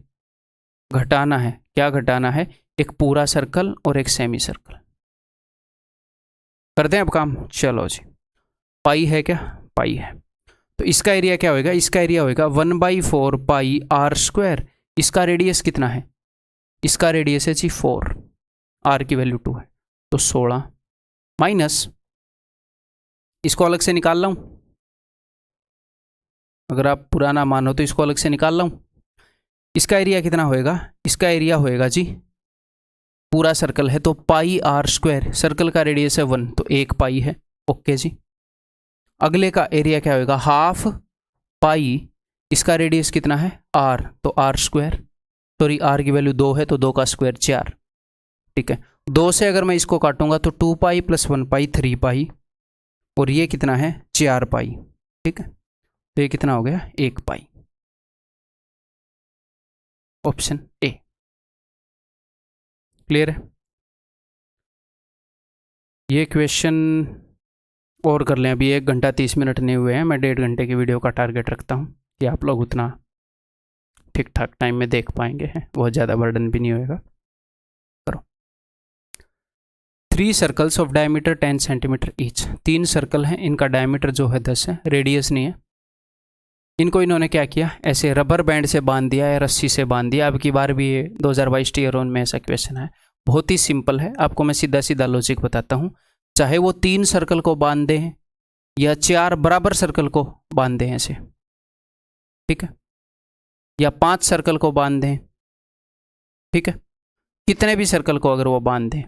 A: घटाना है, क्या घटाना है, एक पूरा सर्कल और एक सेमी सर्कल। कर दें अब काम, चलो जी, पाई है क्या, पाई है, तो इसका एरिया क्या होएगा, इसका एरिया होएगा 1/4 पाई r², इसका रेडियस कितना है, इसका रेडियस है जी 4, r की वैल्यू 2 है, तो 16 माइनस, इसको अलग से निकाल रहा हूँ, अगर आप पुराना मानो तो इसको अलग से निकाल रहा हूँ, इसका एरिया कितना होएगा, इसका एरिया होएगा जी, पूरा सर्कल है तो पाई r², सर्कल का रेडियस है 1 तो 1 पाई है, ओके जी। अगले का एरिया क्या होएगा, हाफ पाई, इसका रेडियस कितना है r, तो r², सॉरी r की वैल्यू 2 है तो 2 का स्क्वायर 4। ठीक है, 2 से अगर मैं इसको काटूंगा तो 2 पाई प्लस 1 पाई 3 पाई, और ये कितना है 4 पाई। ठीक है, तो ये कितना हो गया 1 पाई, ऑप्शन ए। क्लियर है? ये क्वेश्चन और कर लें, अभी 1 घंटा 30 मिनट नहीं हुए हैं, मैं 1.5 घंटे की वीडियो का टारगेट रखता हूँ कि आप लोग उतना ठीक ठाक टाइम में देख पाएंगे, हैं बहुत ज़्यादा बर्डन भी नहीं होएगा। करो। 3 circles of diameter 10 centimetre each, 3 circle हैं, इनका डायमीटर जो है 10 है, रेडियस नहीं है। इनको इन्होंने क्या किया, ऐसे रबर बैंड से बांध दिया या रस्सी से बांध दिया। अब की बार भी ये 2022 ईयर ऑन में ऐसा क्वेश्चन है, बहुत ही सिंपल है, आपको मैं सीधा सीधा लॉजिक बताता हूँ। चाहे वो 3 सर्कल को बांध दें या 4 बराबर सर्कल को बांध दें ऐसे, ठीक है, या 5 सर्कल को बांध दें, ठीक है, कितने भी सर्कल को अगर वो बांध दें,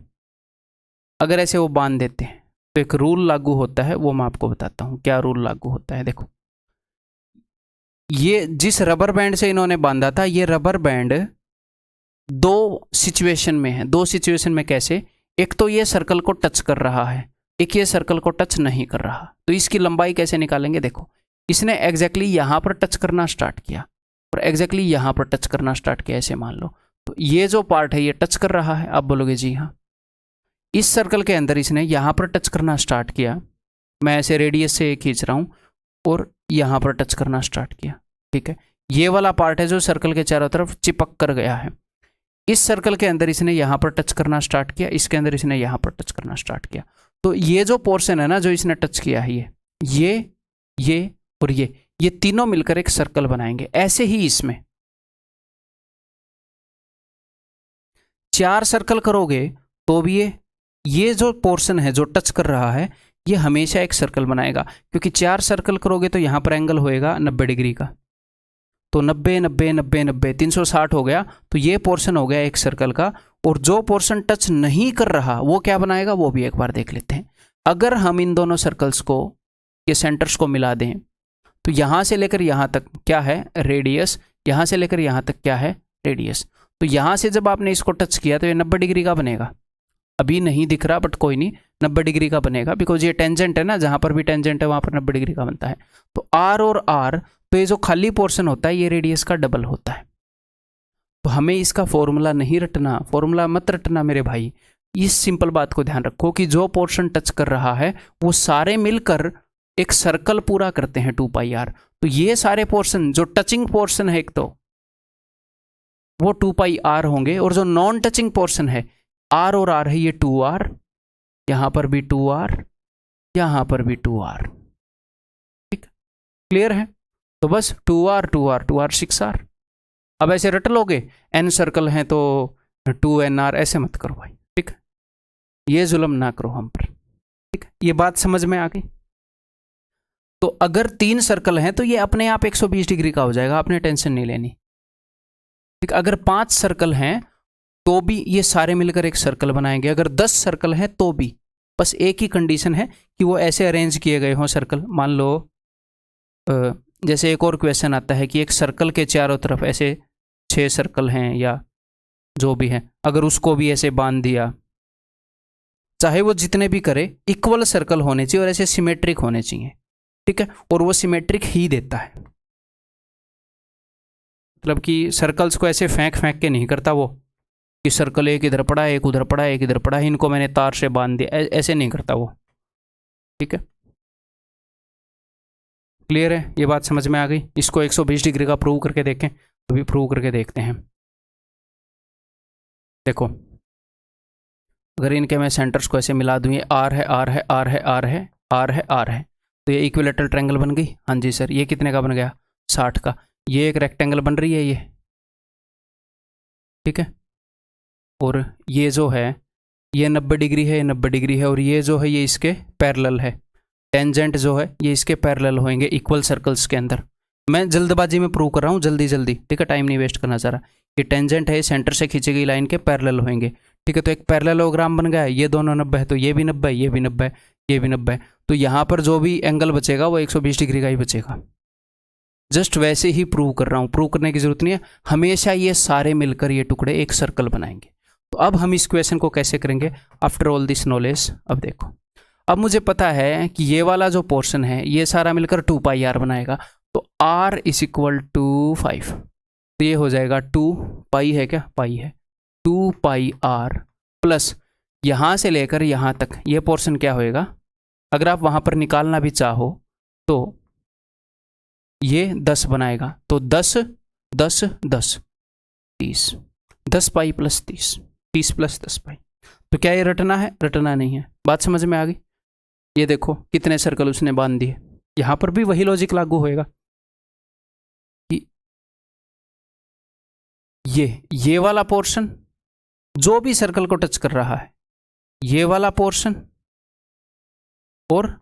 A: अगर ऐसे वो बांध देते हैं तो एक रूल लागू होता है, वो मैं आपको बताता हूँ क्या रूल लागू होता है। देखो, ये जिस रबर बैंड से इन्होंने बांधा था, ये रबर बैंड 2 सिचुएशन में है। 2 सिचुएशन में कैसे, एक तो ये सर्कल को टच कर रहा है, एक ये सर्कल को टच नहीं कर रहा, तो इसकी लंबाई कैसे निकालेंगे। देखो, इसने एग्जैक्टली यहाँ पर टच करना स्टार्ट किया और एग्जैक्टली यहाँ पर टच करना स्टार्ट किया, ऐसे मान लो, तो ये जो पार्ट है ये टच कर रहा है। आप बोलोगे जी हाँ, इस सर्कल के अंदर इसने यहाँ पर टच करना स्टार्ट किया, मैं ऐसे रेडियस से खींच रहा हूँ और यहाँ पर टच करना स्टार्ट किया, ठीक है, ये वाला पार्ट है जो सर्कल के चारों तरफ चिपक कर गया है। इस सर्कल के अंदर इसने यहाँ पर टच करना स्टार्ट किया, इसके अंदर इसने यहाँ पर टच करना स्टार्ट किया। तो ये जो पोर्शन है ना जो इसने टच किया है, ये और ये तीनों मिलकर एक सर्कल बनाएंगे। ऐसे ही इसमें 4 सर्कल करोगे तो भी ये जो पोर्शन है जो टच कर रहा है ये हमेशा एक सर्कल बनाएगा, क्योंकि 4 सर्कल करोगे तो यहाँ पर एंगल होएगा 90 डिग्री का। तो 90 90 90 90 360 हो गया। तो ये पोर्शन हो गया एक सर्कल का। और जो पोर्शन टच नहीं कर रहा वो क्या बनाएगा वो भी एक बार देख लेते हैं। अगर हम इन दोनों सर्कल्स को के सेंटर्स को मिला दें तो यहाँ से लेकर यहाँ तक क्या है रेडियस, यहाँ से लेकर यहाँ तक क्या है रेडियस। तो यहाँ से जब आपने इसको टच किया तो ये 90 डिग्री का बनेगा। अभी नहीं दिख रहा बट कोई नहीं, 90 डिग्री का बनेगा, बिकॉज ये टेंजेंट है ना, जहाँ पर भी टेंजेंट है वहाँ पर 90 डिग्री का बनता है। तो आर और आर, तो ये जो खाली पोर्शन होता है ये रेडियस का डबल होता है। तो हमें इसका फॉर्मूला नहीं रटना, फॉर्मूला मत रटना मेरे भाई। इस सिंपल बात को ध्यान रखो कि जो पोर्शन टच कर रहा है वो सारे मिलकर एक सर्कल पूरा करते हैं 2πr। तो ये सारे पोर्शन जो टचिंग पोर्शन है एक तो वो 2πr होंगे, और जो नॉन टचिंग पोर्शन है r और r है ये 2r, यहां पर भी 2r, यहां पर भी 2r। ठीक, क्लियर है? तो बस 2r 2r 2r 6r। अब ऐसे रट लोगे, n सर्कल हैं तो 2nr, ऐसे मत करो भाई। ठीक, ये जुल्म ना करो हम पर। ठीक, ये बात समझ में आ गई? तो अगर 3 सर्कल हैं तो ये अपने आप 120 डिग्री का हो जाएगा, आपने टेंशन नहीं लेनी। ठीक, अगर 5 सर्कल हैं तो भी ये सारे मिलकर एक सर्कल बनाएंगे। अगर 10 सर्कल हैं तो भी, बस एक ही कंडीशन है कि वो ऐसे अरेंज किए गए हों सर्कल। मान लो जैसे एक और क्वेश्चन आता है कि एक सर्कल के चारों तरफ ऐसे 6 सर्कल हैं या जो भी हैं, अगर उसको भी ऐसे बांध दिया, चाहे वो जितने भी करे इक्वल सर्कल होने चाहिए और ऐसे सिमेट्रिक होने चाहिए। ठीक है, और वो सिमेट्रिक ही देता है, मतलब कि सर्कल्स को ऐसे फेंक फेंक के नहीं करता वो कि सर्कल एक इधर पड़ा एक उधर पड़ा एक इधर पड़ा, इनको मैंने तार से बांध दिया, ऐसे नहीं करता वो। ठीक है, क्लियर है? ये बात समझ में आ गई? इसको 120 डिग्री का प्रूव करके देखें, तो भी प्रूव करके देखते हैं। देखो, अगर इनके मैं सेंटर्स को ऐसे मिला दूँ, ये आर है आर है आर है आर है आर है आर है, तो ये इक्विलेटरल ट्रायंगल बन गई। हाँ जी सर, ये कितने का बन गया? 60 का। ये एक रेक्टेंगल बन रही है ये। ठीक है, और ये जो है ये 90 डिग्री है, ये 90 डिग्री है, और ये जो है ये इसके पैरेलल है। टेंजेंट जो है ये इसके पैरेलल होंगे इक्वल सर्कल्स के अंदर। मैं जल्दबाजी में प्रूव कर रहा हूँ, जल्दी जल्दी। ठीक है, टाइम नहीं वेस्ट करना चाह रहा। ये टेंजेंट है, सेंटर से खींची गई लाइन के पैरेलल होंगे। ठीक है, तो एक पैरेललोग्राम बन गया है। ये दोनों 90 है तो ये भी 90 है, ये भी 90 है, ये भी 90 है। तो यहाँ पर जो भी एंगल बचेगा वो 120 डिग्री का ही बचेगा। जस्ट वैसे ही प्रूव कर रहा हूँ, प्रूव करने की जरूरत नहीं है। हमेशा ये सारे मिलकर ये टुकड़े एक सर्कल बनाएंगे। तो अब हम इस क्वेश्चन को कैसे करेंगे आफ्टर ऑल दिस नॉलेज? अब देखो, अब मुझे पता है कि ये वाला जो पोर्शन है ये सारा मिलकर 2πr बनाएगा। तो r इज इक्वल टू 5, तो ये हो जाएगा 2π है क्या? पाई है 2πr प्लस यहाँ से लेकर यहाँ तक ये पोर्शन क्या होएगा? अगर आप वहाँ पर निकालना भी चाहो तो ये 10 बनाएगा। तो 10 10 10 30, 10π प्लस 30, 30 प्लस 10π। तो क्या ये रटना है? रटना नहीं है। बात समझ में आ गई? ये देखो कितने सर्कल उसने बांध दिए। यहां पर भी वही लॉजिक लागू होएगा कि ये वाला पोर्शन जो भी सर्कल को टच कर रहा है, ये वाला पोर्शन और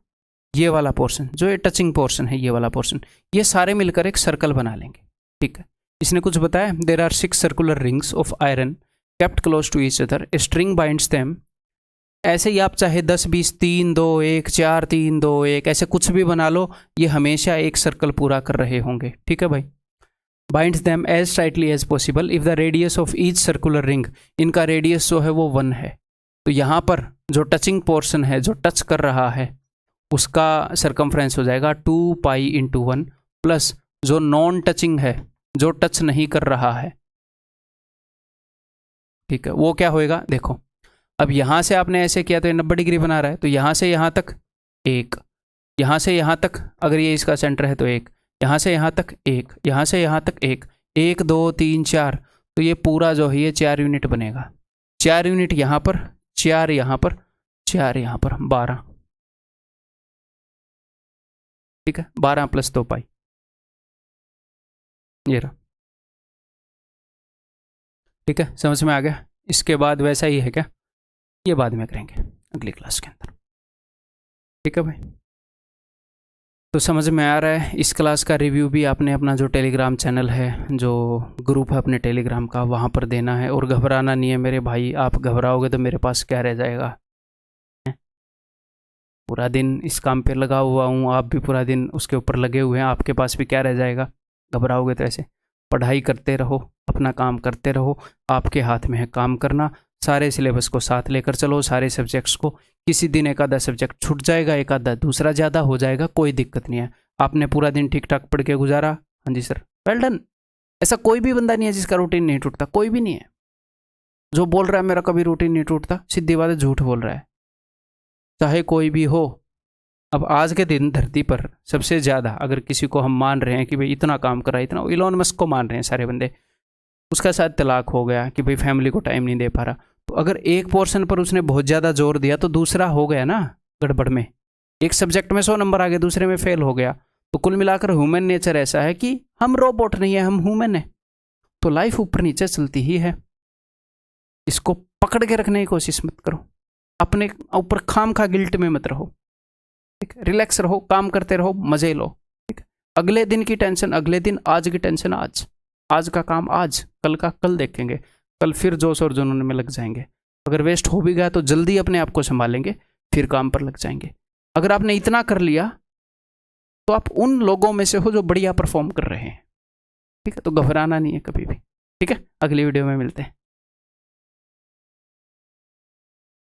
A: ये वाला पोर्शन जो ये टचिंग पोर्शन है, ये वाला पोर्शन, ये सारे मिलकर एक सर्कल बना लेंगे। ठीक है, इसने कुछ बताया, there are 6 circular rings of iron kept close to each other, a string binds them. ऐसे ही आप चाहे 10 20 3 2 1 4 3 2 1 ऐसे कुछ भी बना लो, ये हमेशा एक सर्कल पूरा कर रहे होंगे। ठीक है भाई, binds them as tightly as possible if the radius of each circular ring, इनका रेडियस जो है वो 1 है। तो यहाँ पर जो टचिंग पोर्शन है, जो टच कर रहा है, उसका सरकमफ्रेंस हो जाएगा 2π × 1 प्लस जो नॉन टचिंग है, जो टच नहीं कर रहा है, ठीक है, वो क्या होएगा? देखो, अब यहाँ से आपने ऐसे किया तो ये 90 डिग्री बना रहा है, तो यहाँ से यहाँ तक 1, यहाँ से यहाँ तक अगर ये इसका सेंटर है तो 1, यहाँ से यहाँ तक 1, यहाँ से यहाँ तक 1, 1 2 3 4, तो ये पूरा जो है ये 4 यूनिट बनेगा। 4 यूनिट यहाँ पर, 4 यहाँ पर, 4 यहाँ पर, 12। ठीक है, 12 + 2 पाई, ये रहा। ठीक है, समझ में आ गया। इसके बाद वैसा ही है क्या, ये बाद में करेंगे अगली क्लास के अंदर। ठीक है भाई, तो समझ में आ रहा है। इस क्लास का रिव्यू भी आपने अपना जो टेलीग्राम चैनल है, जो ग्रुप है अपने टेलीग्राम का, वहाँ पर देना है। और घबराना नहीं है मेरे भाई, आप घबराओगे तो मेरे पास क्या रह जाएगा। पूरा दिन इस काम पे लगा हुआ हूँ, आप भी पूरा दिन उसके ऊपर लगे हुए हैं, आपके पास भी क्या रह जाएगा। घबराओगे तो ऐसे, पढ़ाई करते रहो, अपना काम करते रहो, आपके हाथ में है काम करना। सारे सिलेबस को साथ लेकर चलो, सारे सब्जेक्ट्स को। किसी दिन एक आधा सब्जेक्ट छूट जाएगा, एक आधा दूसरा ज़्यादा हो जाएगा, कोई दिक्कत नहीं है। आपने पूरा दिन ठीक ठाक पढ़ के गुजारा, हाँ जी सर, वेल डन। ऐसा कोई भी बंदा नहीं है जिसका रूटीन नहीं टूटता, कोई भी नहीं है। जो बोल रहा है मेरा कभी रूटीन नहीं टूटता, सीधी बात है, झूठ बोल रहा है, चाहे कोई भी हो। अब आज के दिन धरती पर सबसे ज़्यादा अगर किसी को हम मान रहे हैं कि भाई इतना काम करा, इतना, इलॉन मस्क को मान रहे हैं सारे बंदे। उसका शायद तलाक हो गया कि भाई फैमिली को टाइम नहीं दे पा रहा, तो अगर एक पोर्शन पर उसने बहुत ज़्यादा जोर दिया तो दूसरा हो गया ना गड़बड़ में। एक सब्जेक्ट में 100 नंबर आ गए, दूसरे में फेल हो गया। तो कुल मिलाकर ह्यूमन नेचर ऐसा है कि हम रोबोट नहीं है, हम ह्यूमन है। तो लाइफ ऊपर नीचे चलती ही है, इसको पकड़ के रखने की कोशिश मत करो, अपने ऊपर खाम खा गिल्ट में मत रहो। ठीक है, रिलैक्स रहो, काम करते रहो, मजे लो। ठीक है, अगले दिन की टेंशन अगले दिन, आज की टेंशन आज, आज का काम आज, कल का कल देखेंगे। कल फिर जोश और जुनून में लग जाएंगे। अगर वेस्ट हो भी गया तो जल्दी अपने आप को संभालेंगे, फिर काम पर लग जाएंगे। अगर आपने इतना कर लिया तो आप उन लोगों में से हो जो बढ़िया परफॉर्म कर रहे हैं। ठीक है, तो घबराना नहीं है कभी भी। ठीक है, अगली वीडियो में मिलते हैं।